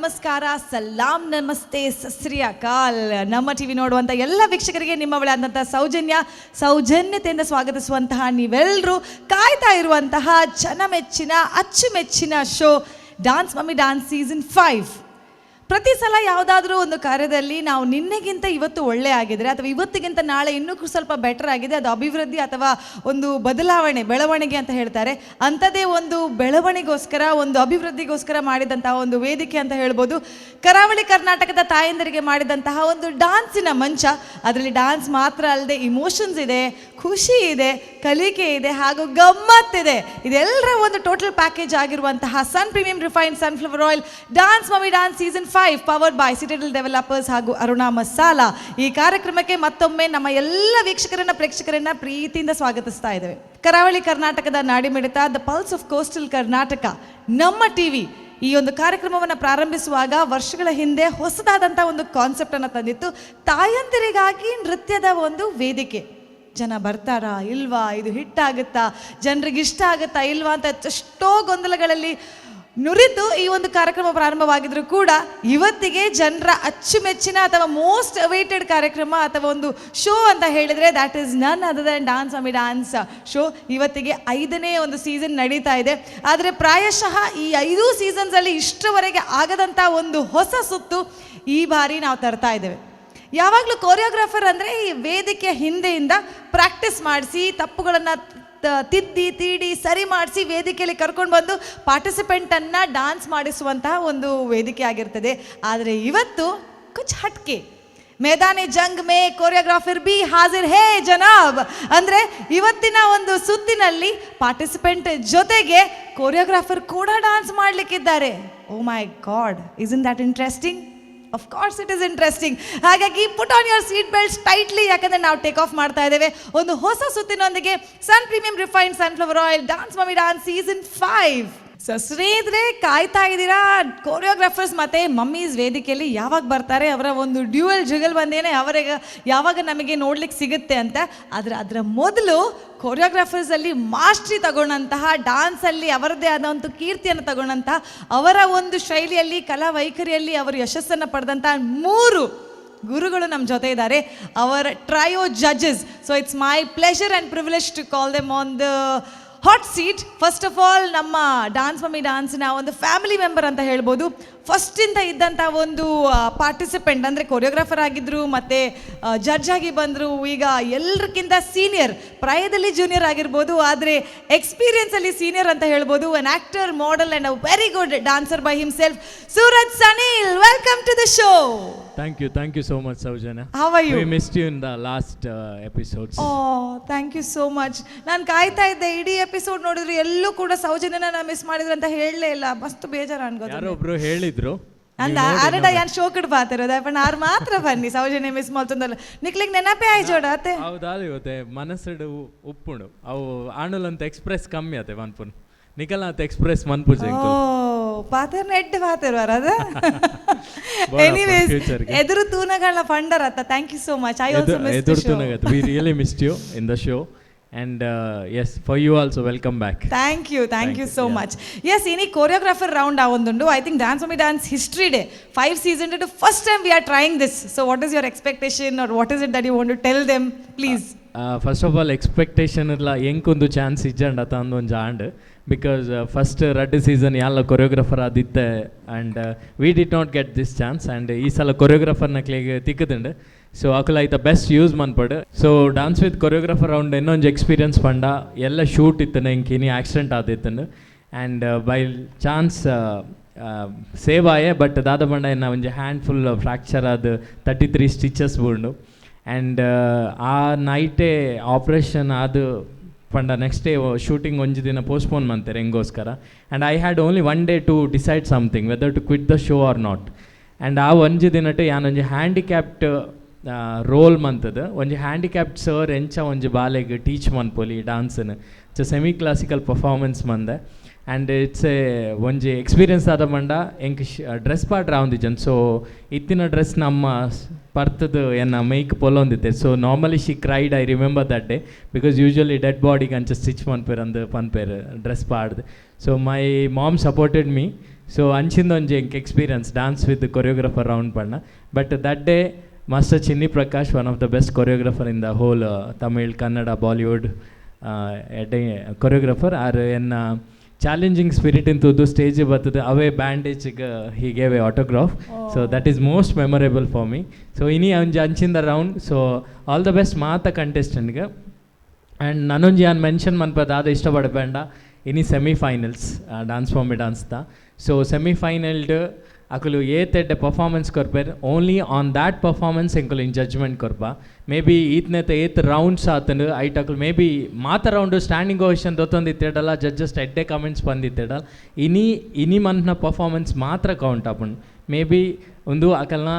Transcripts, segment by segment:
ನಮಸ್ಕಾರ, ಸಲಾಂ, ನಮಸ್ತೆ, ಸಸ್ರಿ ಅಕಾಲ್. ನಮ್ಮ ಟಿವಿ ನೋಡುವಂಥ ಎಲ್ಲ ವೀಕ್ಷಕರಿಗೆ ನಿಮ್ಮವಳೆ ಆದಂಥ ಸೌಜನ್ಯತೆಯಿಂದ ಸ್ವಾಗತಿಸುವಂತಹ ನೀವೆಲ್ಲರೂ ಕಾಯ್ತಾ ಇರುವಂತಹ ಜನಮೆಚ್ಚಿನ ಅಚ್ಚುಮೆಚ್ಚಿನ show dance mummy dance season 5. ಪ್ರತಿ ಸಲ ಯಾವುದಾದ್ರೂ ಒಂದು ಕಾರ್ಯದಲ್ಲಿ ನಾವು ನಿನ್ನೆಗಿಂತ ಇವತ್ತು ಒಳ್ಳೆ ಆಗಿದ್ರೆ ಅಥವಾ ಇವತ್ತಿಗಿಂತ ನಾಳೆ ಇನ್ನೂ ಸ್ವಲ್ಪ ಬೆಟರ್ ಆಗಿದೆ, ಅದು ಅಭಿವೃದ್ಧಿ ಅಥವಾ ಒಂದು ಬೆಳವಣಿಗೆ ಅಂತ ಹೇಳ್ತಾರೆ. ಅಂಥದ್ದೇ ಒಂದು ಬೆಳವಣಿಗೋಸ್ಕರ, ಒಂದು ಅಭಿವೃದ್ಧಿಗೋಸ್ಕರ ಮಾಡಿದಂತಹ ಒಂದು ವೇದಿಕೆ ಅಂತ ಹೇಳ್ಬೋದು. ಕರಾವಳಿ ಕರ್ನಾಟಕದ ತಾಯಂದರಿಗೆ ಮಾಡಿದಂತಹ ಒಂದು ಡಾನ್ಸಿನ ಮಂಚ. ಅದರಲ್ಲಿ ಡಾನ್ಸ್ ಮಾತ್ರ ಅಲ್ಲದೆ ಇಮೋಷನ್ಸ್ ಇದೆ, ಖುಷಿ ಇದೆ, ಕಲಿಕೆ ಇದೆ, ಹಾಗೂ ಗಮ್ಮತ್ತಿದೆ. ಇದೆಲ್ಲರ ಒಂದು ಟೋಟಲ್ ಪ್ಯಾಕೇಜ್ ಆಗಿರುವಂತಹ sun premium refined sunflower oil dance mummy dance season 5 powered by citadel developers ಹಾಗೂ ಅರುಣಾ ಮಸಾಲಾ. ಈ ಕಾರ್ಯಕ್ರಮಕ್ಕೆ ಮತ್ತೊಮ್ಮೆ ನಮ್ಮ ಎಲ್ಲ ಪ್ರೇಕ್ಷಕರನ್ನ ಪ್ರೀತಿಯಿಂದ ಸ್ವಾಗತಿಸ್ತಾ ಇದ್ದೇವೆ. ಕರಾವಳಿ ಕರ್ನಾಟಕದ ನಾಡಿಮಿಡಿತ, the pulse of coastal Karnataka, Namma TV ಈ ಒಂದು ಕಾರ್ಯಕ್ರಮವನ್ನು ಪ್ರಾರಂಭಿಸುವಾಗ ವರ್ಷಗಳ ಹಿಂದೆ ಹೊಸದಾದಂಥ ಒಂದು ಕಾನ್ಸೆಪ್ಟನ್ನು ತಂದಿತ್ತು. ತಾಯಂದಿರಿಗಾಗಿ ನೃತ್ಯದ ಒಂದು ವೇದಿಕೆ. ಜನ ಬರ್ತಾರಾ ಇಲ್ವಾ, ಇದು ಹಿಟ್ಟಾಗುತ್ತಾ, ಜನರಿಗೆ ಇಷ್ಟ ಆಗುತ್ತಾ ಇಲ್ವಾ ಅಂತ ಎಷ್ಟೋ ಗೊಂದಲಗಳಲ್ಲಿ ನುರಿತು ಈ ಒಂದು ಕಾರ್ಯಕ್ರಮ ಪ್ರಾರಂಭವಾಗಿದ್ರು ಕೂಡ ಇವತ್ತಿಗೆ ಜನರ ಅಚ್ಚುಮೆಚ್ಚಿನ ಅಥವಾ ಮೋಸ್ಟ್ ಅವೈಟೆಡ್ ಕಾರ್ಯಕ್ರಮ ಅಥವಾ ಒಂದು ಶೋ ಅಂತ ಹೇಳಿದರೆ ದ್ಯಾಟ್ ಈಸ್ ನನ್ other than dance mummy dance show. ಇವತ್ತಿಗೆ 5ನೇ ಒಂದು ಸೀಸನ್ ನಡೀತಾ ಇದೆ. ಆದರೆ ಪ್ರಾಯಶಃ ಈ 5 ಸೀಸನ್ಸಲ್ಲಿ ಇಷ್ಟರವರೆಗೆ ಆಗದಂಥ ಒಂದು ಹೊಸ ಸುತ್ತು ಈ ಬಾರಿ ನಾವು ತರ್ತಾ ಇದ್ದೇವೆ. ಯಾವಾಗಲೂ ಕೊರಿಯೋಗ್ರಾಫರ್ ಅಂದರೆ ಈ ವೇದಿಕೆಯ ಹಿಂದೆಯಿಂದ ಪ್ರಾಕ್ಟೀಸ್ ಮಾಡಿಸಿ, ತಪ್ಪುಗಳನ್ನು ತೀಡಿ ಸರಿ ಮಾಡಿಸಿ ವೇದಿಕೆಯಲ್ಲಿ ಕರ್ಕೊಂಡು ಬಂದು ಪಾರ್ಟಿಸಿಪೆಂಟನ್ನು ಡಾನ್ಸ್ ಮಾಡಿಸುವಂತಹ ಒಂದು ವೇದಿಕೆ ಆಗಿರ್ತದೆ. ಆದರೆ ಇವತ್ತು ಕುಚ್ ಹಟ್ಕೆ, ಮೇದಾನಿ ಜಂಗ್ ಮೇ ಕೊರಿಯೋಗ್ರಾಫರ್ ಬಿ ಹಾಜಿರ್ ಹೇ ಜನಾಬ್. ಅಂದರೆ ಇವತ್ತಿನ ಒಂದು ಸುತ್ತಿನಲ್ಲಿ ಪಾರ್ಟಿಸಿಪೆಂಟ್ ಜೊತೆಗೆ ಕೊರಿಯೋಗ್ರಾಫರ್ ಕೂಡ ಡಾನ್ಸ್ ಮಾಡಲಿಕ್ಕಿದ್ದಾರೆ. Oh my god, isn't that interesting? Of course it is interesting. ಹಾಗಾಗಿ put on your seat belts tightly, ಯಾಕಂದರೆ ನಾವು ಟೇಕ್ ಆಫ್ ಮಾಡ್ತಾ ಇದ್ದೇವೆ ಒಂದು ಹೊಸ ಸುತ್ತಿನೊಂದಿಗೆ. Sun premium refined sunflower oil dance mummy dance season 5. So ಸ್ನೇಹಿತರೆ, ಕಾಯ್ತಾ ಇದ್ದೀರಾ ಕೊರಿಯೋಗ್ರಾಫರ್ಸ್ ಮತ್ತು ಮಮ್ಮೀಸ್ ವೇದಿಕೆಯಲ್ಲಿ ಯಾವಾಗ ಬರ್ತಾರೆ, ಅವರ ಒಂದು ಡ್ಯೂಯಲ್ ಜುಗಲ್ ಬಂದೇನೆ ಅವರಿಗೆ ಯಾವಾಗ ನಮಗೆ ನೋಡ್ಲಿಕ್ಕೆ ಸಿಗುತ್ತೆ ಅಂತ. ಆದರೆ ಅದರ ಮೊದಲು ಕೊರಿಯೋಗ್ರಾಫರ್ಸಲ್ಲಿ ಮಾಸ್ಟ್ರಿ ತಗೊಂಡಂತಹ, ಡ್ಯಾನ್ಸಲ್ಲಿ ಅವರದ್ದೇ ಆದ ಒಂದು ಕೀರ್ತಿಯನ್ನು ತಗೊಂಡಂತಹ, ಅವರ ಒಂದು ಶೈಲಿಯಲ್ಲಿ ಕಲಾ ವೈಖರಿಯಲ್ಲಿ ಅವರು ಯಶಸ್ಸನ್ನು ಪಡೆದಂಥ 3 ಗುರುಗಳು ನಮ್ಮ ಜೊತೆ ಇದ್ದಾರೆ, ಅವರ trio judges. So it's my pleasure and privilege to call them on the hot seat. First of all, ನಮ್ಮ ಡಾನ್ಸ್ ಮಮ್ಮಿ ಡಾನ್ಸ್ನ ಒಂದು ಫ್ಯಾಮಿಲಿ ಮೆಂಬರ್ ಅಂತ ಹೇಳ್ಬೋದು. ಫಸ್ಟಿಂದ ಇದ್ದಂಥ ಒಂದು ಪಾರ್ಟಿಸಿಪೆಂಟ್ ಅಂದರೆ ಕೊರಿಯೋಗ್ರಾಫರ್ ಆಗಿದ್ದರು ಮತ್ತು ಜಡ್ಜ್ ಆಗಿ ಬಂದರು. ಈಗ ಎಲ್ಲರಿಗಿಂತ ಸೀನಿಯರ್, ಪ್ರಾಯದಲ್ಲಿ ಜೂನಿಯರ್ ಆಗಿರ್ಬೋದು, ಆದರೆ ಎಕ್ಸ್ಪೀರಿಯನ್ಸಲ್ಲಿ ಸೀನಿಯರ್ ಅಂತ ಹೇಳ್ಬೋದು. An actor, model and a very good dancer by himself, Suraj Saneel. Welcome to the show. Thank you so much, Saujanya. How are you? We missed you in the last episodes. Oh, thank you so much. ನಾನು ಕಾಯ್ತಾ ಇದ್ದೆ, ಇಡೀ episode ನೋಡಿದ್ರು ಎಲ್ಲೂ ಕೂಡ ಸೌಜನ್ಯನ miss ಮಾಡಿದ್ರು ಅಂತ ಹೇಳಲೇ ಇಲ್ಲ. ಮಸ್ತ್ ಬೇಜಾರು ಅನ್ಕೋದು. ಯಾರೋ ಒಬ್ರು ಹೇಳಿದ್ರು ಅಂದ ಆರಡ ಯಾನ್ ಶೋಕಡ್ ಬಾತಿರೋದು पण ಆರ್ ಮಾತ್ರ ಬನ್ನಿ ಸೌಜನ್ಯ ಮಿಸ್ ಮಾಡ್ತಂದಲ್ಲ ನಿಕ್ಲಿಗೆ ನೆನಪೇ ಆಯ್ ಜೋಡ ಅತ್ತೆ. ಹೌದಾಲಿ ಇವತ್ತೆ ಮನಸ್ಸಡು ಉಪ್ಪುಂಡು ಅವು ಆಣುಲಂತ ಎಕ್ಸ್ಪ್ರೆಸ್ ಕಮ್ಮಿ ಆತೆ ಮನ್ಪುನ್ ನಿಕಲ್ ಅಂತ ಎಕ್ಸ್ಪ್ರೆಸ್ ಮನ್ಪುಜೆ. ಓ ಪಾತರ್ ನೆಡ್ ಪಾತರ್ ವರದ. ಎನಿವೇಸ್ ಎದುರು ತೂನಗಳ ಫಂಡರ್ ಅತ್ತ. Thank you so much. I also miss the show. ಎದುರು ತೂನಗ we really missed you in the show. And yes, for you also, welcome back. Thank you so much. Yes, ini choreographer round avundundu. I think Dance Mummy Dance History Day 5 season to first time we are trying this. So what is your expectation or what is it that you want to tell them, please? First of all, expectation illa enkundu chance ijjanda ta andon jaand because first red season yalla choreographer aditte and we did not get this chance and ee sala choreographer na klege tikkutundu. So ಅಕಲ ಐತ best use ಮನ್ಪಡು. So dance with choreographer round ಇನ್ನೊಂದು experience ಪಂಡ ಎಲ್ಲ shoot ಇತ್ತನ ಇಂಕಿನಿ accident ಆದಿತ್ತನು and by chance save ಆಯೆ ಬಟ್ ದಾದ ಪಂಡ ಇನ್ನು ಒಂಜಿ ಹ್ಯಾಂಡ್ ಫುಲ್ ಫ್ರ್ಯಾಕ್ಚರ್ ಅದು 33 ಸ್ಟಿಚಸ್ ಬುಂಡು ಆ್ಯಂಡ್ ಆ ನೈಟೇ ಆಪ್ರೇಷನ್ ಅದು ಪಂಡ ನೆಕ್ಸ್ಟ್ ಡೇ ಶೂಟಿಂಗ್ ಒಂಜಿ ದಿನ ಪೋಸ್ಟ್ಪೋನ್ ಮಾಡ್ತಾರೆ ಹೆಂಗೋಸ್ಕರ and I had only 1 day to decide something whether to quit the show or not and ಆ ಒಂಜಿ ದಿನಟ್ಟು ಯಾನೊಂಜಿ ಹ್ಯಾಂಡಿಕ್ಯಾಪ್ಟ್ ರೋಲ್ ಮಂತದ ಒಂಜಿ ಹ್ಯಾಂಡಿಕ್ಯಾಪ್ಟ್ ಸರ್ ಎಂಚ ಒಂಜಿ ಬಾಲೆಗ್ ಟೀಚ್ ಮನ್ಪೊಲಿ ಡಾನ್ಸನ್ನು ಇಟ್ಸ್ ಸೆಮಿ ಕ್ಲಾಸಿಕಲ್ ಪರ್ಫಾರ್ಮೆನ್ಸ್ ಮಂದೆ ಆ್ಯಂಡ್ ಇಟ್ಸ್ ಎ ಒಂಜಿ ಎಕ್ಸ್ಪೀರಿಯನ್ಸ್ ಆದ ಮಂಡ ಎಂಕ್ ಡ್ರೆಸ್ ಪಾಡ್ರ ಆವೊಂದಿಜನ್. ಸೊ ಇತ್ತಿನ ಡ್ರೆಸ್ ನಮ್ಮ ಪರ್ತದ ಎನ್ನ ಮೈಕ್ ಪೊಲೊಂದಿತ್ತೆ. So normally she cried, I remember that day because usually dead ಬಾಡಿಗೆ ಅಂಚ ಸ್ಟಿಚ್ ಮನ್ಪೇರು ಅಂದು ಪನ್ಪೇರು ಡ್ರೆಸ್ ಪಾಡ್ದು. So my mom supported me. So ಅಂಚಿಂದ ಒಂಜಿ ಎಂಕ್ experience dance with choreographer round ಪಣ್ಣ but that day master Chinni Prakash one of the best choreographer in the whole Tamil Kannada Bollywood ಎಡ್ಡೆ ಕೊರಿಯೋಗ್ರಾಫರ್ ಆರ್ ಎನ್ನ ಚಾಲೆಂಜಿಂಗ್ ಸ್ಪಿರಿಟ್ ಇಂತದ್ದು ಸ್ಟೇಜ್ ಬರ್ತದೆ ಅವೇ ಬ್ಯಾಂಡೇಜ್ಗೆ ಹೀಗೆ autograph so that is most memorable for me so ಇನಿ ಒಂಜಿ ಅಂಚಿಂದ round so all the best ಮಾತ ಕಂಟೆಸ್ಟೆಂಟ್ಗೆ ಆ್ಯಂಡ್ ನಾನೊಂಜಿ ನಾನು ಮೆನ್ಷನ್ ಮನ್ಪದ ಅದು ಇಷ್ಟಪಡಬೇಡ ಇನಿ ಸೆಮಿಫೈನಲ್ಸ್ ಡ್ಯಾನ್ಸ್ ಫಾರ್ ಮಿ ಡ್ಯಾನ್ಸ್ದ ಸೊ ಸೆಮಿಫೈನಲ್ಡ್ ಅಕಲು ಏತೆಡ್ಡೆ ಪರ್ಫಾರ್ಮೆನ್ಸ್ ಕೊರ್ಪೇರ್ ಓನ್ಲಿ ಆನ್ ದ್ಯಾಟ್ ಪರ್ಫಾರ್ಮೆನ್ಸ್ ಎಂಕುಲು ಇನ್ ಜಡ್ಜ್ಮೆಂಟ್ ಕೊರ್ಪ ಮೇ ಬಿ ಈತ್ನೇತ ಏತ್ ರೌಂಡ್ಸ್ ಆತಂಡು ಐಟ್ ಅಕಲು ಮೇ ಬಿ ಮಾತ ರೌಂಡು ಸ್ಟ್ಯಾಂಡಿಂಗ್ ಓವೇಷನ್ ದೊತ್ತೊಂದಿತ್ತೇಡಲ್ಲ ಜಡ್ಜಸ್ ಎಡ್ಡೆ ಕಮೆಂಟ್ಸ್ ಬಂದಿತ್ತೇಡಲ್ಲ ಇನಿ ಮಂತ್ನ ಪರ್ಫಾರ್ಮೆನ್ಸ್ ಮಾತ್ರ ಕೌಂಟ್ ಆಪುಂಡು ಮೇ ಬಿ ಒಂದು ಅಕಲ್ನ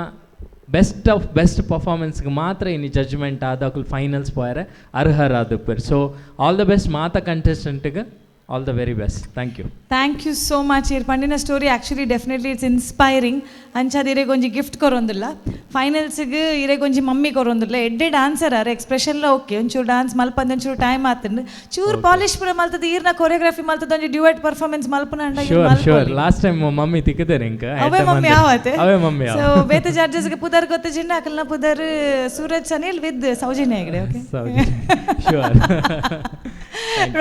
ಬೆಸ್ಟ್ ಆಫ್ ಬೆಸ್ಟ್ ಪರ್ಫಾರ್ಮೆನ್ಸ್ಗೆ ಮಾತ್ರ ಇನ್ನು ಜಡ್ಜ್ಮೆಂಟ್ ಆದ ಅಕಲ್ ಫೈನಲ್ಸ್ ಪೋಯರೆ ಅರ್ಹರಾದಪ್ಪರು ಸೊ ಆಲ್ ದ ಬೆಸ್ಟ್ ಮಾತ ಕಂಟೆಸ್ಟೆಂಟ್ಗೆ all the very best thank you so much ಇರ್ ಪಂಡಿನ story actually definitely it's inspiring ಅಂಚಾದ ಇರೇಗೊಂಜಿ ಗಿಫ್ಟ್ ಕೊರೊಂದಿಲ್ಲ ಫೈನಲ್ಸ್ಗೆ ಇರೇಗೊಂಜಿ ಮಮ್ಮಿ ಕೊರೊಂದಿಲ್ಲ ಎಡ್ಡೆ ಡಾನ್ಸರ್ ಆರ್ ಎಕ್ಸ್ಪ್ರೆಷನ್ಲ ಓಕೆ ಒಂಚೂರು ಡಾನ್ಸ್ ಮಲ್ಪಂದು ಒಂಚೂರು ಟೈಮ್ ಆತಂಡು ಚೂರು ಪಾಲಿಶ್ ಪುರ ಮಲ್ತದ ಈರ್ನ ಕೊರಿಯೋಗ್ರಫಿ ಮಲ್ತದ ಒಂಜಿ ಡ್ಯೂಯೆಟ್ ಪರ್ಫಾರ್ಮೆನ್ಸ್ ಮಲ್ಪನ ಶೂರ್ ಲಾಸ್ಟ್ ಟೈಮ್ ಮಮ್ಮಿ ತಿಕ್ಕದೇನೆ ಇಂಕ ಅವೇ ಮಮ್ಮಿ ಆವತ್ತೆ ಅವೇ ಮಮ್ಮಿ ಸೊ ಬೇತೆ ಜಡ್ಜಸ್ಗೆ ಪುದರ್ ಗೊತ್ತಿಜಿಂಡ ಅಕಲ್ನ ಪುದರ್ Suraj Anil with Saujanya Hegde okay sure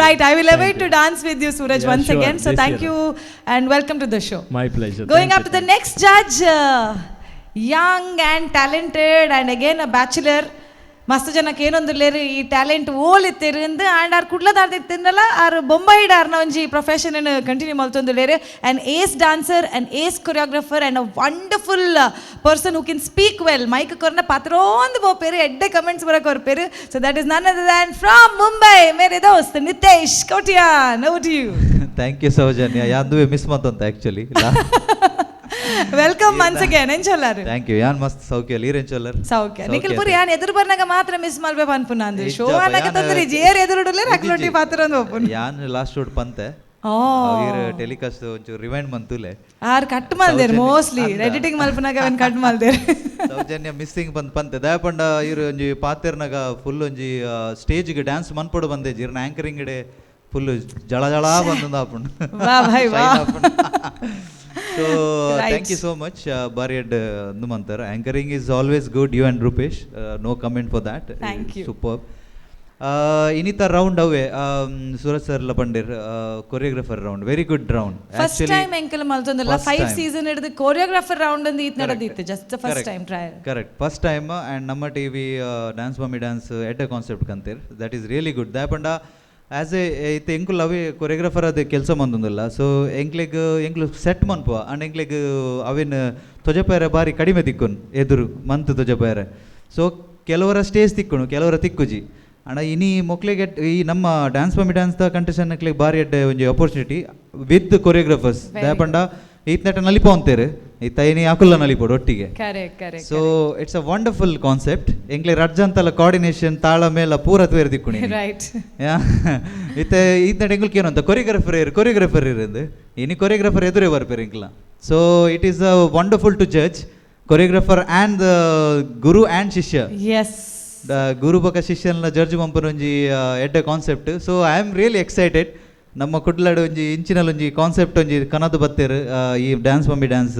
Right, I will await to dance with you, Suraj, once sure, again. So this thank year. you and welcome to the show. My pleasure. Going up to the next judge, young and talented and again a bachelor. ಮಸ್ತ್ ಜನಕ್ಕೆ ಏನೊಂದಿಲ್ಲೇರಿ ಈ talent ಓಲ್ ಇತ್ತಿರಿಂದ and ಆರ್ ಕುಡ್ಲದಾರ್ದಿತ್ತಿಂದಲ್ಲ ಆರ್ ಬೊಂಬೈಡಾರ್ನ ಒಂಜಿ ಪ್ರೊಫೆಷನ್ ಕಂಟಿನ್ಯೂ ಮಲ್ತೊಂದುಲ್ಲೇರಿ and as dancer and as choreographer and a wonderful person who can speak well mic ಕೊರ್ನ ಪಾತ್ರೋಂದು ಬೋಪೇರು ಎಡ್ಡೆ ಕಮೆಂಟ್ಸ್ ಬರೋಕೆ ಹೊರಪೇರು so that is none other than from Mumbai ಮೇರೆ ದೋಸ್ತ್ Nitesh Kautiyan over to you thank you Saujanya ಯಾಂದುವೆ ಮಿಸ್ ಮತ್ತಂತ ಆ್ಯಕ್ಚುಲಿ ವೆಲ್ಕಮ್ ಒನ್ಸ್ ಅಗೇನ್ ಎಂಚೊಲ್ಲಾರು ಥ್ಯಾಂಕ್ ಯು ಯಾನ್ ಮಸ್ತ್ ಸೌಖ್ಯ ಲೀರೆಂಚೊಲ್ಲರ್ ಸೌಖ್ಯ ನಿಖಿಲ್ ಪುರಿ ಯಾನ್ ಎದುರು ಬರ್ನಾಗ ಮಾತ್ರ ಮಿಸ್ ಮಲ್ಬೇಕು ಅನ್ಪುನ ಅಂದು ಶೋ ಅನ್ನಕ ತೊಂದ್ರೆ ಜೇರ್ ಎದುರುಡಲೆ ರಕ್ಲೊಟ್ಟಿ ಪಾತ್ರ ಒಂದು ಓಪನ್ ಯಾನ್ ಲಾಸ್ಟ್ ಶೂಟ್ ಪಂತೆ ಓ ಅವೀರ್ ಟೆಲಿಕಾಸ್ಟ್ ಒಂಚೂರು ರಿವೈಂಡ್ ಮಂತುಲೆ ಆರ್ ಕಟ್ ಮಲ್ದೇರ್ ಮೋಸ್ಟ್ಲಿ ಎಡಿಟಿಂಗ್ ಮಲ್ಪನಾಗ ಅವನ್ ಕಟ್ ಮಲ್ದೇರ್ ಸೌಜನ್ಯ ಮಿಸ್ಸಿಂಗ್ ಪಂತೆ ದಯಪಂಡ ಇವ್ರು ಒಂಜಿ ಪಾತೆರ್ನಾಗ ಫುಲ್ ಒಂಜಿ ಸ್ಟೇಜ್ಗೆ ಡ್ಯಾನ್ಸ್ ಮನ್ಪೊಡು ಬಂದೆ ಇರ್ನ ಆಂಕರಿಂಗ್ ಇಡೆ ಫುಲ್ ಜಳ ಜಳ ಬಂದ ಆಪುಂಡು ವಾ ಭಾಯ್ ವಾ So thank you so much Bariad Numantar. Anchoring is always good, you and Rupesh, no comment for that. Thank you. Superb. Inita round away Suraj sir Lapandir choreographer round, very good round. First time enkel maltondalla 5 season ಹಿಡಿದು choreographer round ಅಂದ ಈತ್ ನಡೆದಿತ್ತು just the first time trial. Correct, first time and ನಮ್ಮ TV dance mummy dance at a concept kantir, that is really good. Dapanda as ಐತೆ ಎಂಕುಲ್ ಅವೇ choreographer ಅದು ಕೆಲಸ ಮಂದೊಂದಿಲ್ಲ so ಎಂಕ್ಲೆಗ್ set ಮನ್ಪುವ and ಎಂಕ್ಲೆಗ್ ಅವೇನು ತೊಜಪಾಯರ ಬಾರಿ ಕಡಿಮೆ ತಿಕ್ಕುನ್ ಎದುರು ಮಂತ್ ತೊಜಪಾಯರ ಸೊ ಕೆಲವರ ಸ್ಟೇಜ್ ತಿಕ್ಕುನು ಕೆಲವರ ತಿಕ್ಕುಜಿ ಅಣ್ಣ ಇನಿ ಮೊಕ್ಲಿಗೆ ಈ ನಮ್ಮ ಡ್ಯಾನ್ಸ್ ಮಮ್ಮಿ ಡ್ಯಾನ್ಸ್ದ ಕಂಟೆಸ್ಟೆಂಟ್ಗೆ ಬಾರಿ ಎಡ್ಡೆ ಒಂಜಿ ಅಪರ್ಚುನಿಟಿ ವಿತ್ ಕೊರಿಯೋಗ್ರಾಫರ್ಸ್ ದಯಪಂಡ ಈತ್ನಟ ನಲಿಪ ಅಂತಾರೆ ಈತ ಇನಿ ಆಕುಲ್ಲ ನಲಿಪೋಡು ಒಟ್ಟಿಗೆ so it's a wonderful concept ಎಂಕ್ಲೆ ರಜ್ಜಂತಲ್ಲ ಕೋಆರ್ಡಿನೇಷನ್ ತಾಳ ಮೇಲ ಪೂರ ತೇರ್ ದಿಕ್ಕುಣಿ ಈತ್ನಟ ಎಂಗ್ಲಕ್ ಏನು ಅಂತ ಕೊರಿಯೋಗ್ರಾಫರ್ ಇರೋದು ಇನಿ ಕೊರಿಯೋಗ್ರಾಫರ್ ಎದುರೇ ಬರ್ಪೇರು ಎಂಕ್ಲ so it is a wonderful to judge choreographer and guru and shishya ಗುರು ಬಕ ಶಿಷ್ಯನ ಜಡ್ಜ್ ಮಂಪನೊಂಜಿ ಎಡ್ಡೆ concept so I am really excited ನಮ್ಮ ಕುಡ್ಲಾಡು ಒಂಜಿ ಇಂಚಿನಲ್ಲಿ ಒಂಜಿ ಕಾನ್ಸೆಪ್ಟ್ ಒಂಜಿ ಕನದು ಬತ್ತೇರು ಈ dance mummy dance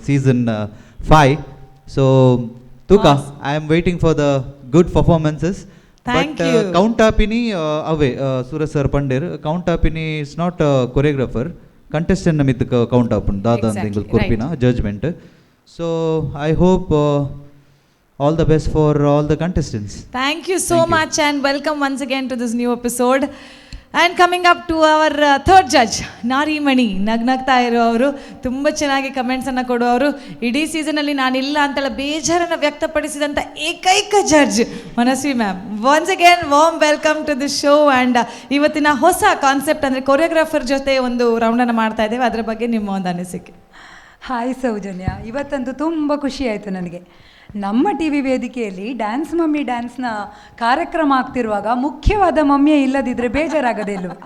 season 5 so ತೂಕ I am waiting for the good performances but count ಆಪಿನಿ ಅವೇ ಸೂರಜ್ ಸರ್ ಪಂಡೇರ್ ಕೌಂಟ್ ಆಪಿನಿ ಇಟ್ಸ್ ನಾಟ್ ಕೊರಿಯೋಗ್ರಾಫರ್ ಕಂಟೆಸ್ಟೆಂಟ್ ನಮಿತ್ ಕೌಂಟ್ ಆಪುಂಡು ದಾದ ತಿಂಗಳು ಕುರ್ಪಿನ judgement so I hope all the best for all the contestants. Thank you so much and welcome once again to this new episode. And coming up to our third judge, ನಾರಿಮಣಿ ನಗ್ನಗ್ತಾ ಇರೋರು ತುಂಬ ಚೆನ್ನಾಗಿ ಕಮೆಂಟ್ಸನ್ನು ಕೊಡುವವರು ಇಡೀ ಸೀಸನಲ್ಲಿ ನಾನಿಲ್ಲ ಅಂತೆಲ್ಲ ಬೇಜಾರನ್ನು ವ್ಯಕ್ತಪಡಿಸಿದಂಥ ಏಕೈಕ judge Manasvi ma'am. Once again warm welcome to the show. And ಇವತ್ತಿನ ಹೊಸ ಕಾನ್ಸೆಪ್ಟ್ ಅಂದರೆ ಕೊರಿಯೋಗ್ರಾಫರ್ ಜೊತೆ ಒಂದು ರೌಂಡನ್ನು ಮಾಡ್ತಾ ಇದ್ದೇವೆ, ಅದರ ಬಗ್ಗೆ ನಿಮ್ಮ ಒಂದು ಅನಿಸಿಕೆ. ಹಾಯ್ ಸೌಜನ್ಯ, ಇವತ್ತಂತೂ ತುಂಬ ಖುಷಿ ಆಯಿತು ನನಗೆ. ನಮ್ಮ ಟಿ ವಿ ವೇದಿಕೆಯಲ್ಲಿ ಡ್ಯಾನ್ಸ್ ಮಮ್ಮಿ ಡ್ಯಾನ್ಸ್ನ ಕಾರ್ಯಕ್ರಮ ಆಗ್ತಿರುವಾಗ ಮುಖ್ಯವಾದ ಮಮ್ಮಿಯೇ ಇಲ್ಲದಿದ್ದರೆ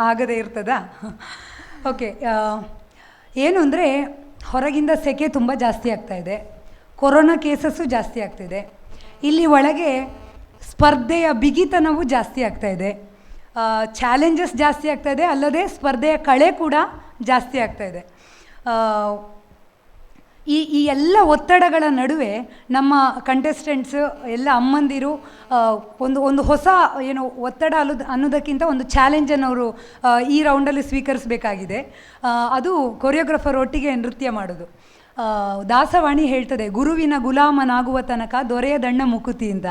ಆಗದೇ ಇರ್ತದಾ? ಓಕೆ, ಏನು ಅಂದರೆ ಹೊರಗಿಂದ ಸೆಕೆ ತುಂಬ ಜಾಸ್ತಿ ಆಗ್ತಾಯಿದೆ, ಕೊರೋನಾ ಕೇಸಸ್ಸು ಜಾಸ್ತಿ ಆಗ್ತಾಯಿದೆ, ಇಲ್ಲಿ ಒಳಗೆ ಸ್ಪರ್ಧೆಯ ಬಿಗಿತನವೂ ಜಾಸ್ತಿ ಆಗ್ತಾಯಿದೆ, ಚಾಲೆಂಜಸ್ ಜಾಸ್ತಿ ಆಗ್ತಾಯಿದೆ, ಅಲ್ಲದೆ ಸ್ಪರ್ಧೆಯ ಕಳೆ ಕೂಡ ಜಾಸ್ತಿ ಆಗ್ತಾಯಿದೆ. ಈ ಎಲ್ಲ ಒತ್ತಡಗಳ ನಡುವೆ ನಮ್ಮ ಕಂಟೆಸ್ಟೆಂಟ್ಸ್ ಎಲ್ಲ ಅಮ್ಮಂದಿರು ಒಂದು ಹೊಸ ಏನು ಒತ್ತಡ ಅನ್ನೋದಕ್ಕಿಂತ ಒಂದು ಚಾಲೆಂಜನ್ನು ಅವರು ಈ ರೌಂಡಲ್ಲಿ ಸ್ವೀಕರಿಸಬೇಕಾಗಿದೆ. ಅದು ಕೊರಿಯೋಗ್ರಫರ್ ಒಟ್ಟಿಗೆ ನೃತ್ಯ ಮಾಡೋದು. ದಾಸವಾಣಿ ಹೇಳ್ತದೆ, ಗುರುವಿನ ಗುಲಾಮನಾಗುವ ತನಕ ದೊರೆಯದಣ್ಣ ಮುಕುತಿ ಅಂತ.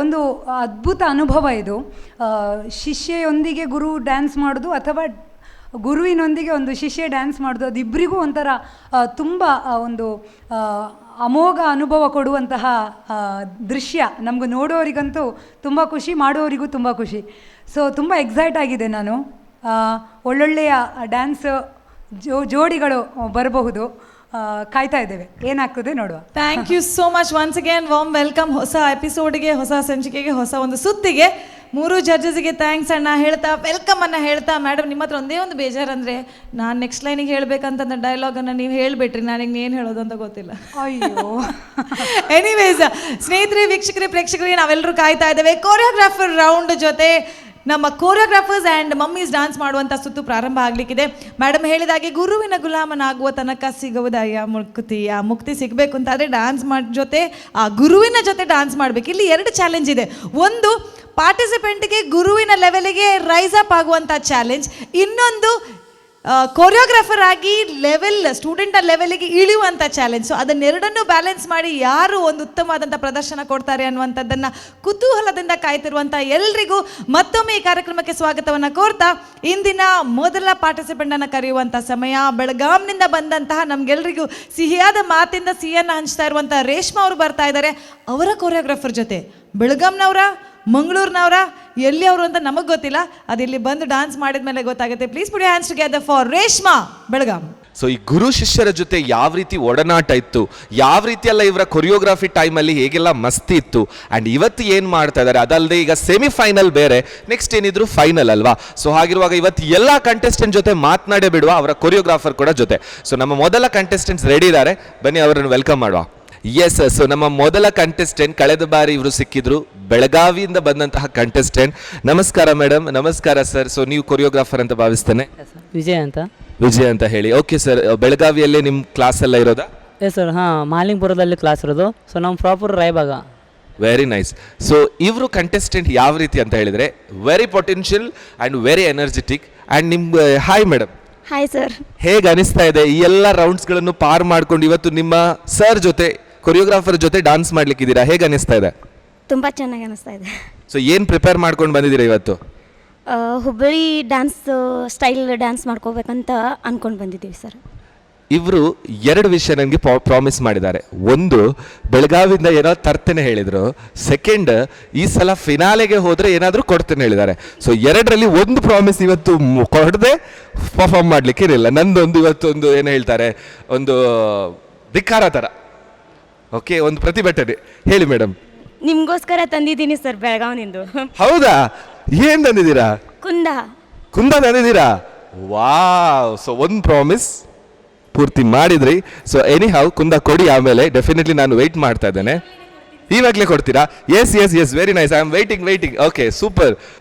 ಒಂದು ಅದ್ಭುತ ಅನುಭವ ಇದು. ಶಿಷ್ಯೆಯೊಂದಿಗೆ ಗುರು ಡ್ಯಾನ್ಸ್ ಮಾಡೋದು ಅಥವಾ ಗುರುವಿನೊಂದಿಗೆ ಒಂದು ಶಿಷ್ಯ ಡ್ಯಾನ್ಸ್ ಮಾಡೋದು, ಅದು ಇಬ್ಬರಿಗೂ ಒಂಥರ ತುಂಬ ಒಂದು ಅಮೋಘ ಅನುಭವ ಕೊಡುವಂತಹ ದೃಶ್ಯ. ನಮಗೂ ನೋಡೋರಿಗಂತೂ ತುಂಬ ಖುಷಿ, ಮಾಡೋರಿಗೂ ತುಂಬ ಖುಷಿ. ಸೊ ತುಂಬ ಎಕ್ಸೈಟ್ ಆಗಿದೆ ನಾನು. ಒಳ್ಳೊಳ್ಳೆಯ ಡ್ಯಾನ್ಸ್ ಜೋಡಿಗಳು ಬರಬಹುದು. ಕಾಯ್ತಾ ಇದ್ದೇವೆ, ಏನಾಗ್ತದೆ ನೋಡುವ. Thank you so much once again. Warm welcome ಹೊಸ ಎಪಿಸೋಡ್ಗೆ, ಹೊಸ ಸಂಚಿಕೆಗೆ, ಹೊಸ ಒಂದು ಸುತ್ತಿಗೆ. 3 ಜಡ್ಜಸ್ಗೆ ಥ್ಯಾಂಕ್ಸ್ ಅನ್ನ ಹೇಳ್ತಾ, ವೆಲ್ಕಮ್ ಅನ್ನ ಹೇಳ್ತಾ, ಮೇಡಮ್ ನಿಮ್ಮ ಹತ್ರ ಒಂದೇ ಒಂದು ಬೇಜಾರಂದರೆ ನಾನು ನೆಕ್ಸ್ಟ್ ಲೈನಿಗೆ ಹೇಳಬೇಕಂತಂದ್ರೆ ಡೈಲಾಗನ್ನು ನೀವು ಹೇಳಿಬಿಟ್ರಿ, ನನಗೆ ಏನು ಹೇಳೋದು ಅಂತ ಗೊತ್ತಿಲ್ಲ. ಅಯ್ಯೋ. ಎನಿವೇಸ್ ಸ್ನೇಹಿತರೆ, ವೀಕ್ಷಕರೇ, ಪ್ರೇಕ್ಷಕರಿಗೆ ನಾವೆಲ್ಲರೂ ಕಾಯ್ತಾ ಇದ್ದೇವೆ ಕೊರಿಯೋಗ್ರಾಫರ್ ರೌಂಡ್ ಜೊತೆ. ನಮ್ಮ ಕೋರಿಯೋಗ್ರಾಫರ್ಸ್ ಆ್ಯಂಡ್ ಮಮ್ಮೀಸ್ ಡಾನ್ಸ್ ಮಾಡುವಂಥ ಸುತ್ತು ಪ್ರಾರಂಭ ಆಗಲಿಕ್ಕಿದೆ. ಮೇಡಮ್ ಹೇಳಿದಾಗೆ ಗುರುವಿನ ಗುಲಾಮನಾಗುವ ತನಕ ಸಿಗುವುದಯ್ಯ ಮುಕ್ತಿ. ಆ ಮುಕ್ತಿ ಸಿಗಬೇಕು ಅಂತಾದರೆ ಡ್ಯಾನ್ಸ್ ಜೊತೆ ಆ ಗುರುವಿನ ಜೊತೆ ಡ್ಯಾನ್ಸ್ ಮಾಡಬೇಕು. ಇಲ್ಲಿ 2 ಚಾಲೆಂಜ್ ಇದೆ. ಒಂದು, ಪಾರ್ಟಿಸಿಪೆಂಟ್ಗೆ ಗುರುವಿನ ಲೆವೆಲಿಗೆ ರೈಸ್ ಅಪ್ ಆಗುವಂಥ ಚಾಲೆಂಜ್. ಇನ್ನೊಂದು, ಕೊರಿಯೋಗ್ರಾಫರ್ ಆಗಿ ಸ್ಟೂಡೆಂಟ್ ಲೆವೆಲಿಗೆ ಇಳಿಯುವಂಥ ಚಾಲೆಂಜ್. ಸೊ ಅದನ್ನೆರಡನ್ನೂ ಬ್ಯಾಲೆನ್ಸ್ ಮಾಡಿ ಯಾರು ಒಂದು ಉತ್ತಮವಾದಂಥ ಪ್ರದರ್ಶನ ಕೊಡ್ತಾರೆ ಅನ್ನುವಂಥದ್ದನ್ನು ಕುತೂಹಲದಿಂದ ಕಾಯ್ತಿರುವಂಥ ಎಲ್ರಿಗೂ ಮತ್ತೊಮ್ಮೆ ಈ ಕಾರ್ಯಕ್ರಮಕ್ಕೆ ಸ್ವಾಗತವನ್ನು ಕೋರ್ತಾ, ಇಂದಿನ ಮೊದಲ ಪಾರ್ಟಿಸಿಪೆಂಟನ್ನು ಕರೆಯುವಂಥ ಸಮಯ. ಬೆಳಗಾಂನಿಂದ ಬಂದಂತಹ ನಮಗೆಲ್ಲರಿಗೂ ಸಿಹಿಯಾದ ಮಾತಿಂದ ಸಿಹಿಯನ್ನು ಹಂಚ್ತಾ ಇರುವಂಥ ರೇಷ್ಮಾ ಅವರು ಬರ್ತಾ ಇದ್ದಾರೆ. ಅವರ ಕೊರಿಯೋಗ್ರಾಫರ್ ಜೊತೆ ಬೆಳಗಾಂನವರ, ಮಂಗಳೂರಿನವರ, ಎಲ್ಲಿ ಅವರು ಅಂತ ನಮಗೆ ಗೊತ್ತಿಲ್ಲ. ಅದಿಲ್ಲಿ ಬಂದು ಡಾನ್ಸ್ ಮಾಡಿದ ಮೇಲೆ ಗೊತ್ತಾಗುತ್ತೆ. Please put your hands together for Reshma Belgaum. So ಈ ಗುರು ಶಿಷ್ಯರ ಜೊತೆ ಯಾವ ರೀತಿ ಒಡನಾಟ ಇತ್ತು, ಯಾವ ರೀತಿ ಎಲ್ಲ ಇವರ ಕೊರಿಯೋಗ್ರಫಿ ಟೈಮಲ್ಲಿ ಹೇಗೆಲ್ಲ ಮಸ್ತಿ ಇತ್ತು, ಆ್ಯಂಡ್ ಇವತ್ತು ಏನು ಮಾಡ್ತಾ ಇದ್ದಾರೆ, ಅದಲ್ಲದೆ ಈಗ ಸೆಮಿಫೈನಲ್ ಬೇರೆ, ನೆಕ್ಸ್ಟ್ ಏನಿದ್ರು ಫೈನಲ್ ಅಲ್ವಾ. ಸೊ ಹಾಗಿರುವಾಗ ಇವತ್ತು ಎಲ್ಲ ಕಂಟೆಸ್ಟೆಂಟ್ ಜೊತೆ ಮಾತನಾಡೇ ಬಿಡುವ, ಅವರ ಕೊರಿಯೋಗ್ರಾಫರ್ ಕೂಡ ಜೊತೆ. ಸೊ ನಮ್ಮ ಮೊದಲ ಕಂಟೆಸ್ಟೆಂಟ್ಸ್ ರೆಡಿ ಇದ್ದಾರೆ, ಬನ್ನಿ ಅವರನ್ನು ವೆಲ್ಕಮ್ ಮಾಡುವ. ಎಸ್, ಸೊ ನಮ್ಮ ಮೊದಲ ಕಂಟೆಸ್ಟೆಂಟ್, ಕಳೆದ ಬಾರಿ ಇವರು ಸಿಕ್ಕಿದ್ರು, ಬೆಳಗಾವಿಯಿಂದ ಬಂದಂತಹ ಕಂಟೆಸ್ಟೆಂಟ್. ನಮಸ್ಕಾರ ಮೇಡಮ್. ನಮಸ್ಕಾರ ಸರ್. ಸೊ ನೀವು ಕೊರಿಯೋಗ್ರಾಫರ್ ಅಂತ ಭಾವಿಸ್ತೇನೆ. ವಿಜಯ್ ಅಂತ ಹೇಳಿ. ಓಕೆ ಸರ್, ಬೆಳಗಾವಿಯಲ್ಲೇ ನಿಮ್ಮ ಕ್ಲಾಸ್ ಎಲ್ಲ ಇರೋದಾ? ಎಸ್ ಸರ್, ಹಾಂ, ಮಾಲಿಂಗ್ಪುರದಲ್ಲಿ ಕ್ಲಾಸ್ ಇರೋದು. ಸೊ ನಮ್ಮ proper Raibag. Very nice. So ಇವರು ಕಂಟೆಸ್ಟೆಂಟ್ ಯಾವ ರೀತಿ ಅಂತ ಹೇಳಿದರೆ, very potential and very energetic. And ನಿಮ್ಗೆ ಹಾಯ್ ಮೇಡಮ್. Hi sir. ಹೇಗೆ ಅನಿಸ್ತಾ ಇದೆ ಈ ಎಲ್ಲ ರೌಂಡ್ಸ್ಗಳನ್ನು ಪಾರ್ ಮಾಡ್ಕೊಂಡು ಇವತ್ತು ನಿಮ್ಮ ಸರ್ ಜೊತೆ, ಕೊರಿಯೋಗ್ರಾಫರ್ ಜೊತೆ ಡಾನ್ಸ್ ಮಾಡ್ಲಿಕ್ಕಿದ್ದೀರಾ? ಹೇಗೆ ಅನಿಸ್ತಾ ಇದೆ? ತುಂಬ ಚೆನ್ನಾಗಿ ಅನಿಸ್ತಾ ಇದೆ. ಸೊ ಏನು ಪ್ರಿಪೇರ್ ಮಾಡ್ಕೊಂಡು ಬಂದಿದ್ದೀರಾ ಇವತ್ತು? ಹುಬ್ಬಳ್ಳಿ ಡ್ಯಾನ್ಸ್ ಸ್ಟೈಲ್ ಡ್ಯಾನ್ಸ್ ಮಾಡ್ಕೋಬೇಕಂತ ಅಂದ್ಕೊಂಡು ಬಂದಿದ್ದೀವಿ ಸರ್. ಇವರು 2 ವಿಷಯ ನನಗೆ ಪ್ರಾಮಿಸ್ ಮಾಡಿದ್ದಾರೆ. ಒಂದು, ಬೆಳಗಾವಿಯಿಂದ ಏನೋ ತರ್ತೇನೆ ಹೇಳಿದರು. ಸೆಕೆಂಡ್, ಈ ಸಲ ಫಿನಾಲೆಗೆ ಹೋದರೆ ಏನಾದರೂ ಕೊಡ್ತೇನೆ ಹೇಳಿದ್ದಾರೆ. ಸೊ 2ರಲ್ಲಿ ಒಂದು ಪ್ರಾಮಿಸ್ ಇವತ್ತು ಕೊಡದೆ ಪರ್ಫಾರ್ಮ್ ಮಾಡಲಿಕ್ಕೆ ಇರಲಿಲ್ಲ. ನಂದೊಂದು ಇವತ್ತೊಂದು ಏನು ಹೇಳ್ತಾರೆ, ಒಂದು ಧಿಕ್ಕಾರ ಥರ. ಓಕೆ, ಒಂದು ಪ್ರತಿಭಟನೆ. ಹೇಳಿ ಮೇಡಮ್. ನಿಮಗೋಸ್ಕರ ತಂದಿದ್ದೀನಿ ಸರ್ ಬೆಳಗಾವಿನಿಂದು. ಹೌದಾ? ಏನು ತಂದಿದ್ದೀರಾ? ಕುಂದ ತಂದಿದ್ದೀರಾ? ವಾವ್. ಸೊ ಒಂದು ಪ್ರಾಮಿಸ್ ಪೂರ್ತಿ ಮಾಡಿದ್ರಿ. ಸೊ ಎನಿ ಹೌ, ಕುಂದ ಕೊಡಿ, ಆಮೇಲೆ ಡೆಫಿನೆಟ್ಲಿ ನಾನು ವೆಯ್ಟ್ ಮಾಡ್ತಾ ಇದ್ದೇನೆ. ಇವಾಗಲೇ ಕೊಡ್ತೀರಾ? Yes yes yes, very nice. I am waiting. Okay, super.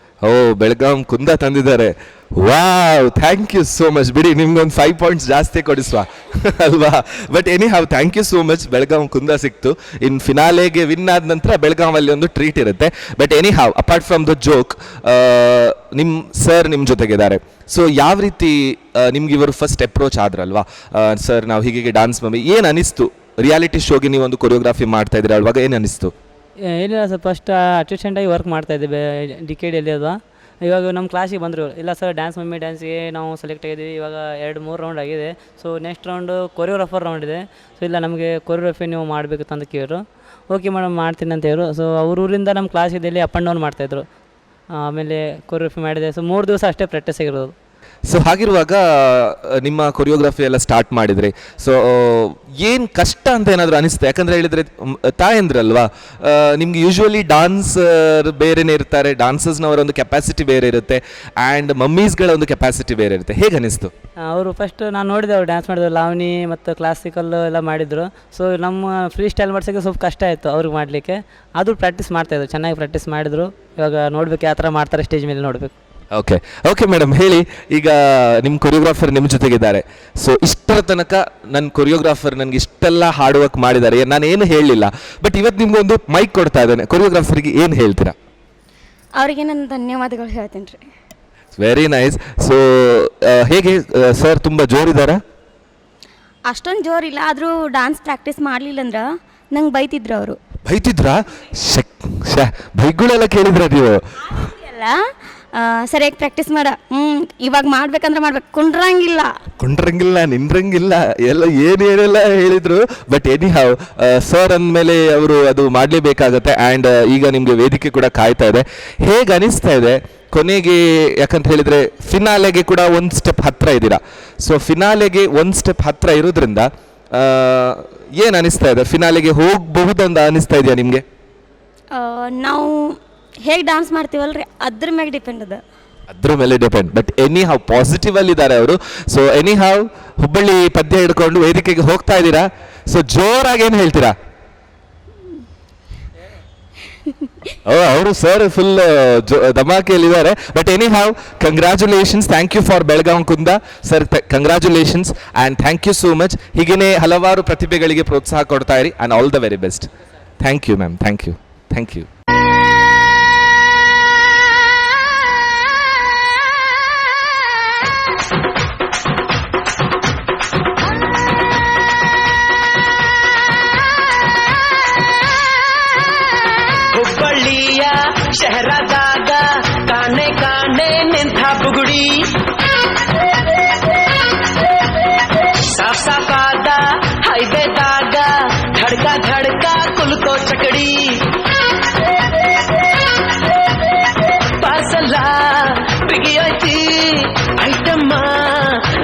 ಓ, ಬೆಳಗಾಂ ಕುಂದ ತಂದಿದ್ದಾರೆ. Wow, thank you so much. ಬಿಡಿ, ನಿಮ್ಗೊಂದು 5 ಪಾಯಿಂಟ್ಸ್ ಜಾಸ್ತಿ ಕೊಡಿಸುವ ಅಲ್ವಾ. But anyhow, thank you so much. Belgaum kunda ಸಿಕ್ತು. ಇನ್ ಫಿನಾಲೆಗೆ ವಿನ್ ಆದ ನಂತರ ಬೆಳಗಾವಲ್ಲಿ ಒಂದು ಟ್ರೀಟ್ ಇರುತ್ತೆ. But any how, apart from the joke, ನಿಮ್ಮ ಸರ್ ನಿಮ್ಮ ಜೊತೆಗಿದ್ದಾರೆ. ಸೊ ಯಾವ ರೀತಿ ನಿಮ್ಗೆ ಇವರು ಫಸ್ಟ್ ಅಪ್ರೋಚ್ ಆದ್ರಲ್ವಾ, ಸರ್ ನಾವು ಹೀಗೆ ಡಾನ್ಸ್ ಮಮ್ಮಿ, ಏನು ಅನಿಸ್ತು? ರಿಯಾಲಿಟಿ ಶೋಗೆ ನೀವು ಒಂದು ಕೊರಿಯೋಗ್ರಫಿ ಮಾಡ್ತಾ ಇದ್ದೀರಾ ಅಲ್ವಾಗ, ಏನು ಅನಿಸ್ತು? ಏನಿಲ್ಲ ಸರ್, ಫಸ್ಟ್ ಅಸಿಸ್ಟೆಂಟಾಗಿ ವರ್ಕ್ ಮಾಡ್ತಾಯಿದ್ದೆ DKDಯಲ್ಲಿ. ಅದು ಇವಾಗ ನಮ್ಮ ಕ್ಲಾಸಿಗೆ ಬಂದರು, ಇಲ್ಲ ಸರ್ ಡ್ಯಾನ್ಸ್ ಮಮ್ಮಿ ಡ್ಯಾನ್ಸ್ಗೆ ನಾವು ಸೆಲೆಕ್ಟ್ ಆಗಿದ್ದೀವಿ, ಇವಾಗ 2-3 ರೌಂಡ್ ಆಗಿದೆ. So next round choreographer round ಇದೆ. ಸೊ ಇಲ್ಲ, ನಮಗೆ ಕೊರಿಯೋಗ್ರಫಿ ನೀವು ಮಾಡಬೇಕು ಅಂತ ಕೇಳಿದ್ರು. ಓಕೆ ಮೇಡಮ್, ಮಾಡ್ತೀನಿ ಅಂತ ಹೇಳು. ಸೊ ಅವ್ರ ಊರಿಂದ ನಮ್ಮ ಕ್ಲಾಸ್ ಇದೆಯಲ್ಲಿ ಅಪ್ ಆ್ಯಂಡ್ ಡೌನ್ ಮಾಡ್ತಾಯಿದ್ರು. ಆಮೇಲೆ ಕೊರಿಯೋಗ್ರಫಿ ಮಾಡಿದೆ. ಸೊ 3 ದಿವಸ ಅಷ್ಟೇ ಪ್ರಾಕ್ಟೀಸ್ ಆಗಿರೋದು. ಸೊ ಹಾಗಿರುವಾಗ ನಿಮ್ಮ ಕೊರಿಯೋಗ್ರಫಿ ಎಲ್ಲ ಸ್ಟಾರ್ಟ್ ಮಾಡಿದ್ರಿ. ಸೊ ಏನು ಕಷ್ಟ ಅಂತ ಏನಾದರೂ ಅನಿಸುತ್ತೆ? ಯಾಕಂದರೆ ಹೇಳಿದರೆ ತಾಯಂದ್ರಲ್ವಾ, ನಿಮ್ಗೆ ಯೂಶ್ವಲಿ ಡಾನ್ಸರ್ ಬೇರೆನೇ ಇರ್ತಾರೆ, ಡಾನ್ಸರ್ಸ್ನವರ ಒಂದು ಕೆಪಾಸಿಟಿ ಬೇರೆ ಇರುತ್ತೆ, ಆ್ಯಂಡ್ ಮಮ್ಮೀಸ್ಗಳ ಒಂದು ಕೆಪಾಸಿಟಿ ಬೇರೆ ಇರುತ್ತೆ. ಹೇಗೆ ಅನಿಸ್ತು? ಅವರು ಫಸ್ಟ್ ನಾನು ನೋಡಿದೆ, ಅವ್ರು ಡ್ಯಾನ್ಸ್ ಮಾಡಿದ್ರು, ಲಾವಣಿ ಮತ್ತು ಕ್ಲಾಸಿಕಲ್ ಎಲ್ಲ ಮಾಡಿದರು. ಸೊ ನಮ್ಮ ಫ್ರೀ ಸ್ಟೈಲ್ ಮಾಡ್ಸೋಕ್ಕೆ ಸ್ವಲ್ಪ ಕಷ್ಟ ಆಯಿತು ಅವ್ರಿಗೆ ಮಾಡಲಿಕ್ಕೆ. ಆದರೂ ಪ್ರಾಕ್ಟೀಸ್ ಮಾಡ್ತಾಯಿದ್ರು, ಚೆನ್ನಾಗಿ ಪ್ರಾಕ್ಟೀಸ್ ಮಾಡಿದರು. ಇವಾಗ ನೋಡ್ಬೇಕು ಯಾವ ಥರ ಮಾಡ್ತಾರೆ ಸ್ಟೇಜ್ ಮೇಲೆ ನೋಡಬೇಕು. ಓಕೆ ಓಕೆ ಮೇಡಮ್, ಹೇಳಿ ಈಗ ನಿಮ್ಮ ಕೊರಿಯೋಗ್ರಾಫರ್ ನಿಮ್ಮ ಜೊತೆಗಿದ್ದಾರೆ. ಸೊ ಇಷ್ಟರ ತನಕ ನನ್ನ ಕೊರಿಯೋಗ್ರಾಫರ್ ನನಗೆ ಇಷ್ಟೆಲ್ಲ ಹಾರ್ಡ್ ವರ್ಕ್ ಮಾಡಿದ್ದಾರೆ, ನಾನು ಏನು ಹೇಳಲಿಲ್ಲ. ಬಟ್ ಇವತ್ತು ನಿಮ್ಗೊಂದು ಮೈಕ್ ಕೊಡ್ತಾ ಇದ್ದಾನೆ, ಕೊರಿಯೋಗ್ರಾಫರಿಗೆ ಏನು ಹೇಳ್ತೀರಾ? ಅವರಿಗೆ ನಾನು ಧನ್ಯವಾದಗಳು ಹೇಳ್ತೀನಿ ರೀ. Very nice. ಸೊ ಹೇಗೆ ಸರ್ ತುಂಬ ಜೋರಿದ್ದಾರಾ? ಅಷ್ಟೊಂದು ಜೋರಿಲ್ಲ, ಆದರೂ ಡಾನ್ಸ್ ಪ್ರಾಕ್ಟೀಸ್ ಮಾಡಲಿಲ್ಲ ಅಂದ್ರೆ ನಂಗೆ ಬೈತಿದ್ರು ಅವರು. ಬೈತಿದ್ರಾ? ಬೈಗುಳೆಲ್ಲ ಕೇಳಿದ್ರ ನೀವು? ಅಲ್ಲ, ಸರಿಯಾಗಿ ಪ್ರಾಕ್ಟೀಸ್ ಮಾಡ, ಇವಾಗ ಮಾಡ್ಬೇಕಂದ್ರೆ ಮಾಡ್ಬೇಕು, ಕುಂಡ್ರಂಗಿಲ್ಲ ನಿಂದ್ರಂಗಿಲ್ಲ ಎಲ್ಲ ಏನೇನೆಲ್ಲ ಹೇಳಿದ್ರು. ಬಟ್ ಎನಿ ಹಾವ್ ಸರ್ ಅಂದಮೇಲೆ ಅವರು ಅದು ಮಾಡಲೇಬೇಕಾಗತ್ತೆ. ಆ್ಯಂಡ್ ಈಗ ನಿಮಗೆ ವೇದಿಕೆ ಕೂಡ ಕಾಯ್ತಾ ಇದೆ. ಹೇಗೆ ಅನಿಸ್ತಾ ಇದೆ ಕೊನೆಗೆ? ಯಾಕಂತ ಹೇಳಿದರೆ ಫಿನಾಲೆಗೆ ಕೂಡ ಒಂದು ಸ್ಟೆಪ್ ಹತ್ತಿರ ಇದ್ದೀರಾ. ಸೊ ಫಿನಾಲೆಗೆ ಒಂದು ಸ್ಟೆಪ್ ಹತ್ತಿರ ಇರೋದ್ರಿಂದ ಏನು ಅನಿಸ್ತಾ ಇದೆ? ಫಿನಾಲೆಗೆ ಹೋಗಬಹುದಂತ ಅನಿಸ್ತಾ ಇದೆಯಾ ನಿಮಗೆ? ನಾವು ಹೇಗೆ ಡಾನ್ಸ್ ಮಾಡ್ತೀವಲ್ರಿ ಅದ್ರ ಮ್ಯಾಗೆ ಡಿಪೆಂಡ್ ಅದ. ಅದ್ರ ಮೇಲೆ depend. But anyhow positive ಅಲ್ಲಿದ್ದಾರೆ ಅವರು. ಸೊ ಎನಿ ಹಾವ್ ಹುಬ್ಬಳ್ಳಿ ಪದ್ಯ ಹಿಡ್ಕೊಂಡು ವೇದಿಕೆಗೆ ಹೋಗ್ತಾ ಇದ್ದೀರಾ. ಸೊ ಜೋರಾಗಿ ಏನು ಹೇಳ್ತೀರಾ? ಅವರು ಸರ್ ಫುಲ್ ಧಮಾಕೆಯಲ್ಲಿದ್ದಾರೆ. But anyhow congratulations, thank you for Belgaum kunda sir, congratulations and thank you so much. ಹೀಗೇನೆ ಹಲವಾರು ಪ್ರತಿಭೆಗಳಿಗೆ ಪ್ರೋತ್ಸಾಹ ಕೊಡ್ತಾ ಇರಿ and all the very best. Thank you ma'am, thank you, thank you. ಹುಬ್ಬಳ್ಳಿಯ ಶಹರದಾಗ ಕಾಣೆ ಕಾಣೆ ನಿಂತ ಬುಗುಡಿ, ಸಾಫ್ ಸಾಫಾದ ಹೈವೇದಾಗ ಧಡ್ಕ ಧಡ್ಕ ಕುಲ್ಕೋ ಚಕಡಿ, ಪಾರ್ಸಲ ಬಿಗಿಯೈತಿ ಐಟಮ್ಮ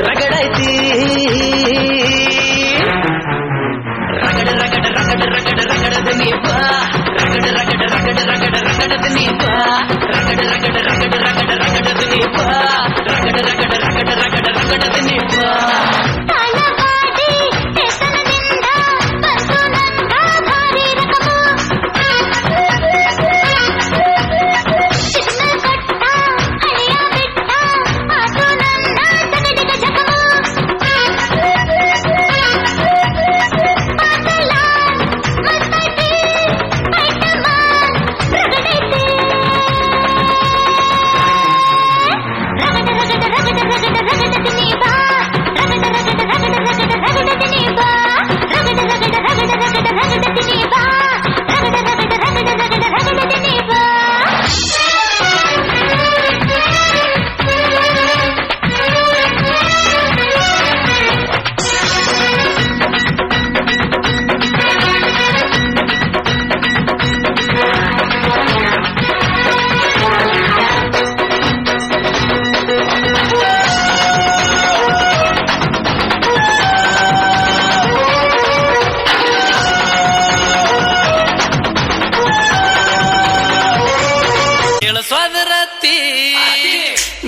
ರಗಡೈತಿ, ರಗಡ ರಗಡ ರಗಡ ರಗಡ ರಗಡದ ನೀವ, ರಗಡ ರಗಡ ರಗಡ ರಗಡ ರಗಡದ ನೀವ, ರಗಡ ರಗಡ ರಗಡ ರಗಡ ರಗಡದ ನೀವ, ರಗಡ ರಗಡ ರಗಡ ರಗಡ ರಗಡದ ನೀವ.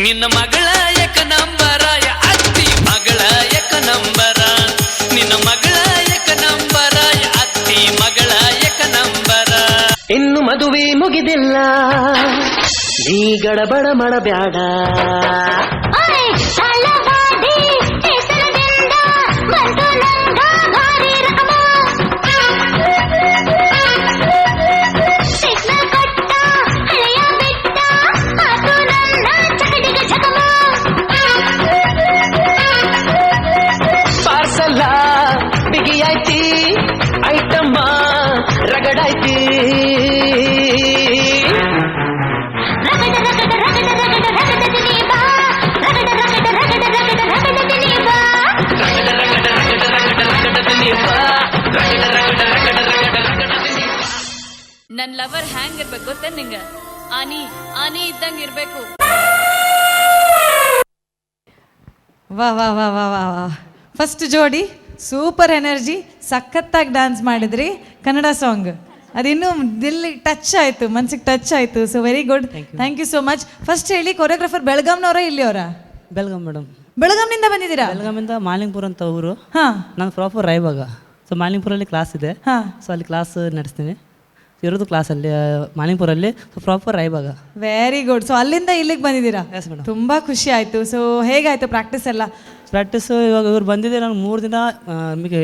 ನಿನ್ನ ಮಗಳ ಏಕ ನಂಬರ ಅತ್ತಿ ಮಗಳ ಏಕ ನಂಬರ, ನಿನ್ನ ಮಗಳ ಏಕ ನಂಬರ ಅತ್ತಿ ಮಗಳ ಏಕ ನಂಬರ. ಇನ್ನು ಮದುವೆ ಮುಗಿದಿಲ್ಲ, ನೀ ಗಡಬಡ ಮಾಡಬ್ಯಾಡ, ಬಿಗಿಯಾಯ್ತಿ ಐಟಮ್ಮ ರಗಡಾಯ್ತಿ, ನನ್ ಲವರ್ ಹ್ಯಾಂಗ್ ಇರ್ಬೇಕು ಗೊತ್ತ ನಿಂಗ? ಆನಿ ಆನಿ ಇದ್ದಂಗ ಇರ್ಬೇಕು. ವಾ ವಾ ವಾ ವಾ ವಾ ವಾ. ಫಸ್ಟ್ ಜೋಡಿ ಸೂಪರ್ ಎನರ್ಜಿ, ಸಖತ್ತಾಗಿ ಡ್ಯಾನ್ಸ್ ಮಾಡಿದ್ರಿ. ಕನ್ನಡ ಸಾಂಗ್ ಅದಿನ್ನೂ ದಿಲ್ಲಿಗೆ ಟಚ್ ಆಯಿತು, ಮನ್ಸಿಗೆ ಟಚ್ ಆಯಿತು. So very good, thank you so much. First ಹೇಳಿ, ಕೊರಿಯೋಗ್ರಾಫರ್ ಬೆಳಗಾಂನವರ ಇಲ್ಲಿಯವರ? ಬೆಳಗಾಂ ಮೇಡಮ್. ಬೆಳಗಾಂನಿಂದ ಬಂದಿದ್ದೀರಾ? ಬೆಳಗಾಮಿಂದ ಮಾಲಿಂಗ್ಪುರ ಅಂತ ಊರು. ಹಾಂ, ನಾನು ಪ್ರಾಪರ್ ರಾಯಬಾಗ. ಸೊ ಮಾಲಿಂಗ್ಪುರಲ್ಲಿ ಕ್ಲಾಸ್ ಇದೆ. ಹಾಂ, ಸೊ ಅಲ್ಲಿ ಕ್ಲಾಸ್ ನಡೆಸ್ತೀನಿ. ಇರೋದು ಕ್ಲಾಸಲ್ಲಿ ಮಾಲಿಂಗ್ಪುರಲ್ಲಿ, so proper Raibag. Very good. So ಅಲ್ಲಿಂದ ಇಲ್ಲಿಗೆ ಬಂದಿದ್ದೀರಾ? Yes madam. ತುಂಬ ಖುಷಿ ಆಯಿತು. ಸೊ ಹೇಗಾಯಿತು ಪ್ರಾಕ್ಟೀಸ್ ಎಲ್ಲ? ಪ್ರಾಕ್ಟೀಸು ಇವಾಗ ಇವ್ರು ಬಂದಿದ್ದೆ ನಾನು 3 ದಿನ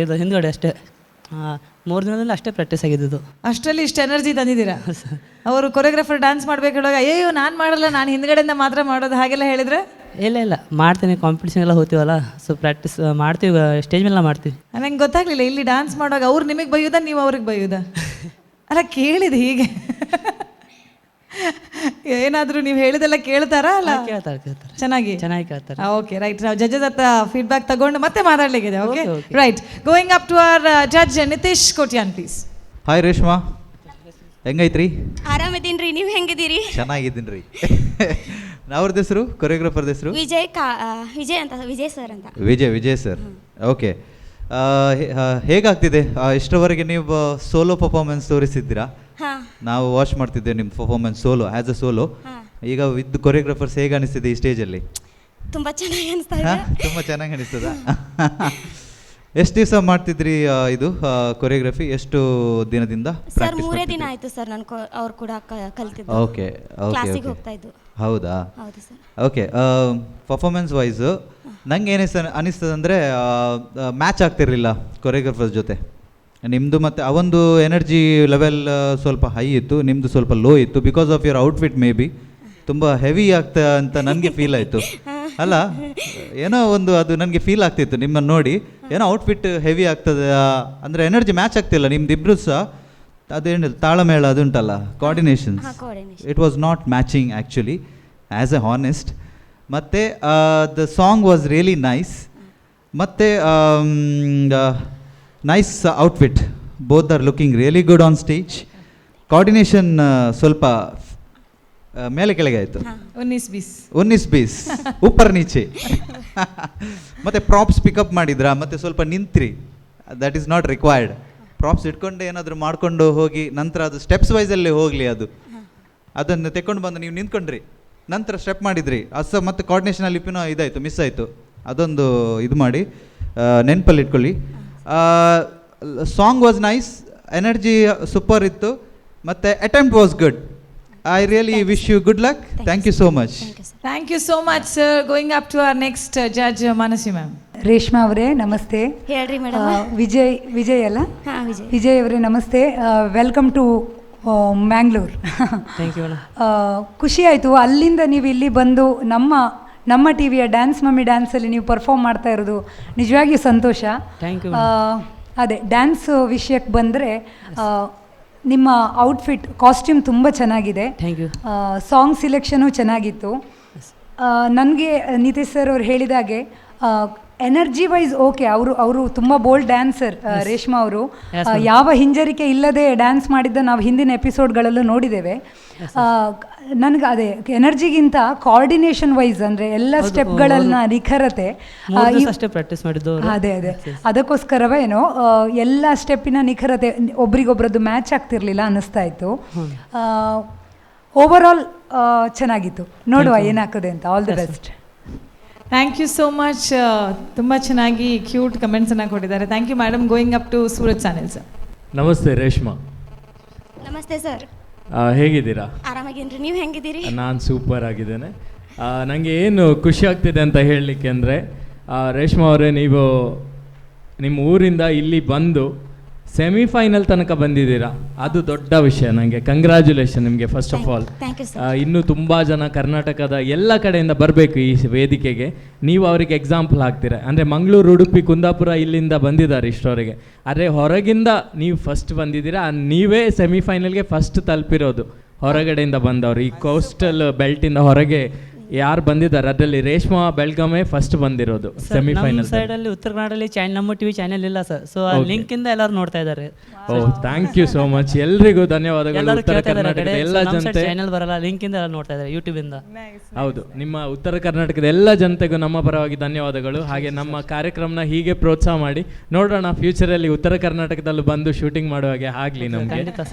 ಇದು ಹಿಂದ್ಗಡೆ ಅಷ್ಟೇ, 3 ದಿನದಲ್ಲಿ ಅಷ್ಟೇ ಪ್ರಾಕ್ಟೀಸ್ ಆಗಿದ್ದು. ಅಷ್ಟರಲ್ಲಿ ಇಷ್ಟು ಎನರ್ಜಿ ತಂದಿದ್ದೀರಾ? ಅವರು ಕೊರಿಯೋಗ್ರಾಫರ್ ಡ್ಯಾನ್ಸ್ ಮಾಡ್ಬೇಕು ಹೇಳುವಾಗ ಅಯ್ಯೋ ನಾನು ಮಾಡಲ್ಲ, ನಾನು ಹಿಂದ್ಗಡೆಯಿಂದ ಮಾತ್ರ ಮಾಡೋದು ಹಾಗೆಲ್ಲ ಹೇಳಿದ್ರೆ? ಇಲ್ಲ ಮಾಡ್ತೀನಿ, ಕಾಂಪಿಟೇಷನ್ ಎಲ್ಲ ಹೋಗ್ತೀವಲ್ಲ, ಸೊ ಪ್ರಾಕ್ಟೀಸ್ ಮಾಡ್ತೀವಿ, ಸ್ಟೇಜ್ ಮೇಲೆ ಮಾಡ್ತೀವಿ. ನಂಗೆ ಗೊತ್ತಾಗ್ಲಿಲ್ಲ, ಇಲ್ಲಿ ಡ್ಯಾನ್ಸ್ ಮಾಡುವಾಗ ಅವ್ರು ನಿಮಗೆ ಬೈಯೋದಾ ನೀವು ಅವ್ರಿಗೆ ಬೈಯೋದಾ? ಅಲ್ಲ ಕೇಳಿದೆ ಹೀಗೆ. ಏನಾದರೂ ನೀವು ಹೇಳಿದೆಲ್ಲ ಕೇಳ್ತಾರಾ? ಅಲ್ಲ ಕೇಳ್ತಾರೆ ಚೆನ್ನಾಗಿ ಕೇಳ್ತಾರೆ. Okay right. ನಾವು ಜಡ್ಜಸ್ ಹತ್ರ ಫೀಡ್ಬ್ಯಾಕ್ ತಗೊಂಡು ಮತ್ತೆ ಮಾತಾಡ್ಲಿಕ್ಕಿದೆ. Okay right. Going up to our judge Nitesh Kotian please. Hi Reshma, ಹೆಂಗೈತ್ರಿ? ಆರಾಮಿದ್ದೀನಿ ರೀ, ನೀವು ಹೆಂಗಿದ್ದೀರಿ? ಚೆನ್ನಾಗಿದ್ದೀನಿ ರೀ. ಅವ್ರದ್ದು ಹೆಸರು, ಕೊರಿಯೋಗ್ರಾಫರ್ದ ಹೆಸರು? ವಿಜಯ್ ಅಂತ, ವಿಜಯ್ ಸರ್ ಅಂತ. ವಿಜಯ್ ಸರ್. ಓಕೆ. ಹೇಗಾಗ್ತಿದೆ ಇಷ್ಟರವರೆಗೆ? ನೀವು ಸೋಲೋ ಪರ್ಫಾರ್ಮೆನ್ಸ್ ತೋರಿಸಿದ್ದೀರಾ, ನಾವು ವಾಚ್ ಮಾಡ್ತಿದ್ದೇವೆ ನಿಮ್ಮ performance solo, as a solo. ಈಗ ವಿತ್ ಕೊರಿಯೋಗ್ರಾಫರ್ಸ್ ಹೇಗೆ ಅನಿಸ್ತಿದೆ ಈ ಸ್ಟೇಜಲ್ಲಿ? ತುಂಬ ಚೆನ್ನಾಗಿ ಅನಿಸ್ತಾ ಇದೆ. ತುಂಬ ಚೆನ್ನಾಗಿ ಅನಿಸ್ತದ. ಎಷ್ಟು ದಿವಸ ಮಾಡ್ತಿದ್ರಿ ಇದು ಕೊರಿಯೋಗ್ರಫಿ? ಎಷ್ಟು ದಿನದಿಂದ? ಸರ್ 3 ದಿನ ಆಯಿತು ಸರ್, ನಾನು ಅವ್ರು ಕೂಡ ಕಲ್ತಿದ್ದು. ಓಕೆ ಕ್ಲಾಸಿಗೆ ಹೋಗ್ತಾ ಇದ್ದು. ಹೌದಾ? ಹೌದು ಸರ್. ಓಕೆ. ಪರ್ಫಾರ್ಮೆನ್ಸ್ ವೈಸು ನಂಗೆ ಅನಿಸ್ತದೆ ಅಂದರೆ ಮ್ಯಾಚ್ ಆಗ್ತಿರಲಿಲ್ಲ ಕೊರಿಯೋಗ್ರಫರ್ಸ್ ಜೊತೆ. ನಿಮ್ಮದು ಮತ್ತು ಅವೊಂದು ಎನರ್ಜಿ ಲೆವೆಲ್ ಸ್ವಲ್ಪ ಹೈ ಇತ್ತು, ನಿಮ್ಮದು ಸ್ವಲ್ಪ ಲೋ ಇತ್ತು. Because of your outfit may be ತುಂಬ ಹೆವಿ ಆಗ್ತಾ ಅಂತ ನನಗೆ ಫೀಲ್ ಆಯಿತು. ಅಲ್ಲ ಏನೋ ಒಂದು ಅದು ನನಗೆ ಫೀಲ್ ಆಗ್ತಿತ್ತು ನಿಮ್ಮನ್ನು ನೋಡಿ, ಏನೋ ಔಟ್ಫಿಟ್ ಹೆವಿ ಆಗ್ತದೆ ಅಂದರೆ ಎನರ್ಜಿ ಮ್ಯಾಚ್ ಆಗ್ತಿಲ್ಲ ನಿಮ್ದಿಬ್ರು ಸಹ. ಅದೇನು ತಾಳಮೇಳ ಅದುಂಟಲ್ಲ, coordinations, it was not matching actually as a honest. ಮತ್ತು the song was really nice. ಮತ್ತು nice outfit, both are looking really good on stage. Coordination ಸ್ವಲ್ಪ ಮೇಲೆ ಕೆಳಗೆ ಆಯಿತು, 19-20 ಉಪ್ಪರ್ ನೀಚೆ. ಮತ್ತು ಪ್ರಾಪ್ಸ್ ಪಿಕಪ್ ಮಾಡಿದ್ರಾ? ಮತ್ತು ಸ್ವಲ್ಪ ನಿಂತ್ರಿ, that is not required. Props ಇಟ್ಕೊಂಡು ಏನಾದರೂ ಮಾಡಿಕೊಂಡು ಹೋಗಿ ನಂತರ ಅದು ಸ್ಟೆಪ್ಸ್ ವೈಸಲ್ಲೇ ಹೋಗಲಿ, ಅದನ್ನು ತೆಕ್ಕೊಂಡು ಬಂದು ನೀವು ನಿಂತ್ಕೊಂಡ್ರಿ, ನಂತರ ಸ್ಟೆಪ್ ಮಾಡಿದ್ರಿ, ಮತ್ತು ಕೋಆರ್ಡಿನೇಷನಲ್ಲಿ ಲಿಪಿನೋ ಇದಾಯಿತು, ಮಿಸ್ ಆಯಿತು. ಅದೊಂದು ಇದು ಮಾಡಿ ನೆನಪಲ್ಲಿ ಇಟ್ಕೊಳ್ಳಿ. Song was nice, energy super ಇತ್ತು, ಮತ್ತು attempt was good. I really wish you good luck. Thank you so much. Thank you so much, sir. Going up to our next judge, Manasi ma'am. Reshma ಅವರೇ ನಮಸ್ತೆ. ಹೇಳ್ರಿ madam. Vijay ಅಲ್ಲ? ಹಾಂ ವಿಜಯ್ ಅವರೇ ನಮಸ್ತೆ. Welcome to Mangalore. Thank you madam. ಖುಷಿ ಆಯಿತು ಅಲ್ಲಿಂದ ನೀವು ಇಲ್ಲಿ ಬಂದು ನಮ್ಮ ಟಿ ವಿಯ ಡ್ಯಾನ್ಸ್ ಮಮ್ಮಿ ಡ್ಯಾನ್ಸಲ್ಲಿ ನೀವು ಪರ್ಫಾರ್ಮ್ ಮಾಡ್ತಾ ಇರೋದು ನಿಜವಾಗಿಯೂ ಸಂತೋಷ. Thank you. ಅದೇ ಡ್ಯಾನ್ಸ್ ವಿಷಯಕ್ಕೆ ಬಂದರೆ ನಿಮ್ಮ ಔಟ್ಫಿಟ್ ಕಾಸ್ಟ್ಯೂಮ್ ತುಂಬ ಚೆನ್ನಾಗಿದೆ. Thank you. ಸಾಂಗ್ ಸಿಲೆಕ್ಷನು ಚೆನ್ನಾಗಿತ್ತು. ನನಗೆ ನಿತೇಶ್ ಸರ್ ಅವ್ರು ಹೇಳಿದಾಗೆ ಎನರ್ಜಿ ವೈಸ್ ಓಕೆ, ಅವರು ತುಂಬ ಬೋಲ್ಡ್ ಡ್ಯಾನ್ಸರ್ ರೇಷ್ಮಾ ಅವರು. ಯಾವ ಹಿಂಜರಿಕೆ ಇಲ್ಲದೆ ಡ್ಯಾನ್ಸ್ ಮಾಡಿದ್ದ ನಾವು ಹಿಂದಿನ ಎಪಿಸೋಡ್ಗಳಲ್ಲೂ ನೋಡಿದ್ದೇವೆ. ನನಗೆ ಅದೇ ಎನರ್ಜಿಗಿಂತ ಕೋಆರ್ಡಿನೇಷನ್ ವೈಸ್ ಅಂದರೆ ಎಲ್ಲ ಸ್ಟೆಪ್ಗಳನ್ನ ನಿಖರತೆ ಅಷ್ಟೇ ಪ್ರಾಕ್ಟೀಸ್ ಮಾಡಿದ್ದು. ಅದೇ ಅದಕ್ಕೋಸ್ಕರವೇ ಏನೋ ಎಲ್ಲ ಸ್ಟೆಪ್ಪಿನ ನಿಖರತೆ ಒಬ್ರಿಗೊಬ್ರದ್ದು ಮ್ಯಾಚ್ ಆಗ್ತಿರ್ಲಿಲ್ಲ ಅನ್ನಿಸ್ತಾ ಇತ್ತು. ಓವರ್ ಆಲ್ ಚೆನ್ನಾಗಿತ್ತು. ನೋಡುವ ಏನಾಗ್ತದೆ ಅಂತ. All the best. Thank you so much. ತುಂಬ ಚೆನ್ನಾಗಿ ಕ್ಯೂಟ್ ಕಮೆಂಟ್ಸನ್ನು ಕೊಟ್ಟಿದ್ದಾರೆ. Thank you madam. Going up to Suraj channel sir. ನಮಸ್ತೆ ರೇಷ್ಮಾ. ನಮಸ್ತೆ ಸರ್. ಹೇಗಿದ್ದೀರಾ? ಆರಾಮಾಗಿದ್ದೀನಿ, ನೀವು ಹೆಂಗಿದ್ದೀರಿ? ನಾನು ಸೂಪರ್ ಆಗಿದ್ದೇನೆ. ನನಗೆ ಏನು ಖುಷಿ ಆಗ್ತಿದೆ ಅಂತ ಹೇಳಲಿಕ್ಕೆ ಅಂದರೆ, ರೇಷ್ಮಾ ಅವರೇ, ನೀವು ನಿಮ್ಮ ಊರಿಂದ ಇಲ್ಲಿ ಬಂದು ಸೆಮಿಫೈನಲ್ ತನಕ ಬಂದಿದ್ದೀರಾ, ಅದು ದೊಡ್ಡ ವಿಷಯ. ನನಗೆ ಕಂಗ್ರ್ಯಾಚುಲೇಷನ್ ನಿಮಗೆ ಫಸ್ಟ್ ಆಫ್ ಆಲ್. ಇನ್ನೂ ತುಂಬ ಜನ ಕರ್ನಾಟಕದ ಎಲ್ಲ ಕಡೆಯಿಂದ ಬರಬೇಕು ಈ ವೇದಿಕೆಗೆ. ನೀವು ಅವರಿಗೆ ಎಕ್ಸಾಂಪಲ್ ಆಗ್ತೀರಾ. ಅಂದರೆ ಮಂಗಳೂರು, ಉಡುಪಿ, ಕುಂದಾಪುರ ಇಲ್ಲಿಂದ ಬಂದಿದ್ದಾರೆ ಇಷ್ಟವರೆಗೆ. ಆದರೆ ಹೊರಗಿಂದ ನೀವು ಫಸ್ಟ್ ಬಂದಿದ್ದೀರಾ, ನೀವೇ ಸೆಮಿಫೈನಲ್ಗೆ ಫಸ್ಟ್ ತಲುಪಿರೋದು ಹೊರಗಡೆಯಿಂದ ಬಂದವರು. ಈ ಕೋಸ್ಟಲ್ ಬೆಲ್ಟಿಂದ ಹೊರಗೆ ಯಾರು ಬಂದಿದ್ದಾರೆ ಅದರಲ್ಲಿ ರೇಷ್ಮಾ ಬೆಳಗಾಮೇ ಫಸ್ಟ್ ಬಂದಿರೋದು ಸೆಮಿಫೈನಲ್. ಸೈಡಲ್ಲಿ ಉತ್ತರ ಕನ್ನಡದಲ್ಲಿ ನಮ್ಮ ಟಿವಿ ಚಾನೆಲ್ ಇಲ್ಲ ಸರ್, ಸೊ ಆ ಲಿಂಕಿಂದ ಎಲ್ಲರೂ ನೋಡ್ತಾ ಇದ್ದಾರೆ. Thank you so much. ಎಲ್ರಿಗೂ ಧನ್ಯವಾದಗಳು. ಉತ್ತರ ಕರ್ನಾಟಕದ ಎಲ್ಲ ಜನತೆ ಚಾನೆಲ್ ಬರಲ್ಲ, ಲಿಂಕಿಂದ ಎಲ್ಲ ನೋಡ್ತಾ ಇದ್ದಾರೆ ಯೂಟ್ಯೂಬ್ ಇಂದ. ಹೌದು, ನಿಮ್ಮ ಉತ್ತರ ಕರ್ನಾಟಕದ ಎಲ್ಲ ಜನತೆಗೂ ನಮ್ಮ ಪರವಾಗಿ ಧನ್ಯವಾದಗಳು. ಹಾಗೆ ನಮ್ಮ ಕಾರ್ಯಕ್ರಮನ ಹೀಗೆ ಪ್ರೋತ್ಸಾಹ ಮಾಡಿ, ನೋಡೋಣ ಫ್ಯೂಚರಲ್ಲಿ ಉತ್ತರ ಕರ್ನಾಟಕದಲ್ಲೂ ಬಂದು ಶೂಟಿಂಗ್ ಮಾಡುವಾಗೆ ಆಗಲಿ ನಮಗೆ.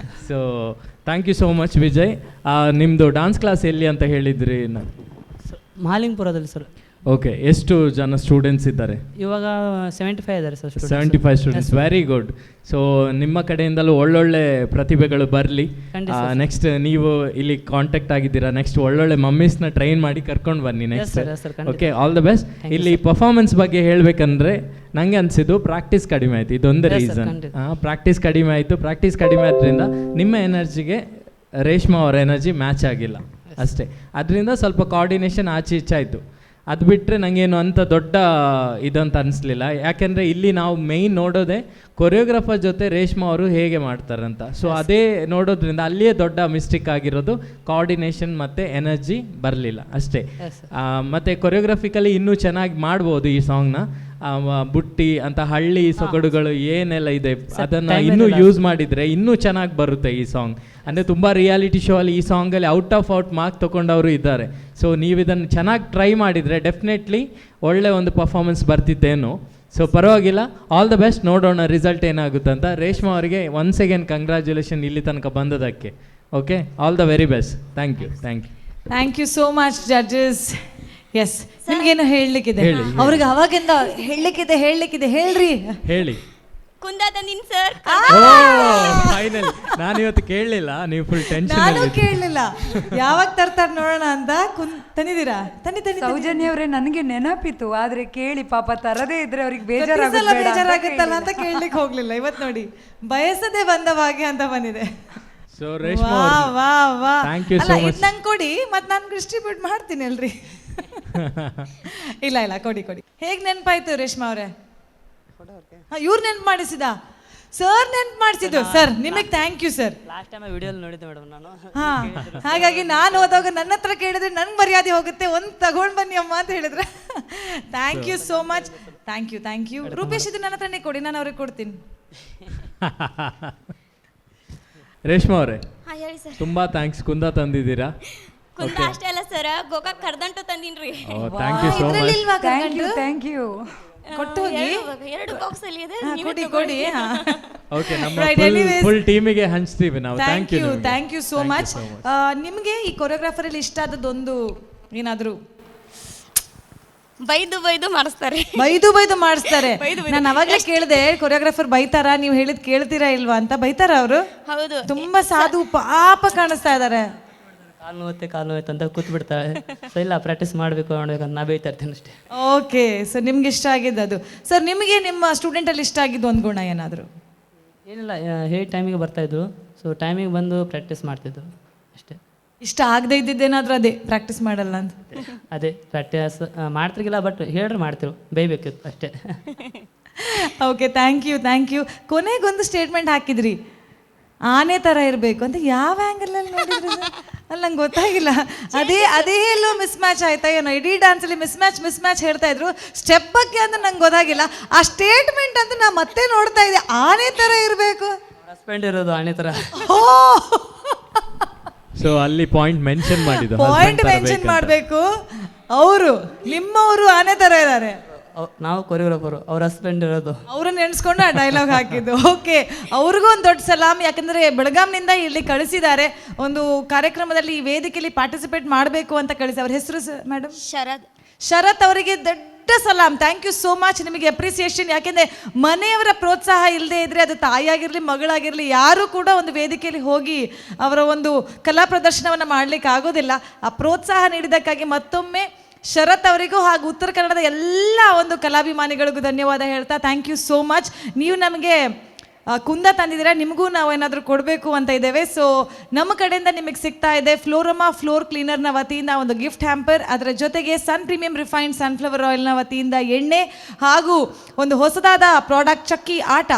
So thank you so much Vijay. ನಿಮ್ಮದು ಡಾನ್ಸ್ ಕ್ಲಾಸ್ ಎಲ್ಲಿ ಅಂತ ಹೇಳಿದ್ರಿ? ಮಾಲಿಂಗ್ಪುರದಲ್ಲಿ ಸರ್. ಓಕೆ, ಎಷ್ಟು ಜನ ಸ್ಟೂಡೆಂಟ್ಸ್ ಇದ್ದಾರೆ? ಇವಾಗ 75 ಇದ್ದಾರೆ sir. 75 students, very good. So ನಿಮ್ಮ ಕಡೆಯಿಂದಲೂ ಒಳ್ಳೊಳ್ಳೆ ಪ್ರತಿಭೆಗಳು ಬರಲಿ. ನೆಕ್ಸ್ಟ್ ನೀವು ಇಲ್ಲಿ ಕಾಂಟ್ಯಾಕ್ಟ್ ಆಗಿದ್ದೀರಾ, ನೆಕ್ಸ್ಟ್ ಒಳ್ಳೊಳ್ಳೆ ಮಮ್ಮೀಸ್ನ ಟ್ರೈನ್ ಮಾಡಿ ಕರ್ಕೊಂಡು ಬನ್ನಿ next. Okay, all the best. ಇಲ್ಲಿ ಪರ್ಫಾರ್ಮೆನ್ಸ್ ಬಗ್ಗೆ ಹೇಳಬೇಕಂದ್ರೆ ನನಗೆ ಅನಿಸಿದ್ದು ಪ್ರಾಕ್ಟೀಸ್ ಕಡಿಮೆ ಆಯಿತು, ಇದೊಂದೇ ರೀಸನ್. ಪ್ರಾಕ್ಟೀಸ್ ಕಡಿಮೆ ಆಯಿತು. ಪ್ರಾಕ್ಟೀಸ್ ಕಡಿಮೆ ಆದ್ದರಿಂದ ನಿಮ್ಮ ಎನರ್ಜಿಗೆ ರೇಷ್ಮಾ ಅವರ ಎನರ್ಜಿ ಮ್ಯಾಚ್ ಆಗಿಲ್ಲ ಅಷ್ಟೇ. ಅದರಿಂದ ಸ್ವಲ್ಪ ಕೋಆರ್ಡಿನೇಷನ್ ಆಚೆ ಈಚೆ ಆಯಿತು. ಅದು ಬಿಟ್ಟರೆ ನನಗೇನು ಅಂಥ ದೊಡ್ಡ ಇದಂತ ಅನಿಸ್ಲಿಲ್ಲ. ಯಾಕೆಂದರೆ ಇಲ್ಲಿ ನಾವು ಮೇಯ್ನ್ ನೋಡೋದೇ ಕೊರಿಯೋಗ್ರಾಫರ್ ಜೊತೆ ರೇಷ್ಮಾ ಅವರು ಹೇಗೆ ಮಾಡ್ತಾರಂತ. ಸೊ ಅದೇ ನೋಡೋದ್ರಿಂದ ಅಲ್ಲಿಯೇ ದೊಡ್ಡ ಮಿಸ್ಟೇಕ್ ಆಗಿರೋದು, ಕೋಆರ್ಡಿನೇಷನ್ ಮತ್ತು ಎನರ್ಜಿ ಬರಲಿಲ್ಲ ಅಷ್ಟೇ. ಮತ್ತು ಕೊರಿಯೋಗ್ರಫಿಕಲಿ ಇನ್ನೂ ಚೆನ್ನಾಗಿ ಮಾಡ್ಬೋದು ಈ ಸಾಂಗ್ನ. ಬುಟ್ಟಿ ಅಂತ ಹಳ್ಳಿ ಸೊಗಡುಗಳು ಏನೆಲ್ಲ ಇದೆ ಅದನ್ನು ಇನ್ನೂ ಯೂಸ್ ಮಾಡಿದರೆ ಇನ್ನೂ ಚೆನ್ನಾಗಿ ಬರುತ್ತೆ ಈ ಸಾಂಗ್. ಅಂದರೆ ತುಂಬ ರಿಯಾಲಿಟಿ ಶೋ ಅಲ್ಲಿ ಈ ಸಾಂಗಲ್ಲಿ ಔಟ್ ಆಫ್ ಮಾರ್ಕ್ ತೊಗೊಂಡವರು ಇದ್ದಾರೆ. ಸೊ ನೀವು ಇದನ್ನು ಚೆನ್ನಾಗಿ ಟ್ರೈ ಮಾಡಿದರೆ ಡೆಫಿನೆಟ್ಲಿ ಒಳ್ಳೆ ಒಂದು ಪರ್ಫಾರ್ಮೆನ್ಸ್ ಬರ್ತಿತ್ತೇನೋ. ಸೊ ಪರವಾಗಿಲ್ಲ, ಆಲ್ ದ ಬೆಸ್ಟ್. ನೋಡೋಣ ರಿಸಲ್ಟ್ ಏನಾಗುತ್ತೆ ಅಂತ. ರೇಷ್ಮಾ ಅವರಿಗೆ ಒನ್ಸ್ ಅಗೇನ್ ಕಂಗ್ರ್ಯಾಚುಲೇಷನ್ ಇಲ್ಲಿ ತನಕ ಬಂದದಕ್ಕೆ. Okay, all the very best. Thank you. Thank you so much judges. Yes, ನಿಮ್ಗೇನು ಹೇಳಲಿಕ್ಕಿದೆ? ಅವ್ರಿಗೆ ಅವಾಗಿಂದ ಹೇಳಲಿಕ್ಕಿದೆ ಹೇಳ್ರಿ. ಹೇಳಿ. ಕುಂದ ತಂದಿನ್ ಸರ್. ಫೈನಲ್ ನಾನು ಇವತ್ತು ಕೇಳಲಿಲ್ಲ, ನೀವು ಫುಲ್ ಟೆನ್ಷನ್. ನಾನು ಕೇಳಲಿಲ್ಲ, ಯಾವಾಗ ತರ್ತಾರೆ ನೋಡೋಣ ಅಂತ. ತಂದಿದ್ದೀರಾ? ತನ್ನಿ ಸೌಜನ್ಯ ಅವರೇ, ನನಗೆ ನೆನಪಿತ್ತು, ಆದ್ರೆ ಕೇಳಿ ಪಾಪ ತರದೇ ಇದ್ರೆ ಅವ್ರಿಗೆ ಬೇಜಾರಾಗುತ್ತಲ್ಲ ಅಂತ ಕೇಳಲಿಕ್ಕೆ ಹೋಗ್ಲಿಲ್ಲ. ಇವತ್ತು ನೋಡಿ, ಬಯಸದೆ ಬಂದವಾಗೆ ಅಂತ ಬಂದಿದೆ. So Reshma, thank you so much. ನಂಗೆ ಕೊಡಿ, ಮತ್ತೆ ನಾನು ಡಿಸ್ಟ್ರಿಬ್ಯೂಟ್ ಮಾಡ್ತೀನಿ ಅಲ್ರಿ. ಇಲ್ಲ ಕೊಡಿ. ಹೇಗೆ ನೆನಪಾಯ್ತು ರೇಷ್ಮಾ ಅವರೇ? ಇವ್ರು ನೆನ್ಪು ಮಾಡಿಸಿದ? ಸರ್ ನೆನ್ಪು ಮಾಡಿಸಿದ್ದು. ಸರ್ ನಿಮಗೆ thank you sir. Last time video ನೋಡಿದ್ದೆ ಮೇಡಮ್ ನಾನು. ಹಾಗಾಗಿ ನಾನು ಹೋದಾಗ ನನ್ನ ಹತ್ರ ಕೇಳಿದ್ರೆ ನನ್ಗೆ ಮರ್ಯಾದೆ ಹೋಗುತ್ತೆ, ಒಂದು ತಗೊಂಡು ಬನ್ನಿ ಅಮ್ಮ ಅಂತ ಹೇಳಿದ್ರೆ. Thank you so much. Thank you. Rupesh ಇದು ನನ್ನ ಹತ್ರನೇ ಕೊಡಿ, ನಾನು ಅವ್ರಿಗೆ ಕೊಡ್ತೀನಿ. ರೇಷ್ಮಾ ಅವರೇ, ಹೇಳಿ ಸರ್. ತುಂಬಾ ಥ್ಯಾಂಕ್ಸ್. ಕುಂದ ತಂದಿದ್ದೀರಾ? ಕುಂದ ಅಷ್ಟೇ ಅಲ್ಲ ಸರ್, ಗೋಕಾಕ್ ಕರ್ದಂಟು ತಂದಿನ್ರಿ. Thank you so much. Thank you. ಕೊಟ್ಟು ಹೋಗಿ. 2 ಬಾಕ್ಸ್ ಅಲ್ಲಿ ಇದೆ, ಕೊಡಿ. ಓಕೆ, ನಮ್ಮ ಫುಲ್ ಟೀಮಿಗೆ ಹಂಚ್ತೀವಿ ನಾವು. Thank you so much. ನಿಮಗೆ ಈ ಕೊರಿಯೋಗ್ರಾಫರ್ ಅಲ್ಲಿ ಇಷ್ಟ ಆದದ್ದೊಂದು ಏನಾದ್ರು? ಬೈದು ಮಾಡಿಸ್ತಾರೆ. ನಾನು ಅವಾಗಲೇ ಕೇಳಿದೆ, ಕೊರಿಯೋಗ್ರಾಫರ್ ಬೈತಾರ, ನೀವು ಹೇಳಿದ್ ಕೇಳ್ತೀರಾ ಇಲ್ವಾ ಅಂತ. ಬೈತಾರ ಅವರು? ಹೌದು. ತುಂಬಾ ಸಾಧು ಪಾಪ ಕಾಣಿಸ್ತಾ ಇದಾರೆ. ಕಾಲು ನೋಯ್ತು ಅಂತ ಕೂತ್ ಬಿಡ್ತಾಳೆ. ಸೊ ಇಲ್ಲ, ಪ್ರಾಕ್ಟೀಸ್ ಮಾಡಬೇಕು ಅಂತ ನಾ ಬೈತಾ ಇರ್ತೀನಿ ಅಷ್ಟೇ. ಓಕೆ, ಸೊ ನಿಮ್ಗೆ ಇಷ್ಟ ಆಗಿದ್ದು ಅದು. ಸರ್ ನಿಮಗೆ ನಿಮ್ಮ ಸ್ಟೂಡೆಂಟಲ್ಲಿ ಇಷ್ಟ ಆಗಿದ್ದು ಒಂದು ಗುಣ ಏನಾದರೂ? ಏನಿಲ್ಲ, ಹೇಳಿ ಟೈಮಿಗೆ ಬರ್ತಾಯಿದ್ರು. ಸೊ ಟೈಮಿಗೆ ಬಂದು ಪ್ರಾಕ್ಟೀಸ್ ಮಾಡ್ತಿದ್ರು ಅಷ್ಟೇ. ಇಷ್ಟ ಆಗದೆ ಇದ್ದಿದ್ದೇನಾದರೂ ಅದೇ ಪ್ರಾಕ್ಟೀಸ್ ಮಾಡಲ್ಲ ಅಂತ? ಅದೇ ಪ್ರಾಕ್ಟೀಸ್ ಮಾಡ್ತಿರ್ಗಿಲ್ಲ, ಬಟ್ ಹೇಳ್ರಿ ಮಾಡ್ತಿರು, ಬೈಬೇಕಿತ್ತು ಅಷ್ಟೇ. Okay, thank you. ಕೊನೆಗೊಂದು ಸ್ಟೇಟ್ಮೆಂಟ್ ಹಾಕಿದ್ರಿ, ಆನೆ ಥರ ಇರಬೇಕು ಅಂತ. ಯಾವ ಆ್ಯಂಗಲಲ್ಲಿ ನೋಡಿದ್ರಿ ಅಲ್ಲಿ ನಂಗೆ ಗೊತ್ತಾಗಿಲ್ಲ. ಅದೇ ಎಲ್ಲೋ ಮಿಸ್ ಮ್ಯಾಚ್ ಆಯ್ತಾ ಏನೋ? ಇಡೀ ಡ್ಯಾನ್ಸಲ್ಲಿ ಮಿಸ್ ಮ್ಯಾಚ್ ಹೇಳ್ತಾ ಇದ್ರು. ಸ್ಟೆಪ್ ಬಗ್ಗೆ ಅಂತ ನಂಗೆ ಗೊತ್ತಾಗಿಲ್ಲ. ಆ ಸ್ಟೇಟ್ಮೆಂಟ್ ಅಂತ ನಾ ಮತ್ತೆ ನೋಡ್ತಾ ಇದ್ದೆ, ಆನೆ ಥರ ಇರಬೇಕು. ಹಸ್ಬೆಂಡ್ ಇರೋದು ಆನೆ ಥರ. ಸೊ ಅಲ್ಲಿ ಪಾಯಿಂಟ್ ಮೆನ್ಷನ್ ಮಾಡಬೇಕು. ನಿಮ್ಮವರು ಆನೆ ಥರ ಇದ್ದಾರೆ. ನಾವು ಕೊರಿಯೋಗ್ರಾಫರು, ಅವ್ರ ಹಸ್ಬೆಂಡ್ ಇರೋದು. ಅವ್ರನ್ನ ನೆನೆಸ್ಕೊಂಡು ಆ ಡೈಲಾಗ್ ಹಾಕಿದ್ದು. ಓಕೆ, ಅವ್ರಿಗೂ ಒಂದು ದೊಡ್ಡ ಸಲಾಮ್. ಯಾಕಂದರೆ ಬೆಳಗಾಂನಿಂದ ಇಲ್ಲಿ ಕಳಿಸಿದ್ದಾರೆ, ಒಂದು ಕಾರ್ಯಕ್ರಮದಲ್ಲಿ ಈ ವೇದಿಕೆಯಲ್ಲಿ ಪಾರ್ಟಿಸಿಪೇಟ್ ಮಾಡಬೇಕು ಅಂತ ಕಳಿಸಿ. ಅವ್ರ ಹೆಸರು ಮೇಡಮ್? ಶರತ್ ಅವರಿಗೆ ದೊಡ್ಡ ಸಲಾಮ್. Thank you so much. ನಿಮಗೆ ಅಪ್ರಿಸಿಯೇಷನ್. ಯಾಕೆಂದರೆ ಮನೆಯವರ ಪ್ರೋತ್ಸಾಹ ಇಲ್ಲದೆ ಇದ್ದರೆ, ಅದು ತಾಯಿಯಾಗಿರಲಿ ಮಗಳಾಗಿರಲಿ, ಯಾರೂ ಕೂಡ ಒಂದು ವೇದಿಕೆಯಲ್ಲಿ ಹೋಗಿ ಅವರ ಒಂದು ಕಲಾ ಪ್ರದರ್ಶನವನ್ನು ಮಾಡಲಿಕ್ಕೆ ಆಗೋದಿಲ್ಲ. ಆ ಪ್ರೋತ್ಸಾಹ ನೀಡಿದ್ದಕ್ಕಾಗಿ ಮತ್ತೊಮ್ಮೆ ಶರತ್ ಅವರಿಗೂ ಹಾಗೂ ಉತ್ತರ ಕನ್ನಡದ ಎಲ್ಲ ಒಂದು ಕಲಾಭಿಮಾನಿಗಳಿಗೂ ಧನ್ಯವಾದ ಹೇಳ್ತಾ, ಥ್ಯಾಂಕ್ ಯು ಸೋ ಮಚ್. ನೀವು ನಮಗೆ ಕುಂದ ತಂದಿದ್ದೀರಾ, ನಿಮಗೂ ನಾವು ಏನಾದರೂ ಕೊಡಬೇಕು ಅಂತ ಇದ್ದೇವೆ. ಸೊ ನಮ್ಮ ಕಡೆಯಿಂದ ನಿಮಗೆ ಸಿಗ್ತಾ ಇದೆ ಫ್ಲೋರಮಾ ಫ್ಲೋರ್ ಕ್ಲೀನರ್ನ ವತಿಯಿಂದ ಒಂದು ಗಿಫ್ಟ್ ಹ್ಯಾಂಪರ್, ಅದರ ಜೊತೆಗೆ ಸನ್ ಪ್ರೀಮಿಯಂ ರಿಫೈನ್ಡ್ ಸನ್ಫ್ಲವರ್ ಆಯಿಲ್ನ ವತಿಯಿಂದ ಎಣ್ಣೆ ಹಾಗೂ ಒಂದು ಹೊಸದಾದ ಪ್ರಾಡಕ್ಟ್ ಚಕ್ಕಿ ಆಟ,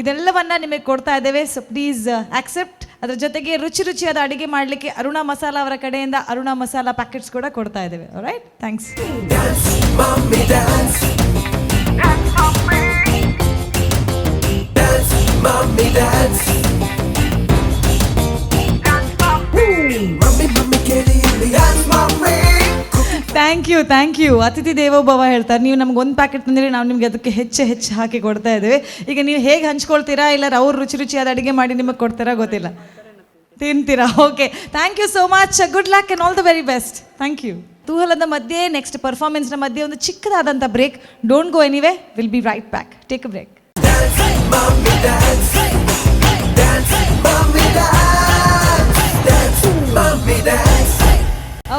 ಇದೆಲ್ಲವನ್ನು ನಿಮಗೆ ಕೊಡ್ತಾ ಇದ್ದೇವೆ. So please accept. ಅದರ ಜೊತೆಗೆ ರುಚಿಯಾದ ಅಡುಗೆ ಮಾಡಲಿಕ್ಕೆ ಅರುಣಾ ಮಸಾಲ ಅವರ ಕಡೆಯಿಂದ ಅರುಣಾ ಮಸಾಲ ಪ್ಯಾಕೆಟ್ಸ್ ಕೂಡ ಕೊಡ್ತಾ ಇದ್ದೇವೆ. Right, thanks. Thank you. ಅತಿಥಿ ದೇವೋಭವ ಹೇಳ್ತಾರೆ. ನೀವು ನಮ್ಗೆ ಒಂದು ಪ್ಯಾಕೆಟ್ ತಂದಿರಿ, ನಾವು ನಿಮಗೆ ಅದಕ್ಕೆ ಹೆಚ್ಚು ಹಾಕಿ ಕೊಡ್ತಾ ಇದ್ದೇವೆ. ಈಗ ನೀವು ಹೇಗೆ ಹಂಚ್ಕೊಳ್ತೀರಾ, ಇಲ್ಲ ಅವ್ರು ರುಚಿಯಾದ ಅಡುಗೆ ಮಾಡಿ ನಿಮಗೆ ಕೊಡ್ತೀರಾ ಗೊತ್ತಿಲ್ಲ, ತಿಂತೀರಾ. Okay, thank you so much. Good luck and all the very best. Thank you. ಕುತೂಹಲದ ಮಧ್ಯೆ ನೆಕ್ಸ್ಟ್ ಪರ್ಫಾರ್ಮೆನ್ಸ್ನ ಮಧ್ಯೆ ಒಂದು ಚಿಕ್ಕದಾದಂಥ break. Don't go anyway, will be right back. Take a break.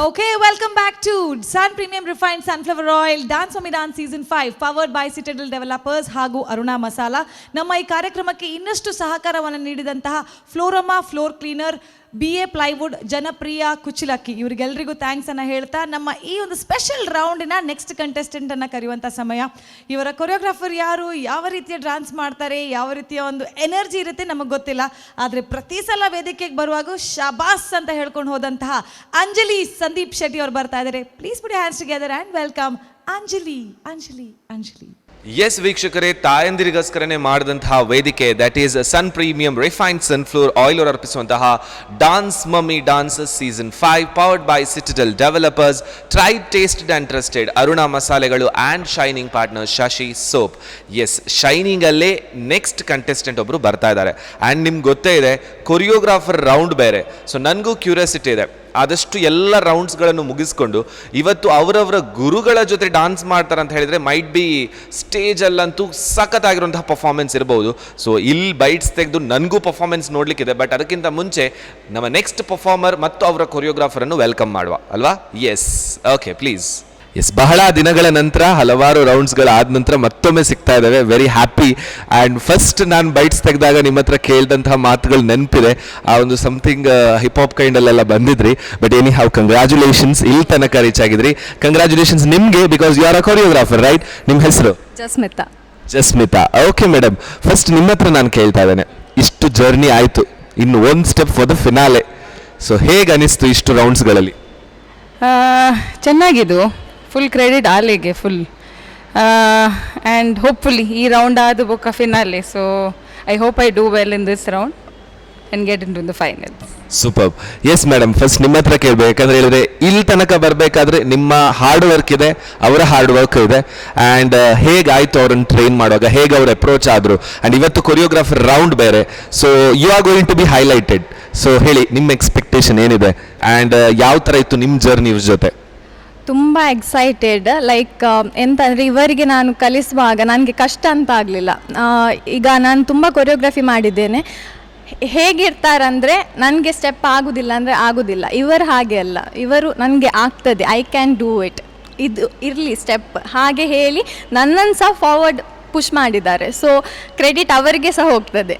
Okay, welcome back to Sun Premium Refined Sunflower Oil Dance Mommy Dance Season 5 powered by Citadel Developers ಹಾಗೂ ಅರುಣಾ ಮಸಾಲಾ. ನಮ್ಮ ಈ ಕಾರ್ಯಕ್ರಮಕ್ಕೆ ಇನ್ನಷ್ಟು ಸಹಕಾರವನ್ನು ನೀಡಿದಂತಹ ಫ್ಲೋರಮಾ ಫ್ಲೋರ್ ಕ್ಲೀನರ್, BA ಪ್ಲೈವುಡ್, ಜನಪ್ರಿಯ ಕುಚ್ಚಲಕ್ಕಿ, ಇವರಿಗೆಲ್ಲರಿಗೂ thanks ಅನ್ನು ಹೇಳ್ತಾ ನಮ್ಮ ಈ ಒಂದು ಸ್ಪೆಷಲ್ ರೌಂಡಿನ ನೆಕ್ಸ್ಟ್ ಕಂಟೆಸ್ಟೆಂಟನ್ನು ಕರೆಯುವಂಥ ಸಮಯ. ಇವರ ಕೊರಿಯೋಗ್ರಾಫರ್ ಯಾರು, ಯಾವ ರೀತಿಯ ಡ್ಯಾನ್ಸ್ ಮಾಡ್ತಾರೆ, ಯಾವ ರೀತಿಯ ಒಂದು ಎನರ್ಜಿ ಇರುತ್ತೆ ನಮಗೆ ಗೊತ್ತಿಲ್ಲ. ಆದರೆ ಪ್ರತಿ ಸಲ ವೇದಿಕೆಗೆ ಬರುವಾಗ ಶಾಬಾಸ್ ಅಂತ ಹೇಳ್ಕೊಂಡು ಹೋದಂತಹ ಅಂಜಲಿ ಸಂದೀಪ್ ಶೆಟ್ಟಿ ಅವರು ಬರ್ತಾ ಇದ್ದಾರೆ. Please put hands together and welcome Anjali. Anjali Anjali yes ವೀಕ್ಷಕರೇ, ತಾಯಂದಿರಿಗೋಸ್ಕರನೇ ಮಾಡಿದಂತಹ ವೇದಿಕೆ, that is Sun premium refined sunflower oil ಅವರು ಅರ್ಪಿಸುವಂತಹ dance mummy dances season 5 powered by Citadel developers, tried tasted and trusted Aruna ಮಸಾಲೆಗಳು and shining partner Shashi soap. Yes, ಶೈನಿಂಗಲ್ಲೇ next contestant ಒಬ್ಬರು ಬರ್ತಾ ಇದ್ದಾರೆ. ಆ್ಯಂಡ್ ನಿಮ್ಗೆ ಗೊತ್ತೇ ಇದೆ, ಕೊರಿಯೋಗ್ರಾಫರ್ ರೌಂಡ್ ಬೇರೆ. ಸೊ ನನಗೂ ಕ್ಯೂರಿಯಾಸಿಟಿ ಇದೆ, ಆದಷ್ಟು ಎಲ್ಲ ರೌಂಡ್ಸ್ಗಳನ್ನು ಮುಗಿಸ್ಕೊಂಡು ಇವತ್ತು ಅವರವರ ಗುರುಗಳ ಜೊತೆ ಡಾನ್ಸ್ ಮಾಡ್ತಾರೆ ಅಂತ ಹೇಳಿದರೆ ಮೈಟ್ ಬಿ ಸ್ಟೇಜಲ್ಲಂತೂ ಸಖತ್ತಾಗಿರುವಂತಹ ಪರ್ಫಾರ್ಮೆನ್ಸ್ ಇರ್ಬೋದು. ಸೊ ಇಲ್ಲಿ ಬೈಟ್ಸ್ ತೆಗೆದು ನನಗೂ ಪರ್ಫಾರ್ಮೆನ್ಸ್ ನೋಡಲಿಕ್ಕಿದೆ. ಬಟ್ ಅದಕ್ಕಿಂತ ಮುಂಚೆ ನಮ್ಮ ನೆಕ್ಸ್ಟ್ ಪರ್ಫಾರ್ಮರ್ ಮತ್ತು ಅವರ ಕೊರಿಯೋಗ್ರಾಫರನ್ನು ವೆಲ್ಕಮ್ ಮಾಡುವ ಅಲ್ವಾ? S, okay please. ಎಸ್, ಬಹಳ ದಿನಗಳ ನಂತರ, ಹಲವಾರು ರೌಂಡ್ಸ್ಗಳಾದ ನಂತರ ಮತ್ತೊಮ್ಮೆ ಸಿಗ್ತಾ ಇದ್ದಾವೆ. Very happy. ಆ್ಯಂಡ್ ಫಸ್ಟ್ ನಾನು ಬೈಟ್ಸ್ ತೆಗೆದಾಗ ನಿಮ್ಮ ಹತ್ರ ಕೇಳಿದಂತಹ ಮಾತುಗಳು ನೆನಪಿದೆ. ಆ ಒಂದು ಸಮಥಿಂಗ್ ಹಿಪ್-ಹಾಪ್ ಕೈಂಡಲ್ಲೆಲ್ಲ ಬಂದಿದ್ರಿ. ಬಟ್ ಎನಿ ಹೌ, ಕಂಗ್ರ್ಯಾಚುಲೇಷನ್ಸ್, ಇಲ್ಲಿ ತನಕ ರೀಚ್ ಆಗಿದ್ರಿ. ಕಂಗ್ರ್ಯಾಚುಲೇಷನ್ಸ್ ನಿಮಗೆ, because you are a choreographer, right? ನಿಮ್ಮ ಹೆಸರು? Jasmita. Jasmita, okay madam. First ನಿಮ್ಮ ಹತ್ರ ನಾನು ಕೇಳ್ತಾ ಇದ್ದೇನೆ, ಇಷ್ಟು ಜರ್ನಿ ಆಯಿತು, ಇನ್ನು ಒಂದು step for the finale. So ಹೇಗೆ ಅನಿಸ್ತು ಇಷ್ಟು ರೌಂಡ್ಸ್ಗಳಲ್ಲಿ? ಚೆನ್ನಾಗಿದ್ದು, ಫುಲ್ ಕ್ರೆಡಿಟ್ ಆಲಿಗೆ ಫುಲ್. ಆ್ಯಂಡ್ ಹೋಪ್ಫುಲಿ ಈ ರೌಂಡ್ ಆದ ಬುಕ್ಕ finale. So I hope I do well in this round and get into the final. Super. Yes madam, first ನಿಮ್ಮ ಹತ್ರ ಕೇಳಬೇಕು. ಯಾಕಂದರೆ ಹೇಳಿದ್ರೆ ಇಲ್ಲಿ ತನಕ ಬರಬೇಕಾದ್ರೆ ನಿಮ್ಮ ಹಾರ್ಡ್ ವರ್ಕ್ ಇದೆ, ಅವರ ಹಾರ್ಡ್ ವರ್ಕ್ ಇದೆ. ಆ್ಯಂಡ್ ಹೇಗಾಯಿತು ಅವ್ರನ್ನ ಟ್ರೈನ್ ಮಾಡುವಾಗ, ಹೇಗೆ ಅವ್ರು ಅಪ್ರೋಚ್ ಆದರು. ಆ್ಯಂಡ್ ಇವತ್ತು ಕೊರಿಯೋಗ್ರಾಫರ್ ರೌಂಡ್ ಬೇರೆ. So you are going to be highlighted. So ಹೇಳಿ, ನಿಮ್ಮ ಎಕ್ಸ್ಪೆಕ್ಟೇಷನ್ ಏನಿದೆ ಆ್ಯಂಡ್ ಯಾವ ಥರ ಇತ್ತು ನಿಮ್ಮ ಜರ್ನಿ ಇವ್ರ ಜೊತೆ? ತುಂಬ ಎಕ್ಸೈಟೆಡ್. ಲೈಕ್ ಎಂತಂದರೆ ಇವರಿಗೆ ನಾನು ಕಲಿಸುವಾಗ ನನಗೆ ಕಷ್ಟ ಅಂತ ಆಗಲಿಲ್ಲ. ಈಗ ನಾನು ತುಂಬ ಕೊರಿಯೋಗ್ರಫಿ ಮಾಡಿದ್ದೇನೆ. ಹೇಗಿರ್ತಾರಂದರೆ ನನಗೆ ಸ್ಟೆಪ್ ಆಗೋದಿಲ್ಲ ಅಂದರೆ ಆಗೋದಿಲ್ಲ. ಇವರು ಹಾಗೆ ಅಲ್ಲ, ಇವರು ನನಗೆ ಆಗ್ತದೆ, ಐ ಕ್ಯಾನ್ ಡೂ ಇಟ್, ಇದು ಇರಲಿ ಸ್ಟೆಪ್ ಹಾಗೆ ಹೇಳಿ ನನ್ನನ್ನು ಸಹ ಫಾರ್ವರ್ಡ್ ಪುಷ್ ಮಾಡಿದ್ದಾರೆ. ಸೊ ಕ್ರೆಡಿಟ್ ಅವರಿಗೆ ಸಹ ಹೋಗ್ತದೆ.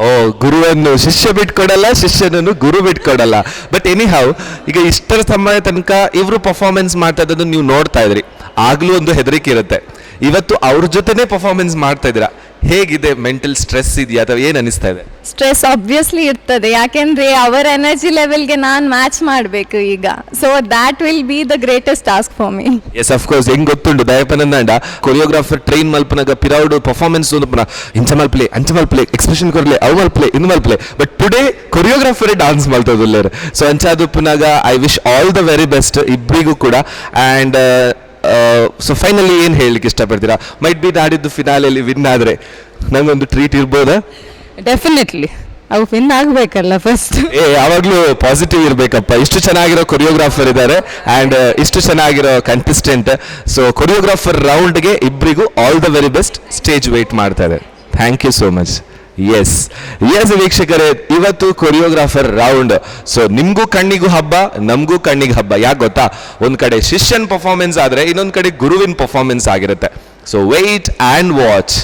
ಓ, ಗುರುವನ್ನು ಶಿಷ್ಯ ಬಿಟ್ಕೊಡಲ್ಲ, ಶಿಷ್ಯನನ್ನು ಗುರು ಬಿಟ್ಕೊಡಲ್ಲ. ಬಟ್ ಎನಿ ಹೌ, ಈಗ ಇಷ್ಟರ ಸಮಯ ತನಕ ಇವರು ಪರ್ಫಾರ್ಮೆನ್ಸ್ ಮಾಡ್ತಾ ಇದ್ದದ್ದು ನೀವು ನೋಡ್ತಾ ಇದ್ರಿ. ಆಗಲೂ ಒಂದು ಹೆದರಿಕೆ ಇರುತ್ತೆ. ಇವತ್ತು ಅವ್ರ ಜೊತೆನೇ ಪರ್ಫಾರ್ಮೆನ್ಸ್ ಮಾಡ್ತಾ ಇದ್ದೀರಾ. ಹೇಗಿದೆ? ಮೆಂಟಲ್ ಸ್ಟ್ರೆಸ್ ಇದೆಯಾ ಅಥವಾ ಏನು ಅನಿಸ್ತಾ ಇದೆ? ಸ್ಟ್ರೆಸ್ ಆಬ್ವಿಯಸ್ಲಿ ಇರ್ತದೆ, ಯಾಕೆಂದರೆ ಅವರ ಎನರ್ಜಿ ಲೆವೆಲ್ಗೆ ನಾನು ಮ್ಯಾಚ್ ಮಾಡಬೇಕು ಈಗ. So that will be the greatest task for me. Yes, of course. ಹೆಂಗೆ ಗೊತ್ತುಂಟು ದಯಪನಂದ ಕೊರಿಯೋಗ್ರಾಫರ್ ಟ್ರೈನ್ ಮಲ್ಪನಾಗ ಪಿರೌಡ್ ಪರ್ಫಾರ್ಮೆನ್ಸ್ ಇಂಚ ಮಲ್ಪ್ಲೆ ಅಂಚ ಮಲ್ಪ್ಲೆ ಎಕ್ಸ್ಪ್ರೆಷನ್ ಕೊರ್ಲೆ ಅವು ಮಲ್ಪ್ಲೆ ಇನ್ನು ಮಲ್ಪ್ಲೆ. ಬಟ್ ಟುಡೇ ಕೊರಿಯೋಗ್ರಾಫರೇ ಡಾನ್ಸ್ ಮಲ್ತದಲ್ಲೇರು. ಸೊ ಅಂಚಾದುಪ್ಪನಾಗ I wish all the very best ಇಬ್ಬರಿಗೂ ಕೂಡ. ಆ್ಯಂಡ್ ಸೊ ಫೈನಲಿ ಏನು ಹೇಳಲಿಕ್ಕೆ ಇಷ್ಟಪಡ್ತೀರಾ? ಮೈಟ್ ಬಿ ನಾಡಿದ್ದು ಫಿನಾಲೆಯಲ್ಲಿ ವಿನ್ ಆದರೆ ನಂಗೊಂದು ಟ್ರೀಟ್ ಇರ್ಬೋದಾ? ಡೆಫಿನೆಟ್ಲಿ ಅವು ವಿನ್ ಆಗಬೇಕಲ್ಲ ಫಸ್ಟ್. ಯಾವಾಗಲೂ ಪಾಸಿಟಿವ್ ಇರಬೇಕಪ್ಪ. ಇಷ್ಟು ಚೆನ್ನಾಗಿರೋ ಕೊರಿಯೋಗ್ರಾಫರ್ ಇದ್ದಾರೆ ಆ್ಯಂಡ್ ಇಷ್ಟು ಚೆನ್ನಾಗಿರೋ ಕಂಟೆಸ್ಟೆಂಟ್. ಸೊ ಕೊರಿಯೋಗ್ರಾಫರ್ ರೌಂಡ್ಗೆ ಇಬ್ಬರಿಗೂ all the very best. Stage wait ಮಾಡ್ತಾ ಇದೆ. Thank you so much. Yes ವೀಕ್ಷಕರೇ, ಇವತ್ತು ಕೊರಿಯೋಗ್ರಾಫರ್ ರೌಂಡ್. ಸೊ ನಿಮಗೂ ಕಣ್ಣಿಗೂ ಹಬ್ಬ, ನಮಗೂ ಕಣ್ಣಿಗೆ ಹಬ್ಬ. ಯಾಕೆ ಗೊತ್ತಾ? ಒಂದು ಕಡೆ ಶಿಷ್ಯನ್ ಪರ್ಫಾರ್ಮೆನ್ಸ್ ಆದರೆ ಇನ್ನೊಂದು ಕಡೆ ಗುರುವಿನ ಪರ್ಫಾರ್ಮೆನ್ಸ್ ಆಗಿರುತ್ತೆ. So wait and watch.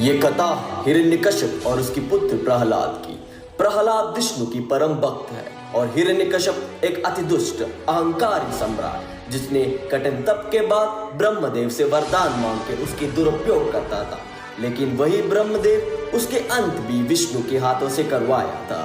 ये कथा हिरण्यकश्यप और उसकी पुत्र प्रहलाद की। प्रहलाद विष्णु की परम भक्त है और हिरण्यकश्यप एक अति दुष्ट अहंकारी सम्राट, जिसने कठिन तप के बाद ब्रह्मदेव से वरदान मांग के उसकी दुरुपयोग करता था। लेकिन वही ब्रह्मदेव उसके अंत भी विष्णु के हाथों से करवाया था।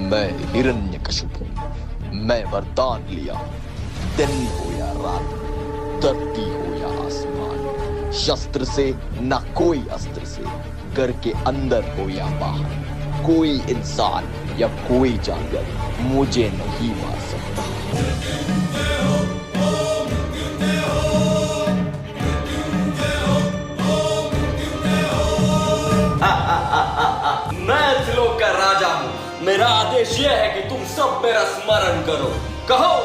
मैं हिरण्यकशिपु, मैं वरदान लिया। दिन हो या रात, धरती हो या आसमान, शस्त्र से न कोई अस्त्र से, घर के अंदर हो या बाहर, कोई इंसान या कोई जानवर मुझे नहीं मार सकता। मैं त्रिलोक का राजा हूँ। मेरा आदेश यह है कि तुम सब मेरा स्मरण करो। कहो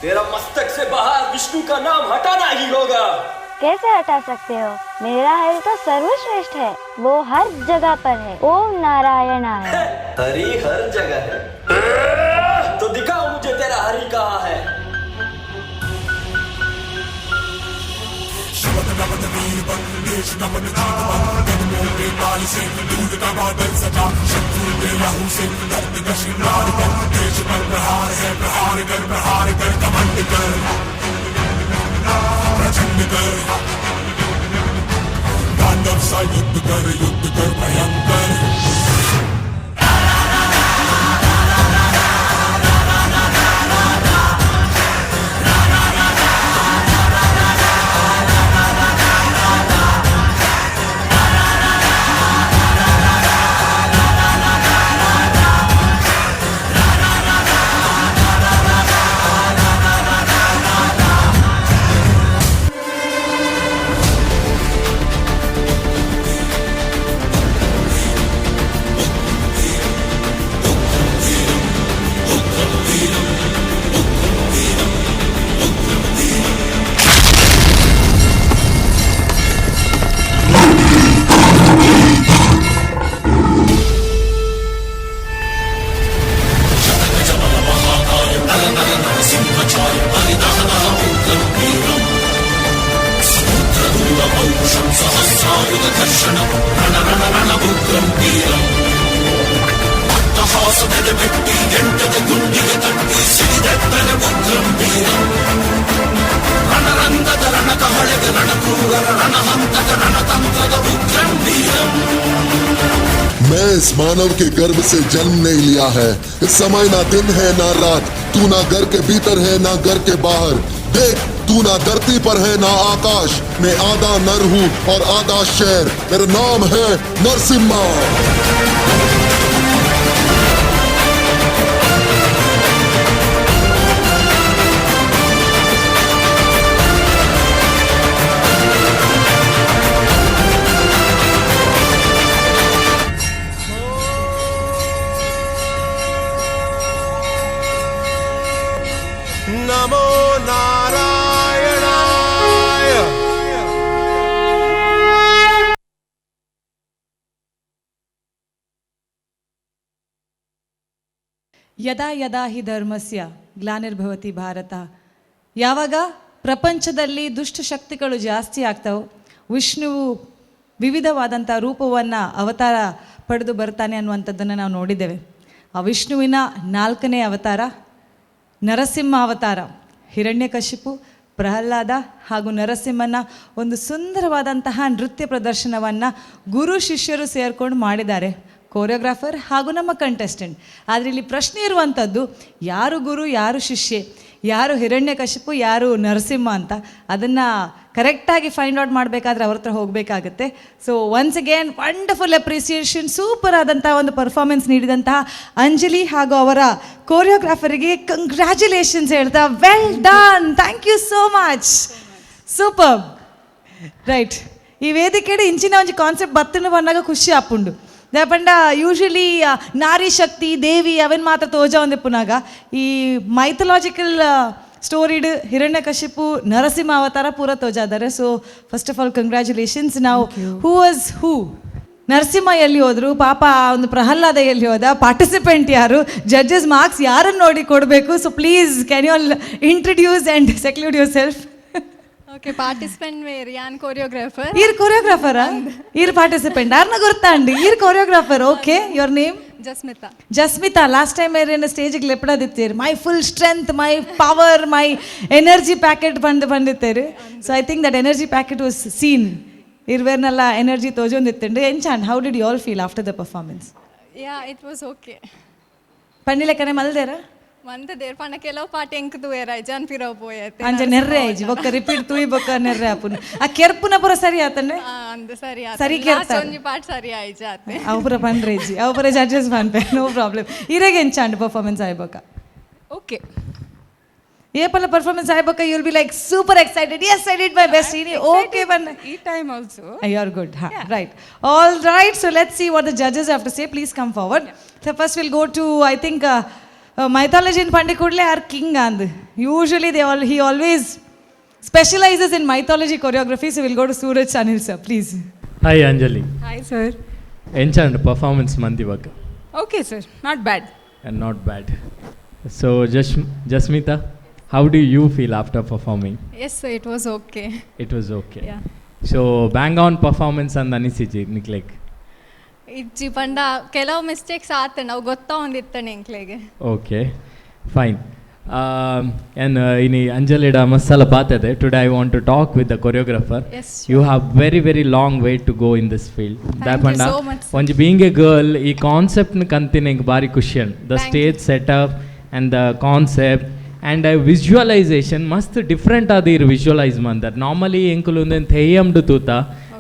तेरा मस्तक से बाहर विष्णु का नाम हटाना ही होगा। कैसे हटा सकते हो? मेरा हरि तो सर्वश्रेष्ठ है, वो हर जगह पर है। ओम नारायण है। हरि हर जगह है, तो दिखाओ मुझे तेरा हरि कहाँ है। मैं इस मानव के गर्भ से जन्म नहीं लिया है। इस समय ना दिन है ना रात, तू ना घर के भीतर है ना घर के बाहर। देख, तू ना धरती पर है ना आकाश। मैं आधा नर हूँ और आधा शेर। मेरा नाम है नरसिम्हा। नमो नारायणाय। ಯದಾ ಯದಾ ಹಿ ಧರ್ಮಸ್ಯ ಗ್ಲಾನಿರ್ಭವತಿ ಭಾರತ. ಯಾವಾಗ ಪ್ರಪಂಚದಲ್ಲಿ ದುಷ್ಟಶಕ್ತಿಗಳು ಜಾಸ್ತಿ ಆಗ್ತಾವೆ, ವಿಷ್ಣುವು ವಿವಿಧವಾದಂಥ ರೂಪವನ್ನು ಅವತಾರ ಪಡೆದು ಬರ್ತಾನೆ ಅನ್ನುವಂಥದ್ದನ್ನು ನಾವು ನೋಡಿದ್ದೇವೆ. ಆ ವಿಷ್ಣುವಿನ 4ನೇ ಅವತಾರ ನರಸಿಂಹ ಅವತಾರ. ಹಿರಣ್ಯಕಶಿಪು, ಪ್ರಹ್ಲಾದ ಹಾಗೂ ನರಸಿಂಹನ ಒಂದು ಸುಂದರವಾದಂತಹ ನೃತ್ಯ ಪ್ರದರ್ಶನವನ್ನು ಗುರು ಶಿಷ್ಯರು ಸೇರ್ಕೊಂಡು ಮಾಡಿದ್ದಾರೆ, ಕೋರಿಯೋಗ್ರಾಫರ್ ಹಾಗೂ ನಮ್ಮ ಕಂಟೆಸ್ಟೆಂಟ್. ಆದರೆ ಇಲ್ಲಿ ಪ್ರಶ್ನೆ ಇರುವಂಥದ್ದು, ಯಾರು ಗುರು ಯಾರು ಶಿಷ್ಯೆ, ಯಾರು ಹಿರಣ್ಯಕಶಿಪು ಯಾರು ನರಸಿಂಹ ಅಂತ. ಅದನ್ನು ಕರೆಕ್ಟಾಗಿ ಫೈಂಡ್ ಔಟ್ ಮಾಡಬೇಕಾದ್ರೆ ಅವ್ರ ಹತ್ರ ಹೋಗಬೇಕಾಗುತ್ತೆ. So once again wonderful appreciation, super ಆದಂಥ ಒಂದು ಪರ್ಫಾರ್ಮೆನ್ಸ್ ನೀಡಿದಂತಹ ಅಂಜಲಿ ಹಾಗೂ ಅವರ ಕೋರಿಯೋಗ್ರಾಫರಿಗೆ ಕಂಗ್ರ್ಯಾಚುಲೇಷನ್ಸ್ ಹೇಳ್ತಾ well done, thank you so much, super. Right, ಈ ವೇದಿಕೆಡೆ ಇಂಚಿನ ಒಂದು ಕಾನ್ಸೆಪ್ಟ್ ಬತ್ತನ್ನು ಬಂದಾಗ ಖುಷಿ ಆಪುಂಡು. ಪಂಡ ಯೂಶ್ವಲಿ ನಾರಿ ಶಕ್ತಿ ದೇವಿ ಅವನ್ ಮಾತ್ರ ತೋಜ ಒಂದೇ ಪುನಾಗ ಈ ಮೈಥಲಾಜಿಕಲ್ ಸ್ಟೋರಿಡ್ ಹಿರಣ್ಯಕಶಿಪು ನರಸಿಂಹ ಅವತಾರ ಪೂರ ತೋಜಾದರೆ. So first of all congratulations. ನಾವು ಹೂ ವಾಸ್ ಹೂ, ನರಸಿಂಹ ಎಲ್ಲಿ ಹೋದ್ರು, ಪಾಪ ಒಂದು ಪ್ರಹ್ಲಾದ ಎಲ್ಲಿ ಹೋದ, ಪಾರ್ಟಿಸಿಪೆಂಟ್ ಯಾರು, ಜಡ್ಜಸ್ ಮಾರ್ಕ್ಸ್ ಯಾರನ್ನು ನೋಡಿ ಕೊಡಬೇಕು. So please can you all introduce and seclude yourself. Okay participant వేరు యాన్ కొరియోగ్రాఫర్ ఈర్ కొరియోగ్రాఫరా ఈర్ పార్టిసిపెంట్ అర్న గుర్తా అండి ఈర్ choreographer okay your name Jasmitha Jasmitha last time ಏರೇನು ಸ್ಟೇಜಿಗೆ ಲೆಪ್ಪಡದಿತ್ತೀರಿ my full strength my power my energy packet ಬಂದಿತ್ತೇರಿ so I think that energy packet was seen ಇರ್ವೇರ್ನೆಲ್ಲ ಎನರ್ಜಿ ತೋಜೊಂದಿತ್ತಂಡು ಎಂಚಾಂಡ್ how did you all feel after the performance yeah it was okay ಪಂಡಿಲೆಕ್ಕನೆ ಮಲ್ದೇರ month there ಪಂಡ ಕೆಲವು ಪಾಟ ಎಂಕದು వేర ಐಜಾನ್ ಪಿರವ್ పోయేతే ಅಂಜ ನೆರ್ರೆ IG ಬೊಕ್ಕ repeat ತೂಯಿ ಬೊಕ್ಕ ನೆರ್ರೆ ಆಪುನ ಆ ಕೆರ್ಪುನ ಪುರ ಸರಿ ಆತಂಡೆ ಅಂದ ಸರಿ ಸರಿ ಕೆರ್ತಾರೆ ಒಂಜಿ ಪಾಟ ಸರಿ ಐಜಾತೆ ಅವು ಪುರ ಪಂಡ್ರೇಜಿ ಅವು ಪುರ ಜಡ್ಜಸ್ ಪನ್ಪೆ ನೋ ಪ್ರಾಬ್ಲಮ್ ಇರೆಗೆ ಎಂಚಾಂಡ್ ಪರ್ಫಾರ್ಮೆನ್ಸ್ ಆಯ್ಬೊಕ್ಕ ಓಕೆ ఏ పల్ల పర్ఫార్మెన్స్ అయిపోక you will be like super excited yes I did my best ini okay one ఈ time also you are good right all right so let's see what the judges have to say please come forward so first we'll go to I think mythology in Pandikudle are king and usually he always specializes in mythology choreography so we'll go to Suraj Sanil sir please hi Anjali hi sir ఎంచండి performance మంది వక్క okay sir not bad and not bad so Jasmitha how do you feel after performing? Yes sir, it was okay. It was okay. Yeah. So bang on performance and ಅನಿಸಿಜಿ ನಿಕ್ಲೆಗ್ ಇಜ್ಜಿ ಪಂಡ ಕೆಲವು mistakes ಆತ ನಾವು ಗೊತ್ತಾ ಒಂದಿತ್ತಣೆ ಎಂಕ್ಲೆಗೆ ಓಕೆ ಫೈನ್ and ini ಅಂಜಲಿಡ ಮಸಾಲ ಬಾತದೆ today I want to talk with the choreographer. Yes, sure. You have very very long way to go in this field. Thank you so much, sir. once being a girl ಈ concept ನ ಕಂತಿನ ಬಾರಿ ಖುಷಿ the stage setup and the concept and visualization ಮಸ್ತ್ different ಆದ ಇರು visualise ಮಾಡ್ತಾರೆ normally ಎಂಕುಲು ಒಂದು ಥೇಯಮ್ಡು ತೂತ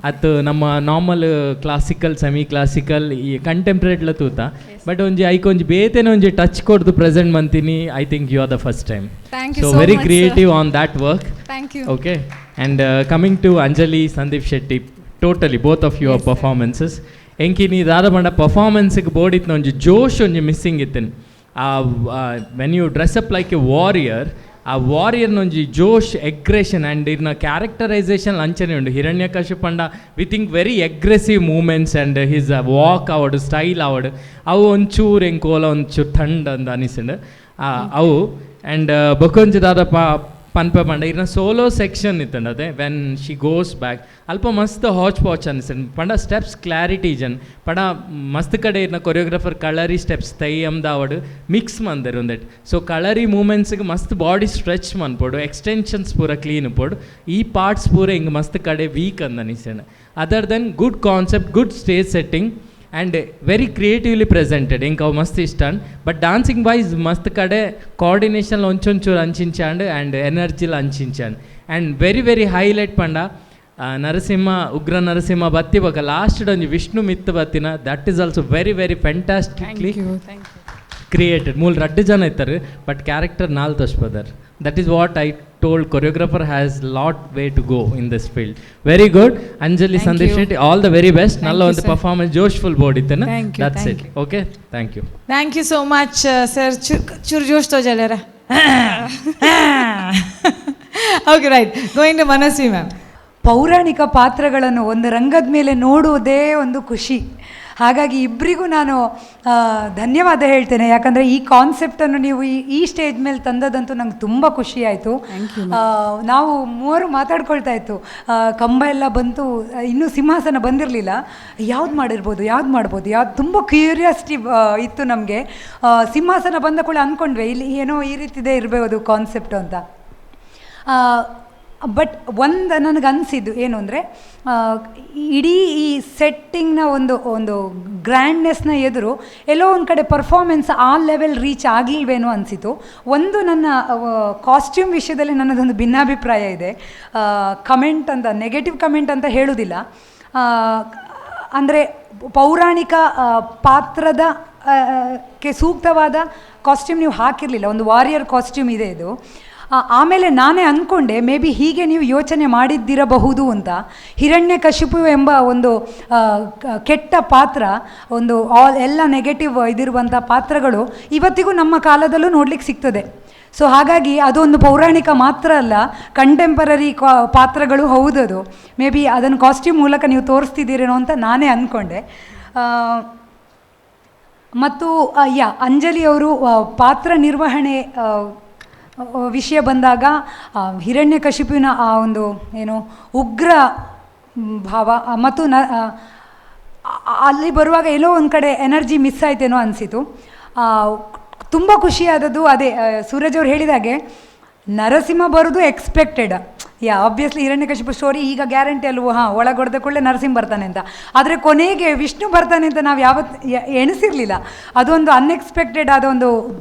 ಅತ್ತು ನಮ್ಮ ನಾರ್ಮಲ್ ಕ್ಲಾಸಿಕಲ್ ಸೆಮಿ ಕ್ಲಾಸಿಕಲ್ ಈ ಕಂಟೆಂಪ್ರೇಟ್ಲ ತೂತ ಬಟ್ ಒಂಜಿ ಐಕೊಂಜಿ ಬೇತೆನೆ ಒಂಜಿ ಟಚ್ ಕೊಡ್ದು ಪ್ರೆಸೆಂಟ್ ಮಂತೀನಿ I think you are the first time so very creative on that work okay and coming to Anjali Sandeep Shetty totally both of your performances ಎಂಕಿ ನೀ ದಾದ ಬಂಡ ಪರ್ಫಾರ್ಮೆನ್ಸ್ಗೆ ಬೋಡಿತ್ತು ಒಂಜಿ ಜೋಶ್ ಒಂಜಿ ಮಿಸ್ಸಿಂಗ್ ಇತ್ತೇನೆ when you dress up like a warrior ಆ ವಾರಿಯರ್ನೊಂಜಿ ಜೋಶ್ ಎಗ್ರೆಷನ್ ಆ್ಯಂಡ್ ಇರ್ನ ಕ್ಯಾರೆಕ್ಟರೈಸೇಷನ್ ಅಂಚನೆ ಉಂಡು ಹಿರಣ್ಯಕಶಿಪು ಪಂಡ we think very aggressive movements and his walk ಆವಡು style ಆವಡು ಅವು ಒಂಚೂರು ಎಂಕೋಲ ಒಂಚೂರು ಥಂಡ್ ಅಂತ ಅನಿಸಿಂಡು ಅವು ಆ್ಯಂಡ್ ಬೊಕೊಂಜಿ ದಾದ ಪನ್ಪೆ ಪಂಡ ಇರ್ನ ಸೋಲೋ ಸೆಕ್ಷನ್ ಇತ್ತಂಡು ಅದೇ ವೆನ್ ಶಿ ಗೋಸ್ ಬ್ಯಾಕ್ ಅಲ್ಪ ಮಸ್ತ್ ಹಾಚ್ ಪಾಚ್ ಅನಿಸ್ತಂಡು ಪಂಡ ಸ್ಟೆಪ್ಸ್ ಕ್ಲಾರಿಟಿ ಜನ್ ಪಂಡ ಮಸ್ತ್ ಕಡೆ ಇರ್ನ ಕೊರಿಯೋಗ್ರಾಫರ್ ಕಳರಿ ಸ್ಟೆಪ್ಸ್ ತೈಯಮ್ದ ಅವಡು ಮಿಕ್ಸ್ ಮಂದರು ಒಂದೆಟ್ ಸೊ ಕಳರಿ ಮೂಮೆಂಟ್ಸ್ಗೆ ಮಸ್ತ್ ಬಾಡಿ ಸ್ಟ್ರೆಚ್ ಮನ್ಪೋಡು ಎಕ್ಸ್ಟೆನ್ಷನ್ಸ್ ಪೂರ ಕ್ಲೀನ್ ಪೋಡು ಈ ಪಾರ್ಟ್ಸ್ ಪೂರ ಹಿಂಗೆ ಮಸ್ತ್ ಕಡೆ ವೀಕ್ ಅಂದ ಅನಿಸ್ತಂಡು other than good concept good stage setting and very creatively presented ಇಂಕ ಅವು ಮಸ್ತ್ ಇಷ್ಟ ಬಟ್ ಡಾನ್ಸಿಂಗ್ ವೈಸ್ ಮಸ್ತ್ ಕಡೆ ಕೋಆರ್ಡಿನೇಷನ್ ಒಂಚೊಂಚೂರು ಅಂಚಿಂಚಾಂಡ್ ಆ್ಯಂಡ್ ಎನರ್ಜಿಲ್ ಅಂಚಿಂಚಾಂಡ್ ಆ್ಯಂಡ್ ವೆರಿ ವೆರಿ ಹೈಲೈಟ್ ಪಂಡ ನರಸಿಂಹ ಉಗ್ರ ನರಸಿಂಹ ಬತ್ತಿ ಬಕ ಲಾಸ್ಟ್ ಒಂಜಿ ವಿಷ್ಣು ಮಿತ್ ಬತ್ತಿನ that is also very very fantastically created ಮೂಲ ರಡ್ಡು ಜನ ಇತ್ತಾರೆ ಬಟ್ ಕ್ಯಾರೆಕ್ಟರ್ ನಾಲ್ ತೋರಿಸ್ಬೋದಾರೆ that is what I told choreographer has lot way to go in this field very good Anjali Sandeep Shetty all the very best ನಲ್ಲ ಒಂದು ಪರ್ಫಾರ್ಮೆನ್ಸ್ ಜೋಶ್ಫುಲ್ ಬೋರ್ಡ್ ಇತ್ತೇನೆ that's it okay thank you so much sir ಚೂರು ಜೋಶ್ ತೋಜಲ್ಯಾರ okay right going to Manasvi ma'am ಪೌರಾಣಿಕ ಪಾತ್ರಗಳನ್ನು ಒಂದು ರಂಗದ ಮೇಲೆ ನೋಡುವುದೇ ಒಂದು ಖುಷಿ. ಹಾಗಾಗಿ ಇಬ್ಬರಿಗೂ ನಾನು ಧನ್ಯವಾದ ಹೇಳ್ತೇನೆ. ಯಾಕಂದರೆ ಈ ಕಾನ್ಸೆಪ್ಟನ್ನು ನೀವು ಈ ಸ್ಟೇಜ್ ಮೇಲೆ ತಂದದಂತೂ ನಂಗೆ ತುಂಬ ಖುಷಿ ಆಯಿತು. ನಾವು ಮೂವರು ಮಾತಾಡ್ಕೊಳ್ತಾ ಇತ್ತು, ಕಂಬ ಎಲ್ಲ ಬಂತು, ಇನ್ನೂ ಸಿಂಹಾಸನ ಬಂದಿರಲಿಲ್ಲ, ಯಾವ್ದು ಮಾಡ್ಬೋದು ಯಾವ್ದು ತುಂಬ ಕ್ಯೂರಿಯಾಸಿಟಿ ಇತ್ತು ನಮಗೆ. ಸಿಂಹಾಸನ ಬಂದ ಕೂಡ ಅಂದ್ಕೊಂಡ್ವಿ ಇಲ್ಲಿ ಏನೋ ಈ ರೀತಿದೇ ಇರಬಹುದು ಕಾನ್ಸೆಪ್ಟು ಅಂತ. ಬಟ್ ಒಂದು ನನಗನ್ಸಿದ್ದು ಏನು ಅಂದರೆ, ಇಡೀ ಈ ಸೆಟ್ಟಿಂಗ್ನ ಒಂದು ಗ್ರ್ಯಾಂಡ್ನೆಸ್ನ ಎದುರು ಎಲ್ಲೋ ಒಂದು ಕಡೆ ಪರ್ಫಾರ್ಮೆನ್ಸ್ ಆ ಲೆವೆಲ್ ರೀಚ್ ಆಗಲಿಲ್ವೇನೋ ಅನಿಸಿತು. ಒಂದು ನನ್ನ ಕಾಸ್ಟ್ಯೂಮ್ ವಿಷಯದಲ್ಲಿ ನನ್ನದೊಂದು ಭಿನ್ನಾಭಿಪ್ರಾಯ ಇದೆ. ಕಮೆಂಟ್ ಅಂತ, ನೆಗೆಟಿವ್ ಕಮೆಂಟ್ ಅಂತ ಹೇಳೋದಿಲ್ಲ. ಅಂದರೆ ಪೌರಾಣಿಕ ಪಾತ್ರದ ಕ್ಕೆ ಸೂಕ್ತವಾದ ಕಾಸ್ಟ್ಯೂಮ್ ನೀವು ಹಾಕಿರಲಿಲ್ಲ. ಒಂದು ವಾರಿಯರ್ ಕಾಸ್ಟ್ಯೂಮ್ ಇದೆ ಇದು. ಆಮೇಲೆ ನಾನೇ ಅಂದ್ಕೊಂಡೆ ಮೇ ಬಿ ಹೀಗೆ ನೀವು ಯೋಚನೆ ಮಾಡಿದ್ದಿರಬಹುದು ಅಂತ. ಹಿರಣ್ಯಕಶಿಪು ಎಂಬ ಒಂದು ಕೆಟ್ಟ ಪಾತ್ರ, ಒಂದು ಎಲ್ಲ ನೆಗೆಟಿವ್ ಇದಿರುವಂಥ ಪಾತ್ರಗಳು ಇವತ್ತಿಗೂ ನಮ್ಮ ಕಾಲದಲ್ಲೂ ನೋಡ್ಲಿಕ್ಕೆ ಸಿಗ್ತದೆ. ಸೊ ಹಾಗಾಗಿ ಅದೊಂದು ಪೌರಾಣಿಕ ಮಾತ್ರ ಅಲ್ಲ, ಕಂಟೆಂಪರರಿ ಪಾತ್ರಗಳು ಹೌದದು. ಮೇ ಬಿ ಅದನ್ನು ಕಾಸ್ಟ್ಯೂಮ್ ಮೂಲಕ ನೀವು ತೋರಿಸ್ತಿದ್ದೀರೇನೋ ಅಂತ ನಾನೇ ಅಂದ್ಕೊಂಡೆ. ಮತ್ತು ಅಂಜಲಿ ಅವರು ಪಾತ್ರ ನಿರ್ವಹಣೆ ವಿಷಯ ಬಂದಾಗ ಹಿರಣ್ಯಕಶಿಪುವಿನ ಆ ಒಂದು ಏನು ಉಗ್ರ ಭಾವ ಮತ್ತು ಅಲ್ಲಿ ಬರುವಾಗ ಎಲ್ಲೋ ಒಂದು ಕಡೆ ಎನರ್ಜಿ ಮಿಸ್ ಆಯ್ತೇನೋ ಅನಿಸಿತು. ತುಂಬ ಖುಷಿಯಾದದ್ದು ಅದೇ ಸೂರಜ್ ಅವ್ರು ಹೇಳಿದಾಗೆ ನರಸಿಂಹ ಬರೋದು ಎಕ್ಸ್ಪೆಕ್ಟೆಡ್. ಆಬ್ವಿಯಸ್ಲಿ ಹಿರಣ್ಯಕಶಿಪು ಸ್ಟೋರಿ ಈಗ ಗ್ಯಾರಂಟಿ ಅಲ್ವೋ, ಒಳಗೊಡ್ದ ಕೂಡಲೇ ನರಸಿಂಹ ಬರ್ತಾನೆ ಅಂತ. ಆದರೆ ಕೊನೆಗೆ ವಿಷ್ಣು ಬರ್ತಾನೆ ಅಂತ ನಾವು ಎಣಿಸಿರಲಿಲ್ಲ. ಅದೊಂದು ಅನ್ಎಕ್ಸ್ಪೆಕ್ಟೆಡ್ ಆದ ಒಂದು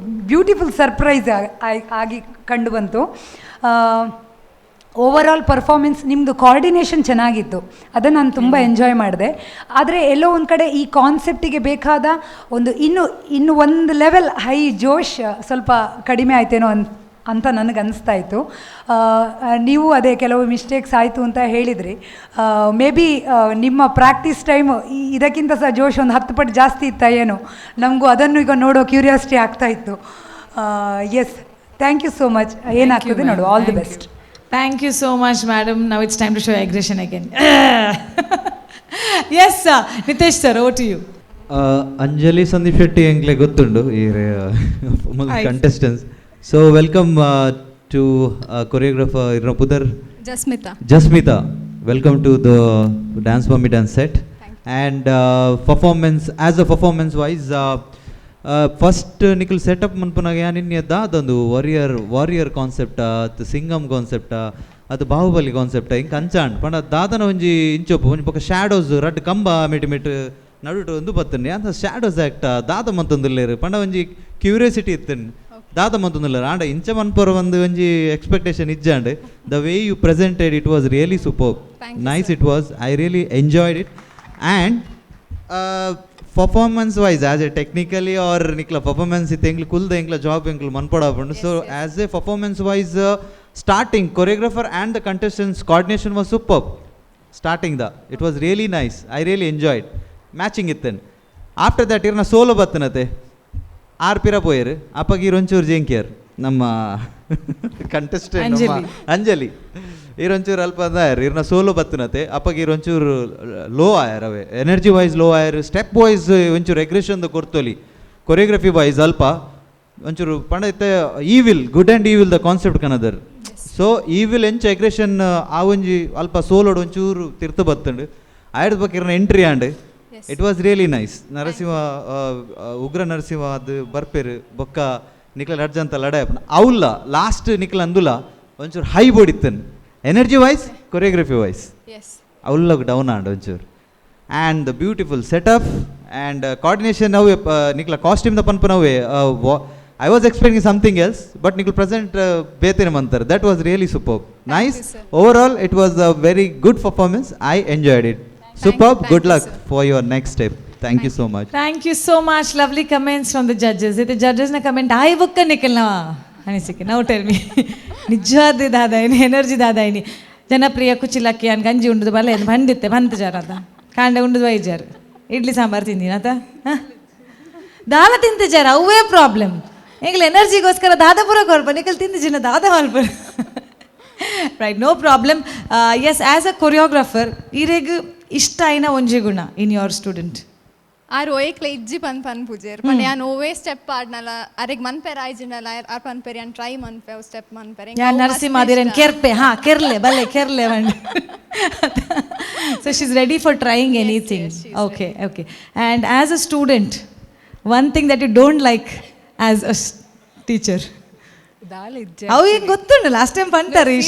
ಬ್ಯೂಟಿಫುಲ್ ಸರ್ಪ್ರೈಸ್ ಆಗಿ ಕಂಡು ಬಂತು. ಓವರಾಲ್ ಪರ್ಫಾರ್ಮೆನ್ಸ್ ನಿಮ್ಮದು ಕೋಆರ್ಡಿನೇಷನ್ ಚೆನ್ನಾಗಿತ್ತು, ಅದನ್ನು ನಾನು ತುಂಬ ಎಂಜಾಯ್ ಮಾಡಿದೆ. ಆದರೆ ಎಲ್ಲೋ ಒಂದು ಕಡೆ ಈ ಕಾನ್ಸೆಪ್ಟಿಗೆ ಬೇಕಾದ ಒಂದು ಇನ್ನು ಒಂದು ಲೆವೆಲ್ ಹೈ ಜೋಶ್ ಸ್ವಲ್ಪ ಕಡಿಮೆ ಆಯ್ತೇನೋ ಅಂತ ನನಗೆ ಅನಿಸ್ತಾ ಇತ್ತು. ನೀವು ಅದೇ ಕೆಲವು ಮಿಸ್ಟೇಕ್ಸ್ ಆಯಿತು ಅಂತ ಹೇಳಿದ್ರಿ. ಮೇ ಬಿ ನಿಮ್ಮ ಪ್ರಾಕ್ಟೀಸ್ ಟೈಮು ಇದಕ್ಕಿಂತ ಸಹ ಜೋಶ್ ಒಂದು 10 ಪಟ್ಟು ಜಾಸ್ತಿ ಇತ್ತಾ ಏನೋ, ನಮಗೂ ಅದನ್ನು ಈಗ ನೋಡೋ ಕ್ಯೂರಿಯಾಸಿಟಿ ಆಗ್ತಾ ಇತ್ತು. Yes, thank you so much. ಏನಾಗ್ತದೆ ನೋಡು. All the best. Thank you so much, madam. Now it's time to show aggression again. Yes, sir. Nitesh sir, over to you. Anjali Sandeep Shetty engle gottundu ee contestants. So welcome to choreographer Irna Pudar. Jasmita. Welcome to the Dance Mummy Dance set. And performance wise, first ನಿಖಲ್ setup ಮನ್ಪುನಾಗ ಏನಿನ್ಯದ ಅದೊಂದು warrior concept, ಅದು Singam concept, ಅದು Bahubali concept ಹಿಂಗೆ ಅಂಚಾಂಡ್ ಪಂಡ ದಾದನ ಒಂಜಿ ಇಂಚೊಪ್ಪು ಒಂಜಿ ಪಕ್ಕ ಶ್ಯಾಡೋಸ್ ರಡ್ ಕಂಬ ಮಿಟ್ ನಡುಟು ಒಂದು ಬತ್ತನ್ನಿ ಅಂತ ಶ್ಯಾಡೋಸ್ ಆ್ಯಕ್ಟ ದಾದ ಮಂತೊಂದುಲ್ಲೇರು ಪಂಡ ಒಂಜಿ ಕ್ಯೂರಿಯಾಸಿಟಿ ಇತ್ತನ್ ದಾದ ಮಂತೊಂದುಲ್ಲೇರು ಆಂಡ ಇಂಚ ಮನ್ಪುರ ಒಂದು ಒಂಜಿ ಎಕ್ಸ್ಪೆಕ್ಟೇಷನ್ ಇಜ್ಜಾಂಡ್ the way you presented it was really super nice. It was, I really enjoyed it. And performance wise, as a technically or nikla performance it engl kulda engla job engl manpoda pandu. So as a performance wise, starting choreographer and the contestants coordination was superb. Starting it was really nice. I really enjoyed matching it. Then after that irna solo battanate pira poyeru apagi ronchur jenkiyar namma contestant namma Anjali ಇರೊಂಚೂರು ಅಲ್ಪ ಅಂದಾಯರ್ ಇರ್ನ solo ಬತ್ತನತೆ ಅಪ್ಪಗೆ ಇರೊಂಚೂರು low ಆಯರ್ ಅವೇ energy wise low ಆಯರ್, ಸ್ಟೆಪ್ ವೈಸ್ ಒಂಚೂರು ಎಗ್ರೆಷನ್ದು ಕೊರ್ತೊಲಿ, ಕೊರಿಯೋಗ್ರಫಿ ವೈಸ್ ಅಲ್ಪ ಒಂಚೂರು ಪಂಡೈತೆ evil good and evil the concept ಕನದರ್. ಸೊ ಈವಿಲ್ ಎಂಚ ಎಗ್ರೆಷನ್ ಆ ಒಂಜಿ ಅಲ್ಪ ಸೋಲೋಡು ಒಂಚೂರು ತಿರ್ತು ಬತ್ತಂಡು ಆಯ್ದ ಬಗ್ಗೆ ಇರ್ನ entry and it was really nice. Narasimha ಉಗ್ರ ನರಸಿಂಹ ಅದು ಬರ್ಪೇರು ಬೊಕ್ಕ ನಿಕ್ಲ ಅರ್ಜಂತ ಲಡಾಯಪ್ಪ ಅವಲ್ಲ ಲಾಸ್ಟ್ ನಿಕ್ಲ ಅಂದುಲ ಒಂಚೂರು ಹೈ ಬೋಡಿತ್ತನ್ ಎನರ್ಜಿ ವೈಸ್ ಕೊರಿಯೋಗ್ರಫಿ ವೈಸ್ ಅವಲ್ಲೋಗಿ ಡೌನ್ ಆಂಡ್ ಒಂಚೂರು. And the beautiful setup and coordination ನಾವು ನಿಕ್ಲ ಕಾಸ್ಟ್ಯೂಮ್ ದ ಪನ್ಪ ನಾವೇ I was expecting something else but ನಿಕ್ಲ ಪ್ರೆಸೆಂಟ್ ಬೇತೇನೆ ಮಂತಾರೆ. That was really super nice. Overall it was a very good performance. I enjoyed it. Super. Good luck for your next step. Thank you so much. Thank you so much. Lovely comments from the judges. The judges na comment ai bukka nikilna ಅನಿಸಿಕೆ. ನಾವು tell me ನಿಜವಾದ ದಾದಾಯಿನಿ energy ದಾದಾಯಿನಿ ಜನಪ್ರಿಯ ಕುಚಿಲಕ್ಕಿ ಅನ್ ಗಂಜಿ ಉಂಡುದು ಬಲ್ಲ ಏನು ಬಂದಿತ್ತೆ ಬಂತು ಜಾರ ಅದ ಕಾಂಡೆ ಉಂಡುದು ವೈಜಾರು ಇಡ್ಲಿ ಸಾಂಬಾರು ತಿಂದಿನ ಅದ ದಾದ ತಿಂತ ಜಾರ ಅವೇ ಪ್ರಾಬ್ಲಮ್ ಎಂಗ್ಲ ಎನರ್ಜಿಗೋಸ್ಕರ ದಾದ ಪೂರ ಕೊರ್ಪ ನಿಕಲ್ ತಿಂದು ಜಿನ ದಾದ ಮಲ್ಪು right. No problem. Yes, as a choreographer ಇರೆಗ್ ಇಷ್ಟ ಐನ ಒಂಜಿ ಗುಣ ಇನ್ ಯೋರ್ ಸ್ಟೂಡೆಂಟ್ ಓಯಕ್ಲೆ ಇಜ್ಜಿ ಪನ್ ಪೂಜೆರ್ ಪಂಡ ಯಾನ್ ಓವೇ ಸ್ಟೆಪ್ ಆಡ್ನಲ ಅರೆಗ್ ಮನ್ಪೆರ್ ಆಯ್ಜಿನಲ ಆರ್ ಪನ್ಪೆರ್ ಯಾನ್ ಟ್ರೈ ಮನ್ಪೆ ಸ್ಟೆಪ್ ಮನ್ಪೆರ್ ಯಾನ್ ನರಸಿಂಹ ಅದಿರೇನ್ ಕೆರ್ಪೆ ಕೆರ್ಲೆ ಬಲ್ಲೆ ಕೆರ್ಲೆ ಮಂಡ್. So she is ready for trying anything. Okay okay. And as a student one thing that you don't like as a teacher ಅವು ಈಗ ಗೊತ್ತುಂಡು ಲಾಸ್ಟ್ ಟೈಮ್ ಪಂತಾರೆ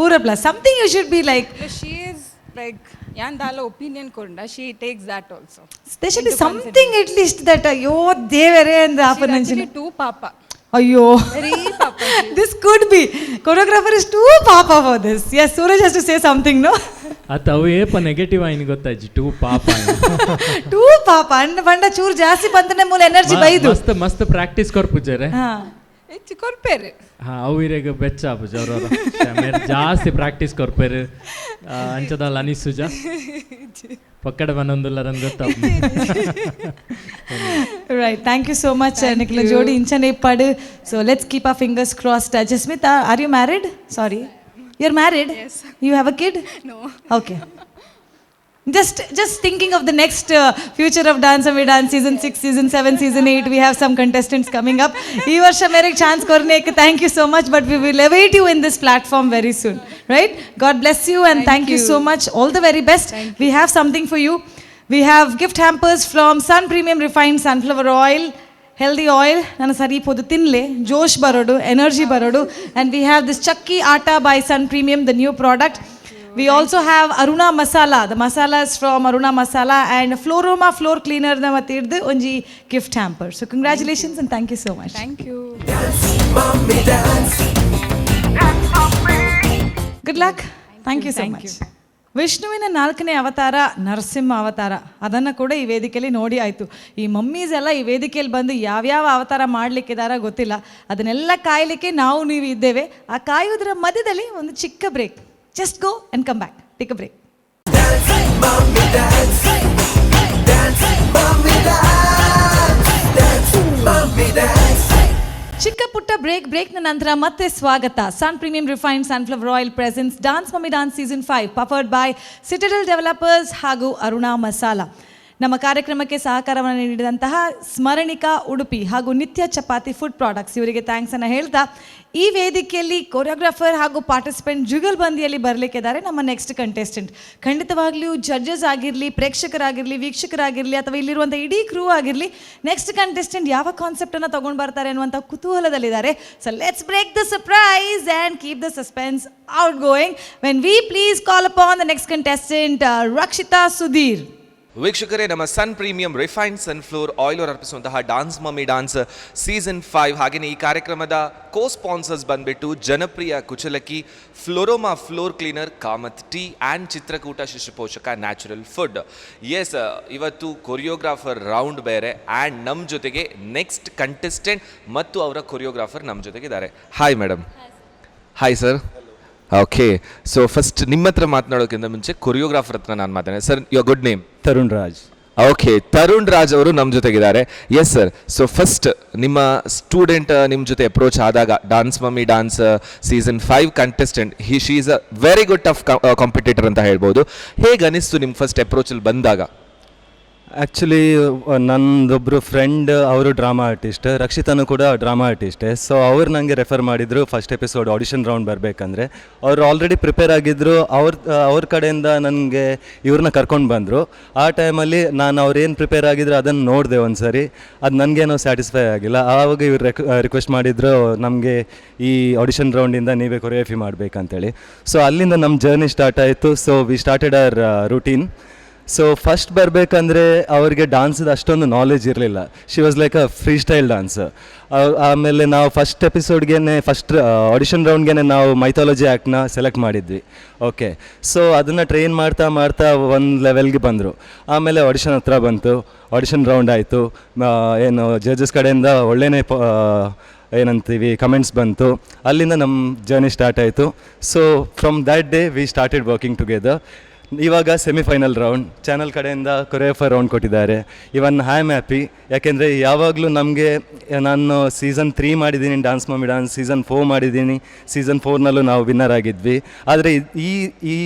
ಪೂರ plus something you should be like ಯಾನ್ ದಾಲ ಒಪಿನಿಯನ್ ಕೊಂಡ she takes that also. there should be something at least that ಅಯ್ಯೋ ದೇವರೇ ಅಂದ ಆಪನಂಚಿನ ಟೂ ಪಾಪ ಅಯ್ಯೋ ವೆರಿ ಪಾಪ. this could be choreographer is too papa for this. Yes, Suraj has to say something, no? ಅತ್ತ ಅವು ಏಪ ನೆಗೆಟಿವ್ ಆಯ್ನಿ ಗೊತ್ತಾಜಿ ಟೂ ಪಾಪ two ಪಾಪ ಅಣ್ಣ ಬಂಡ ಚೂರು ಜಾಸ್ತಿ ಬಂತನೆ ಮೂಲ ಎನರ್ಜಿ ಬೈದು ಮಸ್ತ್ ಮಸ್ತ್ ಪ್ರಾಕ್ಟೀಸ್ ಕೊರ್ಪುಜರೆ ಹೆಚ್ಚು ಕೊರ್ಪೇರು ಅವು ಇರೆಗ ಬೆಚ್ಚ ಆಪುಜ ಅವ್ರವ್ರ ಜಾಸ್ತಿ ಪ್ರಾಕ್ಟೀಸ್ ಕೊರ್ಪೇರು ಅಂಚದಲ್ಲ ಅನಿಸುಜ ಪಕ್ಕಡ ಬಂದೊಂದುಲ್ಲ ನನ್ ಗೊತ್ತಾಪ. Right, thank you so much Nikla Jodi inchane ippadu. So let's keep our fingers crossed. Jasmita, are you married? Sorry, you're married? Yes. You have a kid? No. Okay. Just thinking of the next future of Dance Mummy Dance season 6, season 7, season 8. We have some contestants coming up. Ee varsha mere chance korne ke thank you so much, but we will await you in this platform very soon, right? God bless you and thank you so much. All the very best. We have something for you. We have gift hampers from Sun Premium Refined Sunflower Oil, healthy oil. Nana sari podu tinle, josh barodu, energy barodu, and we have this Chakki Atta by Sun Premium, the new product. We also have Aruna Masala. The masala is from Aruna Masala and Floroma floor cleaner na matirdu onji gift hamper. So congratulations and thank you so much. Thank you. Good luck. Thank you so much. ವಿಷ್ಣುವಿನ 4ನೇ ಅವತಾರ ನರಸಿಂಹ ಅವತಾರ, ಅದನ್ನು ಕೂಡ ಈ ವೇದಿಕೆಯಲ್ಲಿ ನೋಡಿ ಆಯಿತು. ಈ ಮಮ್ಮೀಸ್ ಎಲ್ಲ ಈ ವೇದಿಕೆಯಲ್ಲಿ ಬಂದು ಯಾವ್ಯಾವ ಅವತಾರ ಮಾಡಲಿಕ್ಕಿದಾರ ಗೊತ್ತಿಲ್ಲ. ಅದನ್ನೆಲ್ಲ ಕಾಯಲಿಕ್ಕೆ ನಾವು ನೀವು ಇದ್ದೇವೆ. ಆ ಕಾಯೋದ್ರ ಮಧ್ಯದಲ್ಲಿ ಒಂದು ಚಿಕ್ಕ break. Just go and come back. Take a break. ಚಿಕ್ಕ ಪುಟ್ಟ ಬ್ರೇಕ್ನ ನಂತರ ಮತ್ತೆ ಸ್ವಾಗತ. Sun premium refined sunflower oil presents dance mummy dance season 5 powered by Citadel developers ಹಾಗೂ ಅರುಣಾ ಮಸಾಲಾ. ನಮ್ಮ ಕಾರ್ಯಕ್ರಮಕ್ಕೆ ಸಹಕಾರವನ್ನು ನೀಡಿದಂತಹ ಸ್ಮರಣಿಕಾ ಉಡುಪಿ ಹಾಗೂ ನಿತ್ಯ ಚಪಾತಿ ಫುಡ್ ಪ್ರಾಡಕ್ಟ್ಸ್, ಇವರಿಗೆ ಥ್ಯಾಂಕ್ಸನ್ನು ಹೇಳ್ತಾ ಈ ವೇದಿಕೆಯಲ್ಲಿ ಕೊರಿಯೋಗ್ರಾಫರ್ ಹಾಗೂ ಪಾರ್ಟಿಸಿಪೆಂಟ್ ಜುಗಲ್ಬಂದಿಯಲ್ಲಿ ಬರಲಿಕ್ಕಿದ್ದಾರೆ ನಮ್ಮ ನೆಕ್ಸ್ಟ್ ಕಂಟೆಸ್ಟೆಂಟ್. ಖಂಡಿತವಾಗ್ಲೂ ಜಡ್ಜಸ್ ಆಗಿರಲಿ, ಪ್ರೇಕ್ಷಕರಾಗಿರಲಿ, ವೀಕ್ಷಕರಾಗಿರಲಿ ಅಥವಾ ಇಲ್ಲಿರುವಂಥ ಇಡೀ ಕ್ರೂ ಆಗಿರಲಿ, ನೆಕ್ಸ್ಟ್ ಕಂಟೆಸ್ಟೆಂಟ್ ಯಾವ ಕಾನ್ಸೆಪ್ಟನ್ನು ತೊಗೊಂಡು ಬರ್ತಾರೆ ಅನ್ನುವಂಥ ಕುತೂಹಲದಲ್ಲಿದ್ದಾರೆ. So let's break the surprise and keep the suspense out going when we please call upon the next contestant Rakshitha Sudhir. ವೀಕ್ಷಕರೇ, ನಮ್ಮ Sun premium refined sunflower oil ಅವರು ಅರ್ಪಿಸುವಂತಹ ಡಾನ್ಸ್ ಮಮ್ಮಿ ಡಾನ್ಸ್ ಸೀಸನ್ 5, ಹಾಗೆಯೇ ಈ ಕಾರ್ಯಕ್ರಮದ ಕೋ ಸ್ಪಾನ್ಸರ್ಸ್ ಬಂದ್ಬಿಟ್ಟು ಜನಪ್ರಿಯ ಕುಚಲಕ್ಕಿ, Floroma floor cleaner, Kamath tea and Chitrakoota Shishuposhaka natural food. Yes, ಇವತ್ತು ಕೊರಿಯೋಗ್ರಾಫರ್ ರೌಂಡ್ ಬೇರೆ ಆ್ಯಂಡ್ ನಮ್ಮ ಜೊತೆಗೆ ನೆಕ್ಸ್ಟ್ ಕಂಟೆಸ್ಟೆಂಟ್ ಮತ್ತು ಅವರ ಕೊರಿಯೋಗ್ರಾಫರ್ ನಮ್ಮ ಜೊತೆಗಿದ್ದಾರೆ. Hi madam. Hi sir. Okay, so first ನಿಮ್ಮ ಹತ್ರ ಮಾತನಾಡೋಕ್ಕಿಂತ ಮುಂಚೆ ಕೊರಿಯೋಗ್ರಾಫರ್ ಹತ್ರ ನಾನು ಮಾತಾಡೋಣ. Sir, your good name? Tarun Raj. Okay, Tarun Raj ಅವರು ನಮ್ಮ ಜೊತೆಗಿದ್ದಾರೆ. Yes sir. ಸೊ ಫಸ್ಟ್ ನಿಮ್ಮ ಸ್ಟೂಡೆಂಟ್ ನಿಮ್ಮ ಜೊತೆ ಅಪ್ರೋಚ್ ಆದಾಗ dance mummy dance season 5 contestant, she is a very good tough competitor ಅಂತ ಹೇಳ್ಬೋದು. ಹೇಗೆ ಅನಿಸ್ತು ನಿಮ್ಮ ಫಸ್ಟ್ ಅಪ್ರೋಚಲ್ಲಿ ಬಂದಾಗ? ಆ್ಯಕ್ಚುಲಿ ನನ್ನದೊಬ್ಬರು ಫ್ರೆಂಡ್, ಅವರು ಡ್ರಾಮಾ ಆರ್ಟಿಸ್ಟ್, ರಕ್ಷಿತಾನು ಕೂಡ ಡ್ರಾಮಾ ಆರ್ಟಿಸ್ಟೇ. ಸೊ ಅವ್ರು ನನಗೆ ರೆಫರ್ ಮಾಡಿದರು ಫಸ್ಟ್ ಎಪಿಸೋಡ್ ಆಡಿಷನ್ ರೌಂಡ್ ಬರಬೇಕಂದ್ರೆ. ಅವರು ಆಲ್ರೆಡಿ ಪ್ರಿಪೇರ್ ಆಗಿದ್ದರು. ಅವ್ರ ಕಡೆಯಿಂದ ನನಗೆ ಇವ್ರನ್ನ ಕರ್ಕೊಂಡು ಬಂದರು. ಆ ಟೈಮಲ್ಲಿ ನಾನು ಅವ್ರೇನು ಪ್ರಿಪೇರ್ ಆಗಿದ್ರು ಅದನ್ನು ನೋಡಿದೆ ಒಂದು ಸರಿ. ಅದು ನನಗೇನೋ ಸ್ಯಾಟಿಸ್ಫೈ ಆಗಿಲ್ಲ. ಆವಾಗ ಇವ್ರು ರಿಕ್ವೆಸ್ಟ್ ಮಾಡಿದ್ರು ನಮಗೆ ಈ ಆಡಿಷನ್ ರೌಂಡಿಂದ ನೀವೇ ಕೊರಿಯೋಗ್ರಫಿ ಮಾಡಬೇಕಂತೇಳಿ. ಸೊ ಅಲ್ಲಿಂದ ನಮ್ಮ ಜರ್ನಿ ಸ್ಟಾರ್ಟ್ ಆಯಿತು. So we started our routine. So first ಬರಬೇಕಂದ್ರೆ ಅವ್ರಿಗೆ ಡಾನ್ಸದ ಅಷ್ಟೊಂದು ನಾಲೆಜ್ ಇರಲಿಲ್ಲ. She was like a freestyle dancer. ಆಮೇಲೆ ನಾವು ಫಸ್ಟ್ ಎಪಿಸೋಡ್ಗೆ ಫಸ್ಟ್ ಆಡಿಷನ್ ರೌಂಡ್ಗೆ ನಾವು ಮೈಥಾಲಜಿ ಆ್ಯಕ್ಟ್ನ ಸೆಲೆಕ್ಟ್ ಮಾಡಿದ್ವಿ. ಓಕೆ, ಸೊ ಅದನ್ನು ಟ್ರೈನ್ ಮಾಡ್ತಾ ಮಾಡ್ತಾ ಒಂದು ಲೆವೆಲ್ಗೆ ಬಂದರು. ಆಮೇಲೆ ಆಡಿಷನ್ ಹತ್ರ ಬಂತು, ಆಡಿಷನ್ ರೌಂಡ್ ಆಯಿತು. ಏನು ಜಡ್ಜಸ್ ಕಡೆಯಿಂದ ಒಳ್ಳೆಯೇ ಏನಂತೀವಿ ಕಮೆಂಟ್ಸ್ ಬಂತು. ಅಲ್ಲಿಂದ ನಮ್ಮ ಜರ್ನಿ ಸ್ಟಾರ್ಟ್ ಆಯಿತು. So from that day we started working together. ಇವಾಗ ಸೆಮಿಫೈನಲ್ ರೌಂಡ್ ಚಾನಲ್ ಕಡೆಯಿಂದ ಕೊರಿಯೋಗ್ರಾಫರ್ ರೌಂಡ್ ಕೊಟ್ಟಿದ್ದಾರೆ. ಇವನ್ ಐ ಆಮ್ ಹ್ಯಾಪಿ, ಯಾಕೆಂದರೆ ಯಾವಾಗಲೂ ನಮಗೆ, ನಾನು ಸೀಸನ್ 3 ಮಾಡಿದ್ದೀನಿ ಡಾನ್ಸ್ ಮಮ್ಮಿ ಡಾನ್ಸ್, ಸೀಸನ್ 4 ಮಾಡಿದ್ದೀನಿ, ಸೀಸನ್ 4ನಲ್ಲೂ ನಾವು ವಿನ್ನರ್ ಆಗಿದ್ವಿ. ಆದರೆ ಈ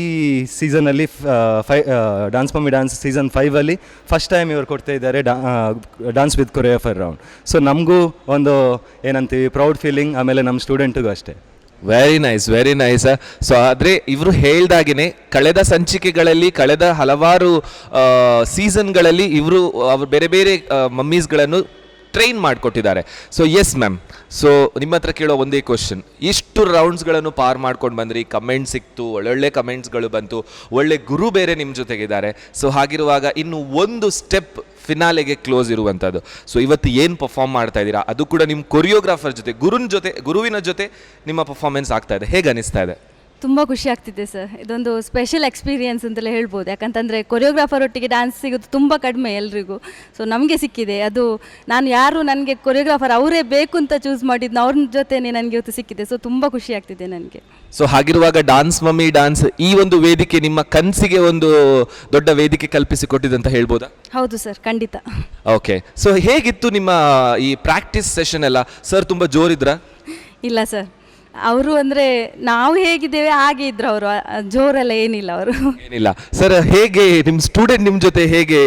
ಸೀಸನಲ್ಲಿ ಡಾನ್ಸ್ ಮಮ್ಮಿ ಡಾನ್ಸ್ ಸೀಸನ್ 5ಅಲ್ಲಿ ಫಸ್ಟ್ ಟೈಮ್ ಇವರು ಕೊಡ್ತಾ ಇದ್ದಾರೆ dance with choreographer round. So ನಮಗೂ ಒಂದು ಏನಂತೀವಿ ಪ್ರೌಡ್ ಫೀಲಿಂಗ್, ಆಮೇಲೆ ನಮ್ಮ ಸ್ಟೂಡೆಂಟಿಗೂ ಅಷ್ಟೇ. Very nice, very nice. So ಆದರೆ ಇವರು ಹೇಳ್ದಾಗೇ ಕಳೆದ ಸಂಚಿಕೆಗಳಲ್ಲಿ, ಕಳೆದ ಹಲವಾರು ಸೀಸನ್ಗಳಲ್ಲಿ ಇವರು ಬೇರೆ ಬೇರೆ ಮಮ್ಮೀಸ್ಗಳನ್ನು ಟ್ರೈನ್ ಮಾಡಿಕೊಟ್ಟಿದ್ದಾರೆ. ಸೊ ಎಸ್ ಮ್ಯಾಮ್, ಸೊ ನಿಮ್ಮ ಹತ್ರ ಕೇಳೋ ಒಂದೇ ಕ್ವಶನ್, ಇಷ್ಟು ರೌಂಡ್ಸ್ಗಳನ್ನು ಪಾರ್ ಮಾಡ್ಕೊಂಡು ಬಂದ್ರಿ, ಕಮೆಂಟ್ ಸಿಕ್ತು, ಒಳ್ಳೊಳ್ಳೆ ಕಮೆಂಟ್ಸ್ಗಳು ಬಂತು, ಒಳ್ಳೆ ಗುರು ಬೇರೆ ನಿಮ್ಮ ಜೊತೆಗಿದ್ದಾರೆ. ಸೊ ಹಾಗಿರುವಾಗ ಇನ್ನು ಒಂದು ಸ್ಟೆಪ್ ಫಿನಾಲೆಗೆ ಕ್ಲೋಸ್ ಇರುವಂಥದ್ದು. ಸೊ ಇವತ್ತು ಏನು ಪರ್ಫಾರ್ಮ್ ಮಾಡ್ತಾ ಇದ್ದೀರಾ, ಅದು ಕೂಡ ನಿಮ್ಮ ಕೊರಿಯೋಗ್ರಾಫರ್ ಜೊತೆ, ಗುರುವಿನ ಜೊತೆ ನಿಮ್ಮ ಪರ್ಫಾರ್ಮೆನ್ಸ್ ಆಗ್ತಾ ಇದೆ. ಹೇಗೆ ಅನಿಸ್ತಾ ಇದೆ? ತುಂಬ ಖುಷಿ ಆಗ್ತಿದೆ ಸರ್. ಇದೊಂದು ಸ್ಪೆಷಲ್ ಎಕ್ಸ್ಪೀರಿಯನ್ಸ್ ಅಂತಲೇ ಹೇಳ್ಬೋದು. ಯಾಕಂತಂದರೆ ಕೊರಿಯೋಗ್ರಾಫರ್ ಒಟ್ಟಿಗೆ ಡ್ಯಾನ್ಸ್ ಸಿಗೋದು ತುಂಬ ಕಡಿಮೆ ಎಲ್ರಿಗೂ. ಸೊ ನಮಗೆ ಸಿಕ್ಕಿದೆ ಅದು. ನಾನು ಯಾರು ನನಗೆ ಕೊರಿಯೋಗ್ರಾಫರ್ ಅವರೇ ಬೇಕು ಅಂತ ಚೂಸ್ ಮಾಡಿದ್ದು, ಅವ್ರ ಜೊತೆನೇ ನನಗೆ ಇವತ್ತು ಸಿಕ್ಕಿದೆ. ಸೊ ತುಂಬ ಖುಷಿ ಆಗ್ತಿದೆ ನನಗೆ. ಸೊ ಹಾಗಿರುವಾಗ ಡಾನ್ಸ್ ಮಮ್ಮಿ ಡಾನ್ಸ್ ಈ ಒಂದು ವೇದಿಕೆ ನಿಮ್ಮ ಕನಸಿಗೆ ಒಂದು ದೊಡ್ಡ ವೇದಿಕೆ ಕಲ್ಪಿಸಿಕೊಟ್ಟಿದೆ ಅಂತ ಹೇಳ್ಬೋದಾ? ಹೌದು ಸರ್, ಖಂಡಿತ. ಓಕೆ, ಸೊ ಹೇಗಿತ್ತು ನಿಮ್ಮ ಈ ಪ್ರಾಕ್ಟೀಸ್ ಸೆಷನ್ ಎಲ್ಲ? ಸರ್ ತುಂಬ ಜೋರಿದ್ರಾ? ಇಲ್ಲ ಸರ್, ಅವರು ಅಂದರೆ ನಾವು ಹೇಗಿದ್ದೇವೆ ಹಾಗೆ ಇದ್ರು ಅವರು, ಜೋರೆಲ್ಲ ಏನಿಲ್ಲ ಅವರು. ಏನಿಲ್ಲ ಸರ್. ಹೇಗೆ ನಿಮ್ಮ ಸ್ಟೂಡೆಂಟ್ ನಿಮ್ಮ ಜೊತೆ ಹೇಗೆ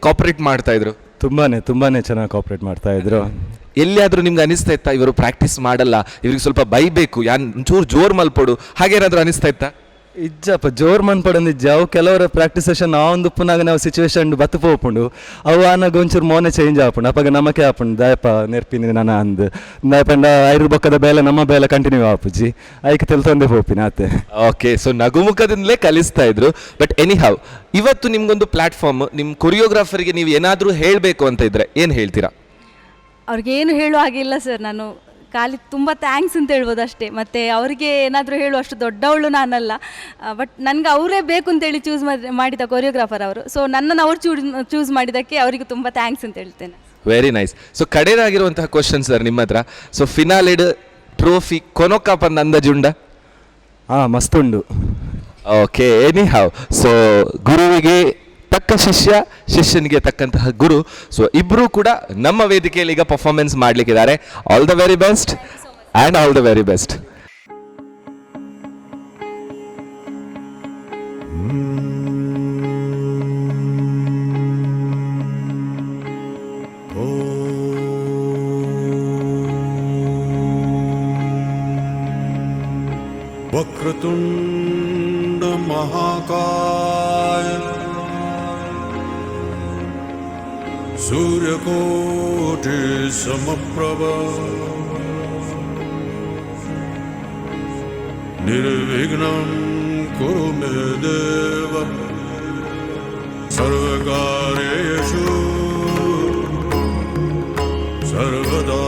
ಕಾಪರೇಟ್ ಮಾಡ್ತಾ ಇದ್ರು? ತುಂಬಾನೇ ಚೆನ್ನಾಗಿ ಕಾಪರೇಟ್ ಮಾಡ್ತಾ ಇದ್ರು. ಎಲ್ಲಿಯಾದ್ರೂ ನಿಮ್ಗೆ ಅನಿಸ್ತಾ ಇತ್ತಾ ಇವರು ಪ್ರಾಕ್ಟೀಸ್ ಮಾಡಲ್ಲ, ಇವ್ರಿಗೆ ಸ್ವಲ್ಪ ಬೈಬೇಕು, ಒಂಚೂರು ಜೋರ್ ಮಲ್ಪಡು ಹಾಗೇನಾದ್ರೂ ಅನಿಸ್ತಾ ಇತ್ತಾ? ಇಜ್ಜಪ್ಪ ಜೋರ್ ಮನ್ಪಡೊಂದು ಇಜ್ಜ ಅವು ಕೆಲವರ ಪ್ರಾಕ್ಟೀಸ್ ಸೆಷನ್ ಒಂದು ಪುನಾಗ ನಾವು ಸಿಚುವೇಶನ್ ಬತ್ತು ಪೋಪುಂಡು ಅವು ಆನಾಗ ಒಂಚೂರು ಮೋನೆ ಚೇಂಜ್ ಆಪುಂಡು ಅಪ್ಪಾಗ ನಮಕೆ ಆಪುಂಡು ದಯಪ ನೆರ್ಪಿನಿ ನನ್ನ ಅಂದು ದಯಪಂಡ ಐರು ಬೊಕ್ಕದ ಬೇಲೆ ನಮ್ಮ ಬೇಲೆ ಕಂಟಿನ್ಯೂ ಆಪುಜಿ ಐಕೆ ತಿಳ್ತೊಂದೆ ಹೋಪಿನ ಆತೆ. ಓಕೆ, ಸೊ ನಗುಮುಖದಿಂದಲೇ ಕಲಿಸ್ತಾ ಇದ್ರು. ಬಟ್ ಎನಿ ಹೌ, ಇವತ್ತು ನಿಮ್ಗೊಂದು ಪ್ಲಾಟ್ಫಾರ್ಮ್, ನಿಮ್ಮ ಕೊರಿಯೋಗ್ರಾಫರ್ಗೆ ನೀವು ಏನಾದರೂ ಹೇಳಬೇಕು ಅಂತ ಇದ್ರೆ ಏನು ಹೇಳ್ತೀರಾ? ಅವ್ರಿಗೇನು ಹೇಳೋ ಹಾಗಿಲ್ಲ ಸರ್, ನಾನು ಖಾಲಿ ತುಂಬ ಥ್ಯಾಂಕ್ಸ್ ಅಂತ ಹೇಳ್ಬೋದು ಅಷ್ಟೇ. ಮತ್ತು ಅವರಿಗೆ ಏನಾದರೂ ಹೇಳುವಷ್ಟು ದೊಡ್ಡವಳು ನಾನಲ್ಲ, ಬಟ್ ನನಗೆ ಅವರೇ ಬೇಕು ಅಂತೇಳಿ ಚೂಸ್ ಮಾಡಿದ ಕೊರಿಯೋಗ್ರಾಫರ್ ಅವರು. ಸೊ ನನ್ನನ್ನು ಅವ್ರು ಚೂಸ್ ಮಾಡಿದ್ದಕ್ಕೆ ಅವರಿಗೆ ತುಂಬ ಥ್ಯಾಂಕ್ಸ್ ಅಂತ ಹೇಳ್ತೇನೆ. Very nice. ಸೊ ಕಡೆಯದಾಗಿರುವಂತಹ ಕ್ವಶನ್ ಸರ್ ನಿಮ್ಮ ಹತ್ರ. ಸೊ ಫಿನಾಲಿಡ್ ಟ್ರೋಫಿ ಕೊನೊಕ್ಕ ಪಂದ ಅಂದಾಜುಂಡ? ಮಸ್ತುಂಡು. Okay, any how. ಸೊ ಗುರುವಿಗೆ ತಕ್ಕ ಶಿಷ್ಯ, ಶಿಷ್ಯನಿಗೆ ತಕ್ಕಂತಹ ಗುರು. ಸೊ ಇಬ್ಬರೂ ಕೂಡ ನಮ್ಮ ವೇದಿಕೆಯಲ್ಲಿ ಈಗ ಪರ್ಫಾರ್ಮೆನ್ಸ್ ಮಾಡಲಿಕ್ಕಿದ್ದಾರೆ. All the very best and all the very best. वक्रतुंड महाकाय सूर्यकोटि समप्रभ निर्विघ्नं कुरु मे देव सर्वकार्येषु सर्वदा.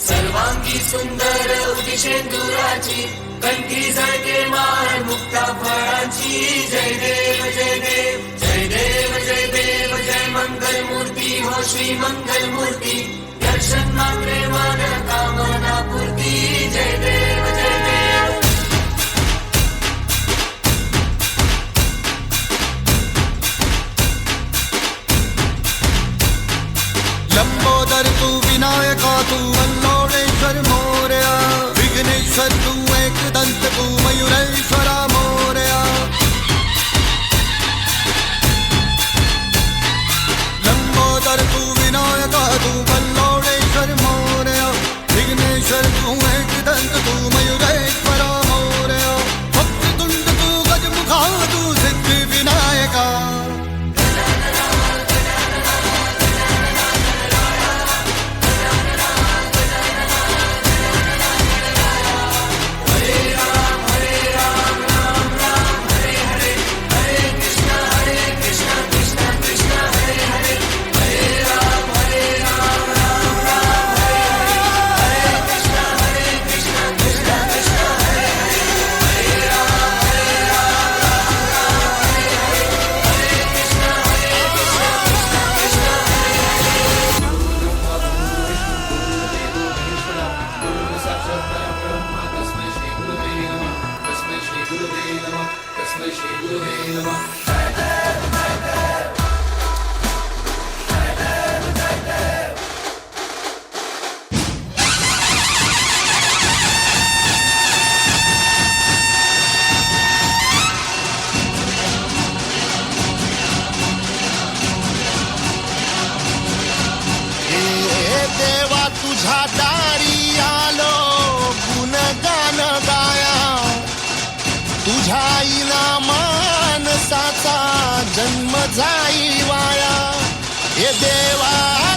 सर्वांगी सुंदर उदिशेंदुराची कंठी झळके माळ मुक्ता फळाची. जय देव जय देव जय देव जय देव जय मंगल मूर्ती हो श्री मंगल मूर्ती. दर्शन मात्रे मन कामना पूर्ती. जय देव जय देव. लंबोदर तू विनायका तू अल्लोळेश्वर मोरया. विघ्नेश्वर तू एकदंत तू मयूरेश्वरा मोरया. लंबोदर तू विनायका तू अल्लोळेश्वर मोरया. विघ्नेश्वर तू एकदंत तू मयूरेश्वरा मोरया. वक्रतुंड तू गजमुखा तू सिद्धी विनायका. तुझा दारी आलो गुणगान गाया. तुझ्या इनामा माणसाचा जन्म जाई वाया. हे देवा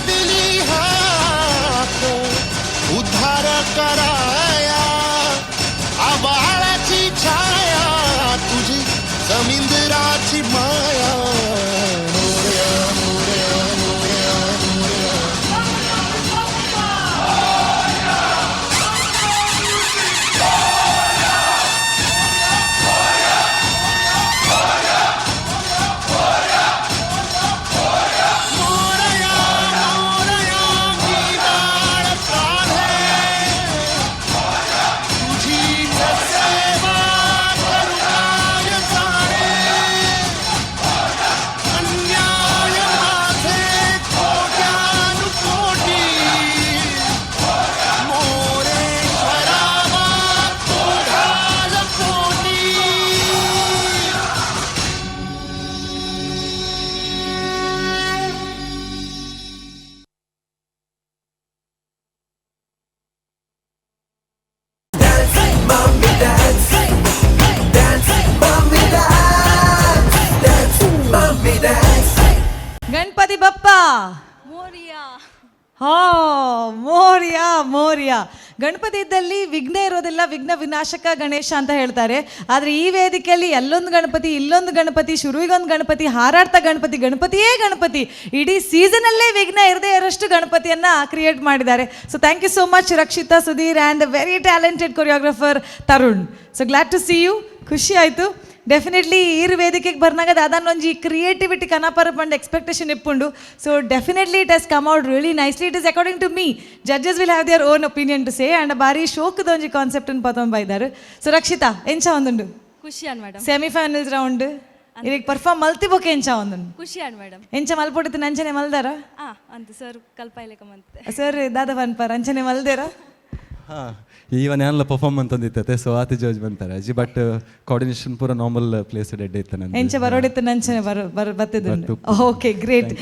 दिली हाक उद्धार कराया. आबाळाची छाया तुझी समिंदराची माया. मोरया मोरया मोरया मोरया. मोरया ಹೋ ಮೋರ್ಯ ಮೋರ್ಯ. ಗಣಪತಿ ಇದ್ದಲ್ಲಿ ವಿಘ್ನ ಇರೋದಿಲ್ಲ, ವಿಘ್ನ ವಿನಾಶಕ ಗಣೇಶ ಅಂತ ಹೇಳ್ತಾರೆ. ಆದರೆ ಈ ವೇದಿಕೆಯಲ್ಲಿ ಅಲ್ಲೊಂದು ಗಣಪತಿ, ಇಲ್ಲೊಂದು ಗಣಪತಿ, ಶುರುವಿಗೊಂದು ಗಣಪತಿ, ಹಾರಾಡ್ತಾ ಗಣಪತಿ, ಗಣಪತಿಯೇ ಗಣಪತಿ. ಇಡೀ ಸೀಸನಲ್ಲೇ ವಿಘ್ನ ಇರದೇ ಇರೋಷ್ಟು ಗಣಪತಿಯನ್ನು ಕ್ರಿಯೇಟ್ ಮಾಡಿದ್ದಾರೆ. So thank you so much Rakshita, Sudheer and very talented choreographer Tarun. So glad to see you. ಖುಷಿ ಆಯಿತು. ಡೆಫಿನೆಟ್ಲಿ ಈರು ವೇದಿಕೆಗೆ ಬರ್ನಾಗ ದಾದಾನೊಂಜಿ ಕ್ರಿಯೇಟಿವಿಟಿ ಕನಪರ ಪಂಡ್ ಎಕ್ಸ್ಪೆಕ್ಟೇಷನ್ ಇಪ್ಪುಂಡು. So definitely it has come out really nicely. It is according to me. Judges will have their own opinion to say and ಬಾರಿ ಶೋಕದೊಂಜಿ ಕಾನ್ಸೆಪ್ಟನ್ನು ಪತೊಂದು ಬೈದಾರು. So Rakshita ಎಂಚ ಒಂದುಂಡು ಖುಷಿ ಅನ್ ಮೇಡಮ್. ಸೆಮಿಫೈನಲ್ಸ್ ರೌಂಡ್ ಇದಕ್ಕೆ ಪರ್ಫಾರ್ಮ್ ಮಲ್ತಿ ಬೊಕ್ಕೆ ಎಂಚ ಒಂದುಂಡು ಖುಷಿ ಅನ್ ಮೇಡಮ್. ಎಂಚ ಮಲ್ಪೊಟ್ಟಿತ್ತು ನಂಚನೆ ಮಲ್ದಾರ ಅಂತ ಸರ್ ಕಲ್ಪಾಯ್ಲೆಕ ಮಂತೆ ಸರ್ ದಾದ ಪನ್ಪರ್ ಅಂಚನೆ ಮಲ್ದೇರ. ಹಾಂ ಈವನ್ ಏನೆಲ್ಲ ಪರ್ಫಾರ್ಮೆನ್ಸ್ ಅಂದಿತ್ತೆ ಸೊ ಆತಿ ಜಡ್ಜ್ ಬಂತಾರೆ ಅಜ್ಜಿ. ಬಟ್ ಕೋಆರ್ಡಿನೇಷನ್ ಪೂರ ನಾರ್ಮಲ್ ಪ್ಲೇಸ್ ಡೆಡ್ ಇತ್ತು ನಂಗೆ. ಎಂಚ ಬರೋಡಿತ್ತು ನಂಚನೆ ಬರ್ತಿದ್ದು. Okay great.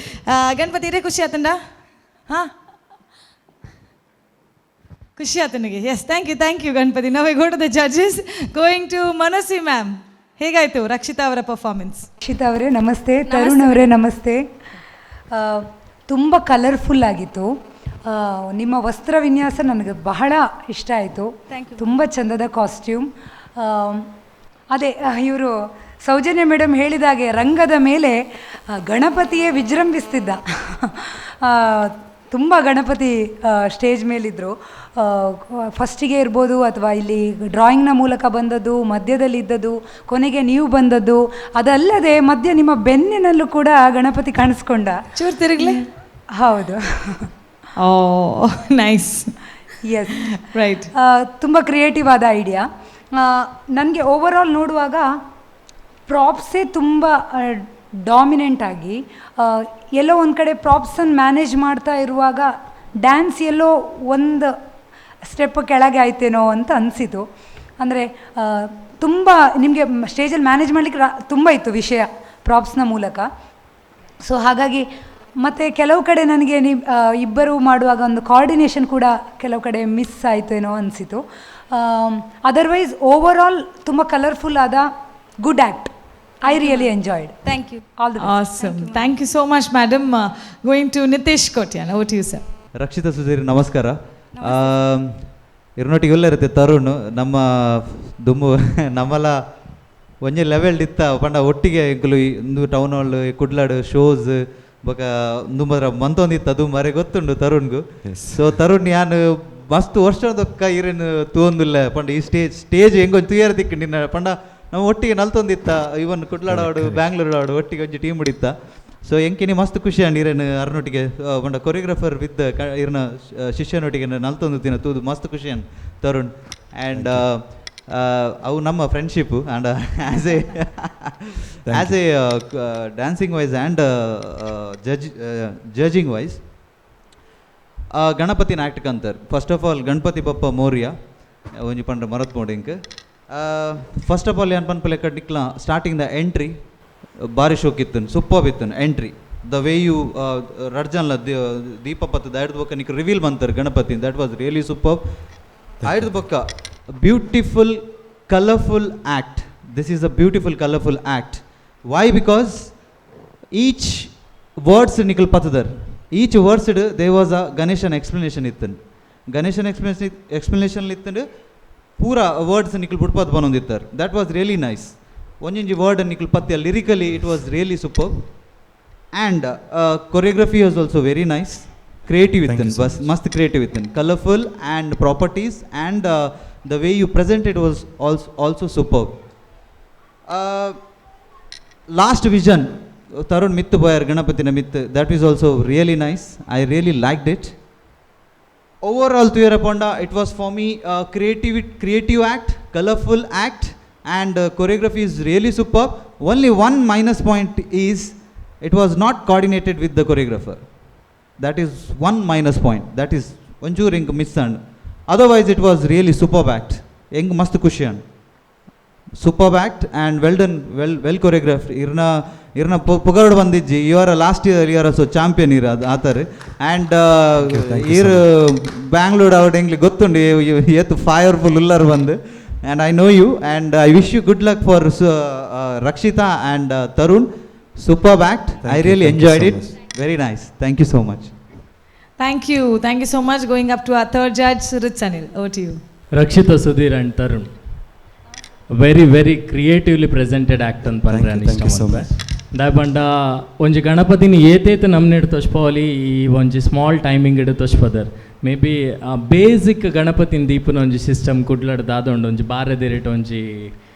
ಗಣಪತಿ ಇರೇ ಖುಷಿ ಆತಂಡ? ಹಾಂ ಖುಷಿ ಆತ ನನಗೆ. Yes thank you Ganapati. ನಾವು go to the judges. Going to Manasvi ma'am, ಹೇಗಾಯಿತು ರಕ್ಷಿತಾ ಅವರ ಪರ್ಫಾರ್ಮೆನ್ಸ್? ರಕ್ಷಿತಾ ಅವರೇ ನಮಸ್ತೆ. ತರುಣ್ ಅವರೇ ನಮಸ್ತೆ. ತುಂಬ ಕಲರ್ಫುಲ್ ಆಗಿತ್ತು. ನಿಮ್ಮ ವಸ್ತ್ರ ವಿನ್ಯಾಸ ನನಗೆ ಬಹಳ ಇಷ್ಟ ಆಯಿತು. ತುಂಬ ಚಂದದ ಕಾಸ್ಟ್ಯೂಮ್. ಅದೇ ಇವರು ಸೌಜನ್ಯ ಮೇಡಮ್ ಹೇಳಿದಾಗೆ ರಂಗದ ಮೇಲೆ ಗಣಪತಿಯೇ ವಿಜೃಂಭಿಸ್ತಿದ್ದ. ತುಂಬ ಗಣಪತಿ ಸ್ಟೇಜ್ ಮೇಲಿದ್ದರು. ಫಸ್ಟಿಗೆ ಇರ್ಬೋದು ಅಥವಾ ಇಲ್ಲಿ ಡ್ರಾಯಿಂಗ್ನ ಮೂಲಕ ಬಂದದ್ದು, ಮಧ್ಯದಲ್ಲಿ ಇದ್ದದ್ದು, ಕೊನೆಗೆ ನೀವು ಬಂದದ್ದು, ಅದಲ್ಲದೆ ಮಧ್ಯ ನಿಮ್ಮ ಬೆನ್ನಿನಲ್ಲೂ ಕೂಡ ಗಣಪತಿ ಕಾಣಿಸ್ಕೊಂಡ. ಚೂರು ತಿರುಗ್ಲಿ. ಹೌದು. Oh nice. Yes right. ತುಂಬ ಕ್ರಿಯೇಟಿವ್ ಆದ ಐಡಿಯಾ. ನನಗೆ ಓವರ್ ಆಲ್ ನೋಡುವಾಗ ಪ್ರಾಪ್ಸೇ ತುಂಬ ಡಾಮಿನೆಂಟ್ ಆಗಿ ಎಲ್ಲೋ ಒಂದು ಕಡೆ ಪ್ರಾಪ್ಸನ್ನು ಮ್ಯಾನೇಜ್ ಮಾಡ್ತಾ ಇರುವಾಗ ಡ್ಯಾನ್ಸ್ ಎಲ್ಲೋ ಒಂದು ಸ್ಟೆಪ್ ಕೆಳಗೆ ಆಯ್ತೇನೋ ಅಂತ ಅನಿಸಿತು. ಅಂದರೆ ತುಂಬ ನಿಮಗೆ ಸ್ಟೇಜಲ್ಲಿ ಮ್ಯಾನೇಜ್ ಮಾಡಲಿಕ್ಕೆ ತುಂಬ ಇತ್ತು ವಿಷಯ ಪ್ರಾಪ್ಸ್ನ ಮೂಲಕ. ಸೊ ಹಾಗಾಗಿ ಮತ್ತು ಕೆಲವು ಕಡೆ ನನಗೆ ಇಬ್ಬರು ಮಾಡುವಾಗ ಒಂದು ಕೋಆರ್ಡಿನೇಷನ್ ಕೂಡ ಕೆಲವು ಕಡೆ ಮಿಸ್ ಆಯಿತೇನೋ ಅನಿಸಿತು. ಅದರ್ವೈಸ್ ಓವರ್ ಆಲ್ ತುಂಬ ಕಲರ್ಫುಲ್ ಆದ good act. I really enjoyed. Thank you. All the awesome. Thank you so much madam. Going to Nitesh Kotian, over to you sir. Rakshita Sudheer ನಮಸ್ಕಾರ. ಇರ್ನೊಟ್ಟಿಗೆ ಎಲ್ಲ ಇರುತ್ತೆ ತರುಣ್ ನಮ್ಮ ದುಮ್ಮು ನಮ್ಮಲ್ಲ ಒಂಜೆ ಲೆವೆಲ್ ಇತ್ತ ಪಂಡ ಒಟ್ಟಿಗೆ ಇಂಕಲು ಇಂದು ಟೌನ್ ಹಾಲ್ ಕುಡ್ಲಾಡು ಶೋಸ್ ಬೊಕ ದುಂಬರ ಮಂತೊಂದಿತ್ತು ಅದು ಮರೆ ಗೊತ್ತುಂಡು ತರುಣ್ಗೂ. ಸೊ ತರುಣ್ ಯಾನು ಮಸ್ತ್ ವರ್ಷದೊಕ್ಕ ಇರೇನು ತೂಂದಿಲ್ಲ ಪಂಡ ಈ ಸ್ಟೇಜ್ ಹೆಂಗೊಂದು ತುಯರ್ ದಿಕ್ಕು ನಿನ್ನ ಪಂಡ ನಾವು ಒಟ್ಟಿಗೆ ನಲ್ತೊಂದಿತ್ತ ಇವನ್ ಕುಡ್ಲಾಡಾಡು ಬ್ಯಾಂಗ್ಳೂರ್ ಆಡು ಒಟ್ಟಿಗೆ ಒಂಜಿ ಟೀಮ್ ಹಿಡಿತ್ತ. ಸೊ ಎಂಕಿನಿ ಮಸ್ತ್ ಖುಷಿ ಅಂಡ್ ಇರೇನು ಅರ್ನೊಟ್ಟಿಗೆ ಪಂಡ ಕೊರಿಯೋಗ್ರಾಫರ್ ವಿತ್ ಇರ್ನ ಶಿಷ್ಯನೊಟ್ಟಿಗೆ ನಲ್ತೊಂದಿನ ತೂದು ಮಸ್ತ್ ಖುಷಿ ಅನ್ ತರುಣ್. ಆ್ಯಂಡ್ ಅವು ನಮ್ಮ friendship and as a dancing wise and judging wise ಗಣಪತಿನ ಆ್ಯಕ್ಟ್ ಅಂತಾರೆ. First of all Ganapati Bappa Morya ಒಂಜಿ ಪಂಡ್ರೆ ಮರತ್ ಮೋಡಿಂಕ್. ಫಸ್ಟ್ ಆಫ್ ಆಲ್ ಏನು ಪನ್ಪಲೆ ಕಡ್ಲಿಕ್ಲ ಸ್ಟಾರ್ಟಿಂಗ್ ದ ಎಂಟ್ರಿ ಭಾರಿ ಶೋಕ್ ಇತ್ತು, ಸೂಪರ್ ಇತ್ತು ಎಂಟ್ರಿ. ದ ವೇ ಯು ರಡ್ಜನ್ಲ ದೀಪ ಪತ್ತದ ಐಡ್ದು ಬೊಕ್ಕ ನಿಕ್ ರಿವೀಲ್ ಬಂತಾರೆ Ganapati, that was really super. ಐಡ್ದು ಬೊಕ್ಕ beautiful colourful act. This is a beautiful colourful act. Why? Because each words ನಿಕಲ್ ಪತ್ತದರ್. Each words they was a ಗಣೇಶನ್ ಎಕ್ಸ್ಪ್ಲನೇಷನ್ ಇತ್ತು. ಗಣೇಶನ್ ಎಕ್ಸ್ಪ್ಲನೇಷನ್ ಇತ್ತು ಪೂರ ವರ್ಡ್ಸ್ ನಿಕಲ್ ಬಿಡ್ಪದ್ ಬಂದಿರ್ತಾರೆ. That was really nice. ಒಂಜೊಂಜಿ ವರ್ಡ್ ನಿಕಲ್ ಪತ್ಯ lyrically it was really super. And choreography was also very nice. Creative ಇತ್ತು, ಬಸ್ ಮಸ್ತ್ ಕ್ರಿಯೇಟಿವ್ ಇತ್ತು, colourful and properties and the way you presented was also super. Last vision Tarun ಮಿತ್ತು ಬೋಯರ್ ಗಣಪತಿನ ಮಿತ್, that is also really nice. I really liked it. Overall ತುಯರಪಂಡ it was for me creative act, colorful act and choreography is really superb. Only one minus point is it was not coordinated with the choreographer. That is one minus point. That is onchur ink miss and otherwise it was really superb act. Eng mast kushiyan superb act and well done, well choreographed. irna pugaradu bandijji. You are last year you are also champion ir athare and ir Bangalore out engli gottundi etu fireful ullar bandu and I know you and I wish you good luck for Rakshita and Tarun. Superb act. I really enjoyed it. Very nice. Thank you so much. Thank you so much. Going up to our third judge, Rich Anil. Over to you. Rakshita Sudhir and Tarun. Very creatively presented act on Pandrani. Thank you so much. ದಾಯಪಂಡ ಒಂಜಿ ಗಣಪತಿನಿ ಏತೇತ ನಮ್ನೆಡ್ ತೋಚ್ಪೋಲಿ ಈ ಒಂಜಿ small timing ಇಡು ತೋಚ್ಪದರ್ maybe basic ಗಣಪತಿನ ದೀಪನ ಒಂಜಿ system ಕುಡ್ಲಡ್ ದಾದೊಂಡು ಒಂಜಿ ಬಾರೆದಿರಿಟ್ಟು ಒಂಜಿ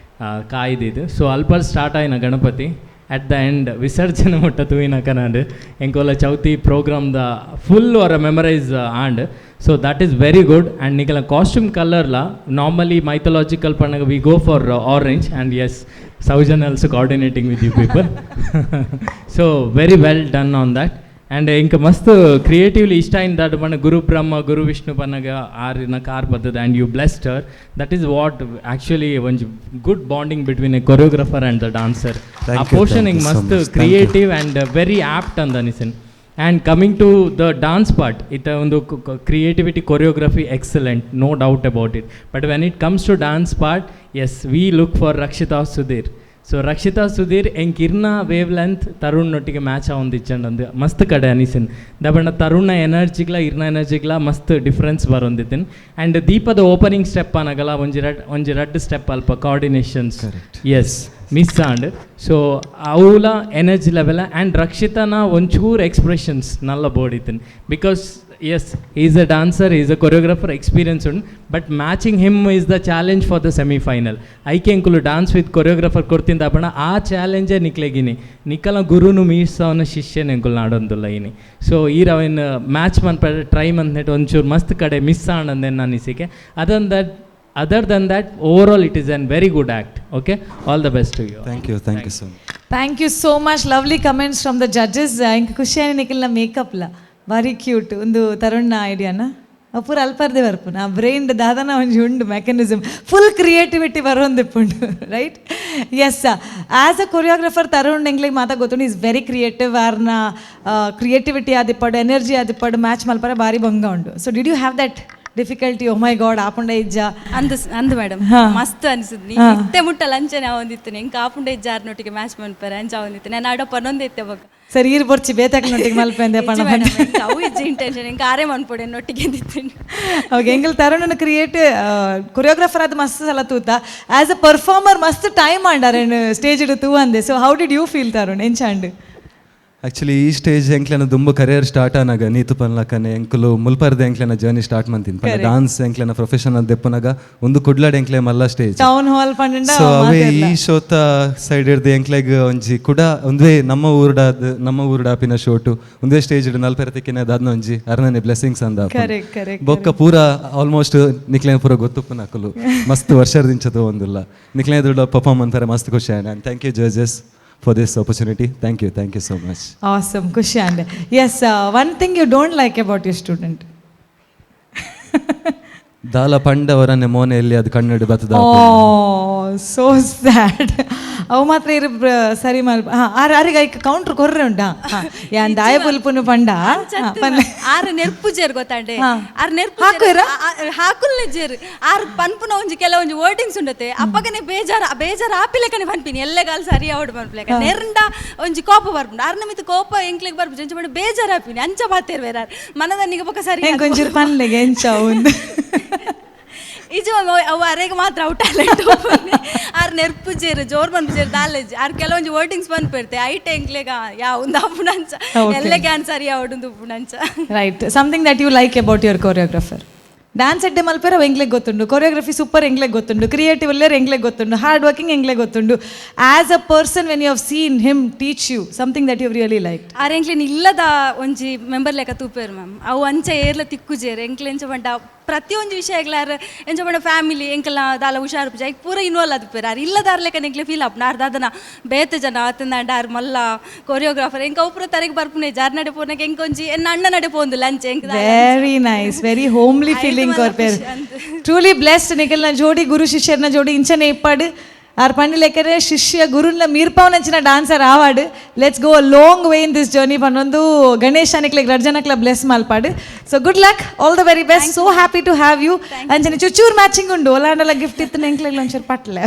ಕಾಯ್ದಿದ್ದು ಸೊ ಅಲ್ಪ ಸ್ಟಾರ್ಟ್ ಆಯ್ನ ಗಣಪತಿ ಅಟ್ ದ ಎಂಡ್ ವಿಸರ್ಜನೆ ಮುಟ್ಟ ತೂಯಿನ ಕನಾಂಡ್ ಎಂಕೋಲ ಚೌತಿ ಪ್ರೋಗ್ರಾಮ್ದ ಫುಲ್ ಅವರ memorise and so that is very good and ನಿಕಲ ಕಾಸ್ಟ್ಯೂಮ್ ಕಲರ್ಲ ನಾರ್ಮಲಿ ಮೈಥಾಲಜಿಕಲ್ ಪಣ್ಣಗ we go for orange and yes Saujan also coordinating with you people. So very well done on that. And inka mast creatively ishta in that mana Guru Brahma, Guru Vishnu panaga arina kar badad and you blessed her. That is what actually one good bonding between a choreographer and the dancer. A portioning must creative and very apt and anisin. And coming to the dance part, it creativity, choreography, excellent, no doubt about it. But when it comes to dance part, yes, we look for Rakshita Sudhir. So Rakshita Sudhir enkirna wavelength Tarun nottige match avondichand mast kade anisin. Dabanda Taruna energy gla irna energy gla mast difference varondithin. And Deepada opening step anagala onji red step alpa coordinations. Correct. Yes. Miss and so avula energy level and Rakshitana onchur expressions nalla bodithin because yes he is a dancer, he is a choreographer experience but matching him is the challenge for the semi final aike enkulu dance with choreographer kortinda apana aa challenge niklegini nikala guru nu meetsavana shishyan enkulu nadondulla ini so ee ravin match man try man net onchur mast kade miss anande nanisike other than that overall it is a very good act. Okay, all the best to you. Thank you so much. Thank you so much. Lovely comments from the judges. Inka ಖುಷಿಯಾಗಿ ನಿಖಿಲ್ನ makeup ಲ ಭಾರಿ cute ಒಂದು ತರುಣ್ನ ಐಡಿಯಾನ ಪೂರ ಅಲ್ಪರ್ದೆ ಬರ್ಪುನ brain ದಾದನ ಒಂಜಿ ಉಂಡು mechanism full creativity ಬರೋಂದಿಪ್ಪುಂಡು right yes as a choreographer Tarun ಎಂಗ್ಲಿಗೆ ಮಾತಾ ಗೊತ್ತುಂಡು ಈಸ್ ವೆರಿ ಕ್ರಿಯೇಟಿವ್ ಆರ್ನ ಕ್ರಿಯೇಟಿವಿಟಿ ಆದಿಪ್ಪಡು ಎನರ್ಜಿ ಆದಿಪ್ಪಡು ಮ್ಯಾಚ್ ಮಲ್ಪರೆ ಭಾರಿ ಭಂಗ ಉಂಡು so did you have that difficulty oh my god ಆಪುಂಡ ಇಜ್ಜ ಅಂದು ಮೇಡಮ್ ಮಸ್ತ್ ಅನಿಸಿದ್ನಿ ಇತ್ತೆ ಮುಟ್ಟಲ್ಲ ಅಂಚನೆ ಆವೊಂದಿತ್ತು ಎಂಕ ಆಪುಂಡ ಇಜ್ಜ ಆರ್ನೊಟ್ಟಿಗೆ ಮ್ಯಾಚ್ ಮನ್ಪರೆ ಅಂಚ ಆವೊಂದಿತ್ತು ನಾನು ಆಡೋ ಪನ್ನೊಂದೇ ಇತ್ತೆ ಬೊಕ್ಕ ಸರಿ ಈರು ಬರ್ಚಿ ಬೇತಾಕ್ನೊಟ್ಟಿಗೆ ಮಲ್ಪೆಂದೆ ಪಣ ಅವು ಇಜ್ಜ ಇಂಟೆನ್ಷನ್ ಎಂಕ ಆರೇ ಮನ್ಪೊಡೆ ನೊಟ್ಟಿಗೆ ಅಂದಿತ್ತು ಓಕೆ ಎಂಗಲ್ ತರುಣನ ಕ್ರಿಯೇಟ್ ಕೊರಿಯೋಗ್ರಾಫರ್ ಅದು ಮಸ್ತ್ ಸಲ ತೂತ ಆ್ಯಸ್ ಅ ಪರ್ಫಾರ್ಮರ್ ಮಸ್ತ್ ಟೈಮ್ ಆಂಡಾರೇನು ಸ್ಟೇಜ್ ಇಡು ತೂ ಅಂದೆ so how did you feel Tarun ಎಂಚಾಂಡ್ ಆ್ಯಕ್ಚುಲಿ ಈ ಸ್ಟೇಜ್ ಎಂಕ್ಲೆನ ದುಂಬ ಕರಿಯರ್ ಸ್ಟಾರ್ಟ್ ಆನಾಗ ನೀತು ಪನ್ಲಕನೆ ಎಂಕುಲು ಮುಲ್ಪರ್ದೆ ಎಂಕ್ಲೆನ ಜರ್ನಿ ಸ್ಟಾರ್ಟ್ ಮಂತಿನ ಡಾನ್ಸ್ ಎಂಕ್ಲೆನ ಪ್ರೊಫೆಷನಲ್ ದೆಪ್ಪನಾಗ ಒಂದು ಕುಡ್ಲಾಡ್ ಎಂಕ್ಲೆ ಮಲ್ಲ ಸ್ಟೇಜ್ ಟೌನ್ ಹಾಲ್ ಪಂಡ ಸೊ ಅವೇ ಈ ಶೋತ ಸೈಡ್ ಹಿಡ್ದು ಎಂಕ್ಲೆಗ್ ಒಂಜಿ ಕೂಡ ಒಂದೇ ನಮ್ಮ ಊರುಡಾಪಿನ ಶೋಟು ಒಂದೇ ಸ್ಟೇಜ್ ಹಿಡ್ದು ನಲ್ಪೆರತಿಕ್ಕಿನ ದಾದ್ನ ಒಂಜಿ ಅರ್ನನೆ ಬ್ಲೆಸ್ಸಿಂಗ್ಸ್ ಅಂದ ಬೊಕ್ಕ ಪೂರ ಆಲ್ಮೋಸ್ಟ್ ನಿಕ್ಲೆನ ಪೂರ ಗೊತ್ತುಪ್ಪು ನಕಲು ಮಸ್ತ್ ವರ್ಷದಿಂಚದು ಒಂದಿಲ್ಲ ನಿಕ್ಲೆನ ದುಡ್ಡು ಪರ್ಫಾರ್ಮ್ ಅಂತಾರೆ ಮಸ್ತ್ ಖುಷಿ ಆಯ್ತು and thank you judges for this opportunity. Thank you so much. Awesome, Kushand. Yes, one thing you don't like about your student. ದಾಲ ಪಂಡವರನ್ನೇ ಮೋನೆಯಲ್ಲಿ ಅದು ಕನ್ನಡ ಬರ್ತದ ಸೋ ಸ್ಯಾಡ್ ಅವು ಮಾತ್ರ ಇರು ಸರಿ ಮಲ್ಪ ಆರಿಗೆ ಐಕ ಕೌಂಟ್ರ್ ಕೊರ್ರೆ ಉಂಟಾ ಯಾನ್ ದಾಯ ಬುಲ್ಪುನು ಪಂಡ ಆರು ನೆರ್ಪು ಜೇರ್ ಗೊತ್ತಾಂಡೆ ಆರು ನೆರ್ಪು ಹಾಕುಲ್ಲೆ ಜೇರ್ ಆರು ಪನ್ಪುನ ಒಂಜಿ ಕೆಲವೊಂಜಿ ವರ್ಡಿಂಗ್ಸ್ ಉಂಡತೆ ಅಪ್ಪಗನೆ ಬೇಜಾರು ಆಪಿಲೆಕನೆ ಪನ್ಪಿನಿ ಎಲ್ಲೆಗಾಲ್ ಸರಿ ಅವಡು ಪನ್ಪಿಲೆಕ ನೆರ್ಂಡ ಒಂಜಿ ಕೋಪ ಬರ್ಪುಂಡು ಆರ್ನ ಮಿತ್ತು ಕೋಪ ಎಂಕ್ಲೆಗ್ ಬರ್ಪು ಜಂಚ ಮಾಡಿ ಬೇಜಾರು ಆಪಿನಿ ಅಂಚ ಬಾತೇರ್ ಬೇರೆ ಮನದನ್ನಿಗೆ ಬೊಕ್ಕ ಸರಿ ಕೊಂಚೂರು ಪನ್ಲೆಗೆ ಎಂಚ ಒಂದು ಇಜು ಅವು ಅರೆಗೆ ಮಾತ್ರ ಅವು ಟ್ಯಾಲೆಂಟ್ ಆರು ನೆರ್ಪು ಜೇರು ಜೋರ್ ಬಂದ್ಜೇರು ದಾಲೇಜ್ ಆರು ಕೆಲವೊಂದು ವರ್ಡಿಂಗ್ಸ್ ಬಂದ್ಬಿಡ್ತೆ ಐಟ್ ಎಂಕ್ಲೆಗ ಯಾವುದು ಅಪ್ಪುಣಂಚ ಎಲ್ಲೆಗೆ ಅನ್ಸರಿ ಯಾವಡು ಉಪ್ಪುಣಂಚ right something that you like about your choreographer dance ಎಡ್ಡೆ ಮಲ್ಪೇರ ಎಂಗ್ಲೆಗೆ ಗೊತ್ತುಂಡು ಕೊರಿಯೋಗ್ರಫಿ ಸೂಪರ್ ಎಂಗ್ಲೆಗೆ ಗೊತ್ತುಂಡು ಕ್ರಿಯೇಟಿವ್ ಎಲ್ಲರ ಎಂಗ್ಲೆಗೆ ಗೊತ್ತುಂಡು ಹಾರ್ಡ್ ವರ್ಕಿಂಗ್ ಎಂಗ್ಲೆಗೆ ಗೊತ್ತುಂಡು as a person when you have seen him teach you something that you really like ಆರ್ ಎಂಕ್ಲೆನ್ ಇಲ್ಲದ ಒಂಜಿ ಮೆಂಬರ್ ಲೆಕ್ಕ ತೂಪೇರು ಮ್ಯಾಮ್ ಅವು ಅಂಚ ಏರ್ಲ ತಿಕ್ಕುಜೇರು ಎಂಕ್ಲೆ ಎಂಚ ಬಂಡ ಪ್ರತಿಯೊಂದು ವಿಷಯಗಳಾರ ಎಂಚ ಬಂಡ ಫ್ಯಾಮಿಲಿ ಎಂಕಲ್ನ ದಾಲ ಹುಷಾರು ಪೂಜೆ ಈಗ ಪೂರ ಇನ್ವಾಲ್ವ್ ಆದಿಪ್ಪೇರು ಆರು ಇಲ್ಲದಾರ ಲೆಕ್ಕ ಎಂಕ್ಲೆ ಫೀಲ್ ಆಪ್ ನಾರ್ದು ಅದನ್ನ ಬೇತೆ ಜನ ಆತಂದಾಂಡ ಆರು ಮಲ್ಲ ಕೊರಿಯೋಗ್ರಾಫರ್ ಎಂಕ ಉಪರ ತರಗೆ ಬರ್ಪುನೆ ಜಾರ್ ನಡೆ ಪೋನಕ್ಕೆ ಎಂಕೊಂಜಿ ಎನ್ನ ಅಣ್ಣ ನಡೆ ಪೋಂದು ಲಂಚ್ ಎಂಕ್ very nice very homely feeling truly blessed ನಿಖಿಲ್ನ ಜೋಡಿ ಗುರು ಶಿಷ್ಯರ್ನ ಜೋಡಿ ಇಂಚನೆ ಇಪ್ಪಾಡು ಆರ್ ಪಂಡಿ ಲೆಕ್ಕರೆ ಶಿಷ್ಯ ಗುರುನ ಮೀರ್ಪಾವನಂಚಿನ ಡಾನ್ಸರ್ ಆವಾಡು let's go a long way in this journey ಪನ್ನೊಂದು ಗಣೇಶ ನಿಕ್ಲೆ ರಡ್ಜನಕ್ಲ ಬ್ಲೆಸ್ ಮಲ್ಪಾಡು so good luck all the very best so happy to have you ಅಂಚನೆ ಚೂರ್ ಮ್ಯಾಚಿಂಗ್ ಉಂಡು ಒಲಾಂಡಲ್ಲ ಗಿಫ್ಟ್ ಇತ್ತು ಎಂಕ್ಲೆಗ್ ಒಂಚೂರು ಪಟ್ಲೆ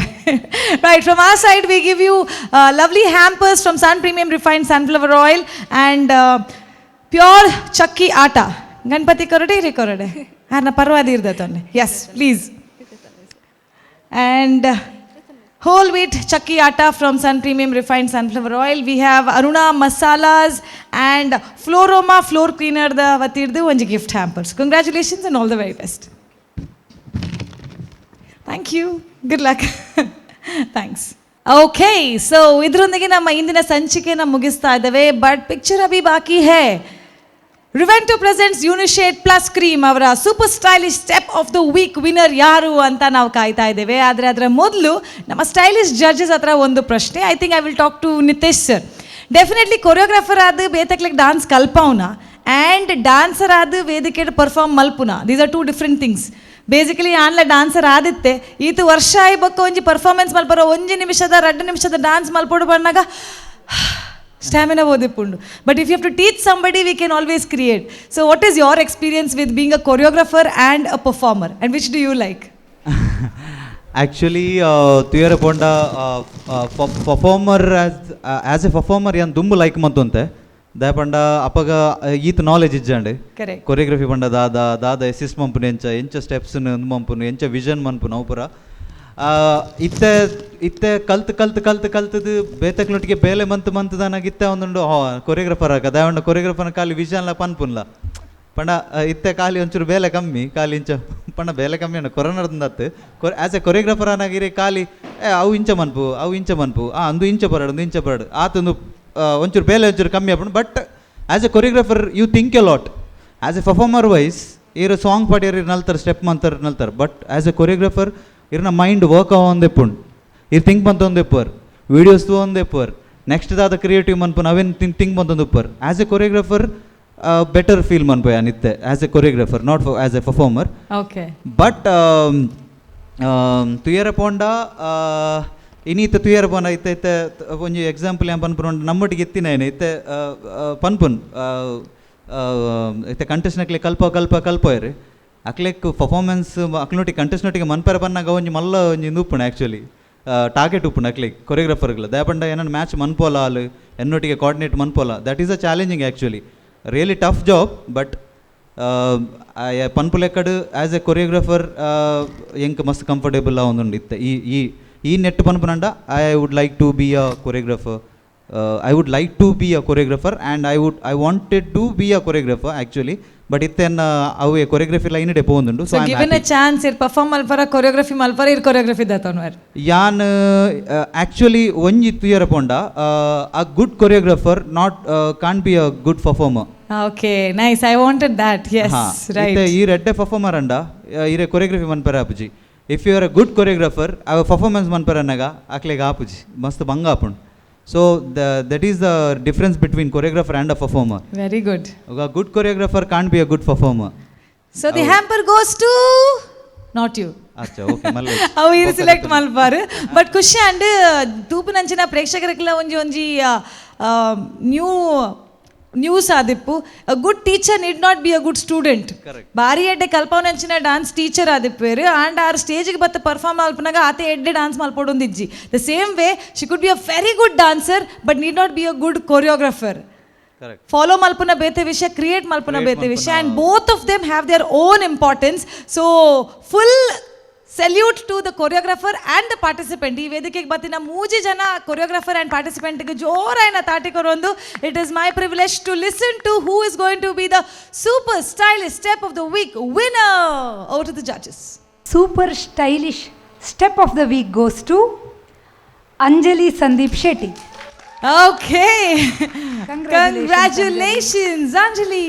right from our side we give you lovely hampers from Sun premium refined sunflower oil and pure chakki atta Ganapati ಕೊರಡೆ ಹಿರಿ ಕೊರಡೆ ಹಾನ ಪರ್ವಾದಿ ಇರ್ದತೊಂಡೆ yes please and whole wheat chakki atta from Sun Premium Refined Sunflower Oil. We have Aruna Masalas and Floroma Floor Cleaner the vatirdu onji gift hampers. Congratulations and all the very best. Thank you. Good luck. Thanks. Okay, so idrondage namma indina sanchikena mugista idave but picture abhi baki hai. Revento presents Unishade Plus Cream ಅವರ super stylish step of the week winner ಯಾರು ಅಂತ ನಾವು ಕಾಯ್ತಾ ಇದ್ದೇವೆ. ಆದರೆ ಅದರ ಮೊದಲು ನಮ್ಮ ಸ್ಟೈಲಿಶ್ ಜಡ್ಜಸ್ ಹತ್ರ ಒಂದು ಪ್ರಶ್ನೆ. I think I will talk to Nitesh sir. Definitely choreographer ಆದ ಬೇತಕ್ಲಿಗೆ ಡಾನ್ಸ್ ಕಲ್ಪವನ ಆ್ಯಂಡ್ ಡಾನ್ಸರ್ ಆದ ವೇದಿಕೆ ಪರ್ಫಾರ್ಮ್ ಮಲ್ಪುನ. These are two different things. Basically ಆನ್ಲ ಡಾನ್ಸರ್ ಆದಿತ್ತೆ ಈತು ವರ್ಷ ಆಯ್ಬಕ್ಕ ಒಂಜಿ ಪರ್ಫಾರ್ಮೆನ್ಸ್ ಮಲ್ಪರ 1 ನಿಮಿಷದ 2 ನಿಮಿಷದ ಡಾನ್ಸ್ ಮಲ್ಪಡು ಬಂದಾಗ ಸ್ಟ್ಯಾಮಿನಾ ಓದಿಪ್ಪುಂಡು. But if you have to teach somebody we can always create. So what is your experience with being a choreographer and a performer and which do you like? Actually ತುಯರ ಪೋಂಡ performer as a performer ಏನು ದುಂಬು like ಮಂತಂತೆ ದಯಪಂಡ ಅಪ್ಪಗ ಈತ knowledge ಇಜ್ಜಂಡೆ choreography ಪಂಡ ದಾದ ಎಸಿಸ್ಟ್ ಮಂಪುನು ಎಂಚ steps ಮಂಪುನು ಎಂಚ vision ಮನ್ಪುನು ಅವು ಪುರ ಇತ್ತೆ ಕಲ್ತದು ಬೇತಕ್ಲೊಟ್ಟಿಗೆ ಬೇಲೆ ಮಂತದಾನಾಗ ಇತ್ತೆ ಒಂದುಂಡು ಕೊರಿಯೋಗ್ರಫರ್ ಆಗ ದಯವಂಡ ಕೊರಿಯೋಗ್ರಫರ್ನ ಖಾಲಿ ವಿಷನ್ಲ ಪನ್ಪುನ್ಲ ಪಂಡ ಇತ್ತೆ ಖಾಲಿ ಒಂಚೂರು ಬೇಲೆ ಕಮ್ಮಿ ಖಾಲಿ ಇಂಚ ಪಂಡ ಬೇಲೆ ಕಮ್ಮಿ ಅಣ್ಣ ಕೊರೋನಾದತ್ತು ಆ್ಯಸ್ ಎ ಕೊರಿಯೋಗ್ರಫರ್ ಅನ್ನಾಗಿರಿ ಖಾಲಿ ಅವು ಇಂಚ ಮನ್ಪು ಅಂದು ಇಂಚ ಬರಡು ಆತೊಂದು ಒಂಚೂರು ಬೇಲೆ ಒಂಚೂರು ಕಮ್ಮಿ ಆಗ್ಬಿಡು. But as a choreographer you think a lot. As a performer wise ಇರು ಸಾಂಗ್ ಪಾಡ್ಯಾರ ನಲ್ತಾರೆ ಸ್ಟೆಪ್ ನಲ್ತಾರೆ ಬಟ್ ಆ್ಯಸ್ ಎ ಕೊರಿಯೋಗ್ರಫರ್ ಇರ್ನ ಮೈಂಡ್ ವರ್ಕ್ ಆವಂದೆ ಪುಂಡು ಇರ್ ಥಿಂಕ್ ಬಂತೊಂದು ಎಪ್ಪರ್ ವೀಡಿಯೋಸ್ ಒಂದೇ ಎಪ್ಪರ್ ನೆಕ್ಸ್ಟ್ ದಾದ ಕ್ರಿಯೇಟಿವ್ ಮನ್ಪುನ್ ಅವೇನು ಥಿಂಕ್ ಬಂತೊಂದು ಉಪ್ಪರ್. As a choreographer better feel ಮನ್ಪೋಯ ನಿತ್ತೆ as a choreographer not as a performer. Okay but ತುಯರ ಪೋಂಡ ಇನ್ನೀತ ತುಯರ ಪೋಂಡ ಇತ್ತೆ ಒಂಜಿ ಎಕ್ಸಾಂಪಲ್ ಏನು ಪನ್ಪುನ್ ನಮ್ಮೊಟ್ಟಿಗೆ ಎತ್ತಿನೇನು ಇತ್ತೆ ಪನ್ಪುನ್ ಇತ್ತೆ ಕಂಟೆಸ್ಟ್ನಕ್ಲೆ ಕಲ್ಪೋಯ್ರಿ ಅಕ್ಲೆಕ್ ಪರ್ಫಾರ್ಮೆನ್ಸ್ ಅಕ್ಲೊಟ್ಟಿಗೆ ಕಂಟೆಸ್ಟ್ನೊಟ್ಟಿಗೆ ಮನ್ಪರ ಬನ್ನಾಗ ಒಂಜಿ ಮಲ್ಲ ಒಂಜಿ ಉಪ್ಪುಣ ಆ್ಯಕ್ಚುಲಿ ಟಾರ್ಗೆಟ್ ಉಪ್ಪುಣ ಅಕ್ಲಿಗೆ ಕೊರಿಯೋಗ್ರಾಫರ್ಗಳು ದಯಪಂಡ ಏನನ್ನು ಮ್ಯಾಚ್ ಮನ್ಪೋಲ ಅಲ್ಲ ಎನ್ನೊಟ್ಟಿಗೆ ಕೋಆರ್ಡಿನೇಟ್ ಮನ್ಪೋಲ that is a challenging actually really tough job. But ಪನ್ಪುಲೆಕ್ಕಡು ಆ್ಯಸ್ ಎ ಕೊರಿಯೋಗ್ರಾಫರ್ ಎಂಕ್ ಮಸ್ತ್ ಕಂಫರ್ಟೇಬಲ್ ಒಂದುಂಡು ಇತ್ತೆ ಈ ನೆಟ್ ಪನ್ಪುನಂಡ I would like to be a choreographer. I would like to be a choreographer and I wanted to be a choreographer actually but itten avu choreography line ide ponundu so given a chance ir perform malpara choreography malpara ir choreography datonwar yan actually onji tuyara ponda a good choreographer not can't be a good performer. Okay nice I wanted that yes right ite ee redde performer anda ire choreography manpara apuji if you are a good choreographer our performance manpara naga aklega apuji mast banga apun. So that is the difference between choreographer and a performer. Very good. A good choreographer can't be a good performer. So the hamper goes to not you. Acha okay malle. How you select malpar but ಖುಷಿ and ತೂಪುನಂಚಿನ ಪ್ರೇಕ್ಷಕರಿಗೆಲ್ಲ ಒಂಜಿ news ಆದಿಪ್ಪು a good teacher need not be a good student. ಬಾರಿ ಎಡ್ಡೆ ಕಲ್ಪವನಂಚಿನ dance teacher ಆದಿಪ್ಪೇರು and ಆರ್ ಸ್ಟೇಜಿಗೆ ಬತ್ತ ಪರ್ಫಾರ್ಮ್ ಮಲ್ಪನಾಗ ಆತ ಎಡ್ಡೆ ಡಾನ್ಸ್ ಮಲ್ಪಡೊಂದಿಜ್ಜಿ the same way she could be a very good dancer but need not be a good choreographer. Follow ಮಲ್ಪುನ ಬೇತೆ ವಿಷಯ ಕ್ರಿಯೇಟ್ ಮಲ್ಪುನ ಬೇತೆ ವಿಷಯ and both of them have their own importance. So full salute to the choreographer and the participant. ಈ ವೇದಿಕೆಗೆ ಬತ್ತಿನ 3 ಜನ ಕೊರಿಯೋಗ್ರಾಫರ್ ಆ್ಯಂಡ್ ಪಾರ್ಟಿಸಿಪೆಂಟ್ಗೆ ಜೋರಾಯಿನ ತಾಟಿಕೊರೊಂದು it is my privilege to listen to who is going to be the super stylish step of the week winner. Over to the judges. Super stylish step of the week goes to Anjali Sandeep Shetty. Okay congratulations Anjali.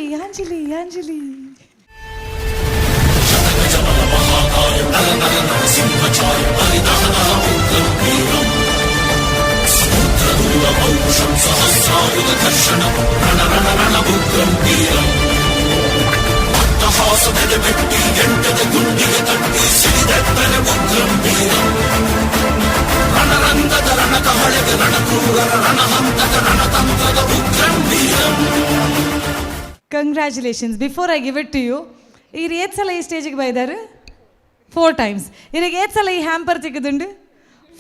Congratulations. Before I give it to you, ಈ ರೇತ್ ಸಲ ಈ ಸ್ಟೇಜಿಗೆ ಬೈದಾರೆ 4 times. ಇರಿಗೆ ಏತ್ ಸಲ ಈ hamper ತೆಗೆದುಂಡು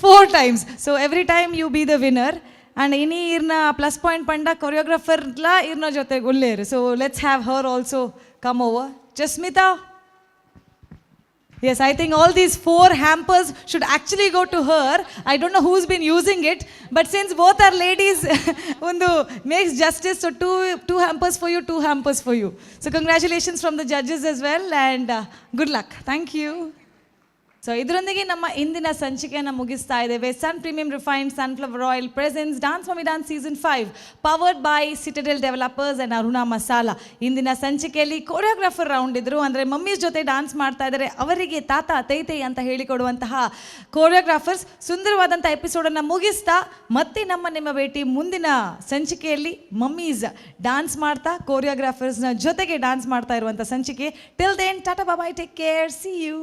4 times. So every time you be the winner and ಇನಿ ಇರ್ನ plus point ಪಂಡ ಕೊರಿಯೋಗ್ರಾಫರ್ಲ ಇರ್ನ ಜೊತೆಗೆ ಉಳ್ಳೇರು. So let's have her also come over. Jasmita. Yes, I think all these 4 hampers should actually go to her. I don't know who's been using it, but since both are ladies, undu makes justice. So two hampers for you, 2 hampers for you. So congratulations from the judges as well, and good luck. Thank you. So ಇದರೊಂದಿಗೆ ನಮ್ಮ ಇಂದಿನ ಸಂಚಿಕೆಯನ್ನು ಮುಗಿಸ್ತಾ ಇದ್ದೇವೆ. Sun premium refined sunflower oil presents dance mummy dance season 5 powered by Citadel developers and Aruna masala. ಇಂದಿನ ಸಂಚಿಕೆಯಲ್ಲಿ choreographer round ಇದ್ರು, ಅಂದರೆ ಮಮ್ಮೀಸ್ ಜೊತೆ ಡಾನ್ಸ್ ಮಾಡ್ತಾ ಇದ್ದಾರೆ, ಅವರಿಗೆ ತಾತ ತೈ ಅಂತ ಹೇಳಿಕೊಡುವಂತಹ ಕೊರಿಯೋಗ್ರಾಫರ್ಸ್. ಸುಂದರವಾದಂಥ ಎಪಿಸೋಡನ್ನು ಮುಗಿಸ್ತಾ ಮತ್ತೆ ನಿಮ್ಮ ಭೇಟಿ ಮುಂದಿನ ಸಂಚಿಕೆಯಲ್ಲಿ ಮಮ್ಮೀಸ್ ಡಾನ್ಸ್ ಮಾಡ್ತಾ ಕೊರಿಯೋಗ್ರಾಫರ್ಸ್ನ ಜೊತೆಗೆ ಡಾನ್ಸ್ ಮಾಡ್ತಾ ಇರುವಂಥ ಸಂಚಿಕೆ. Till then tata bye, take care, see you.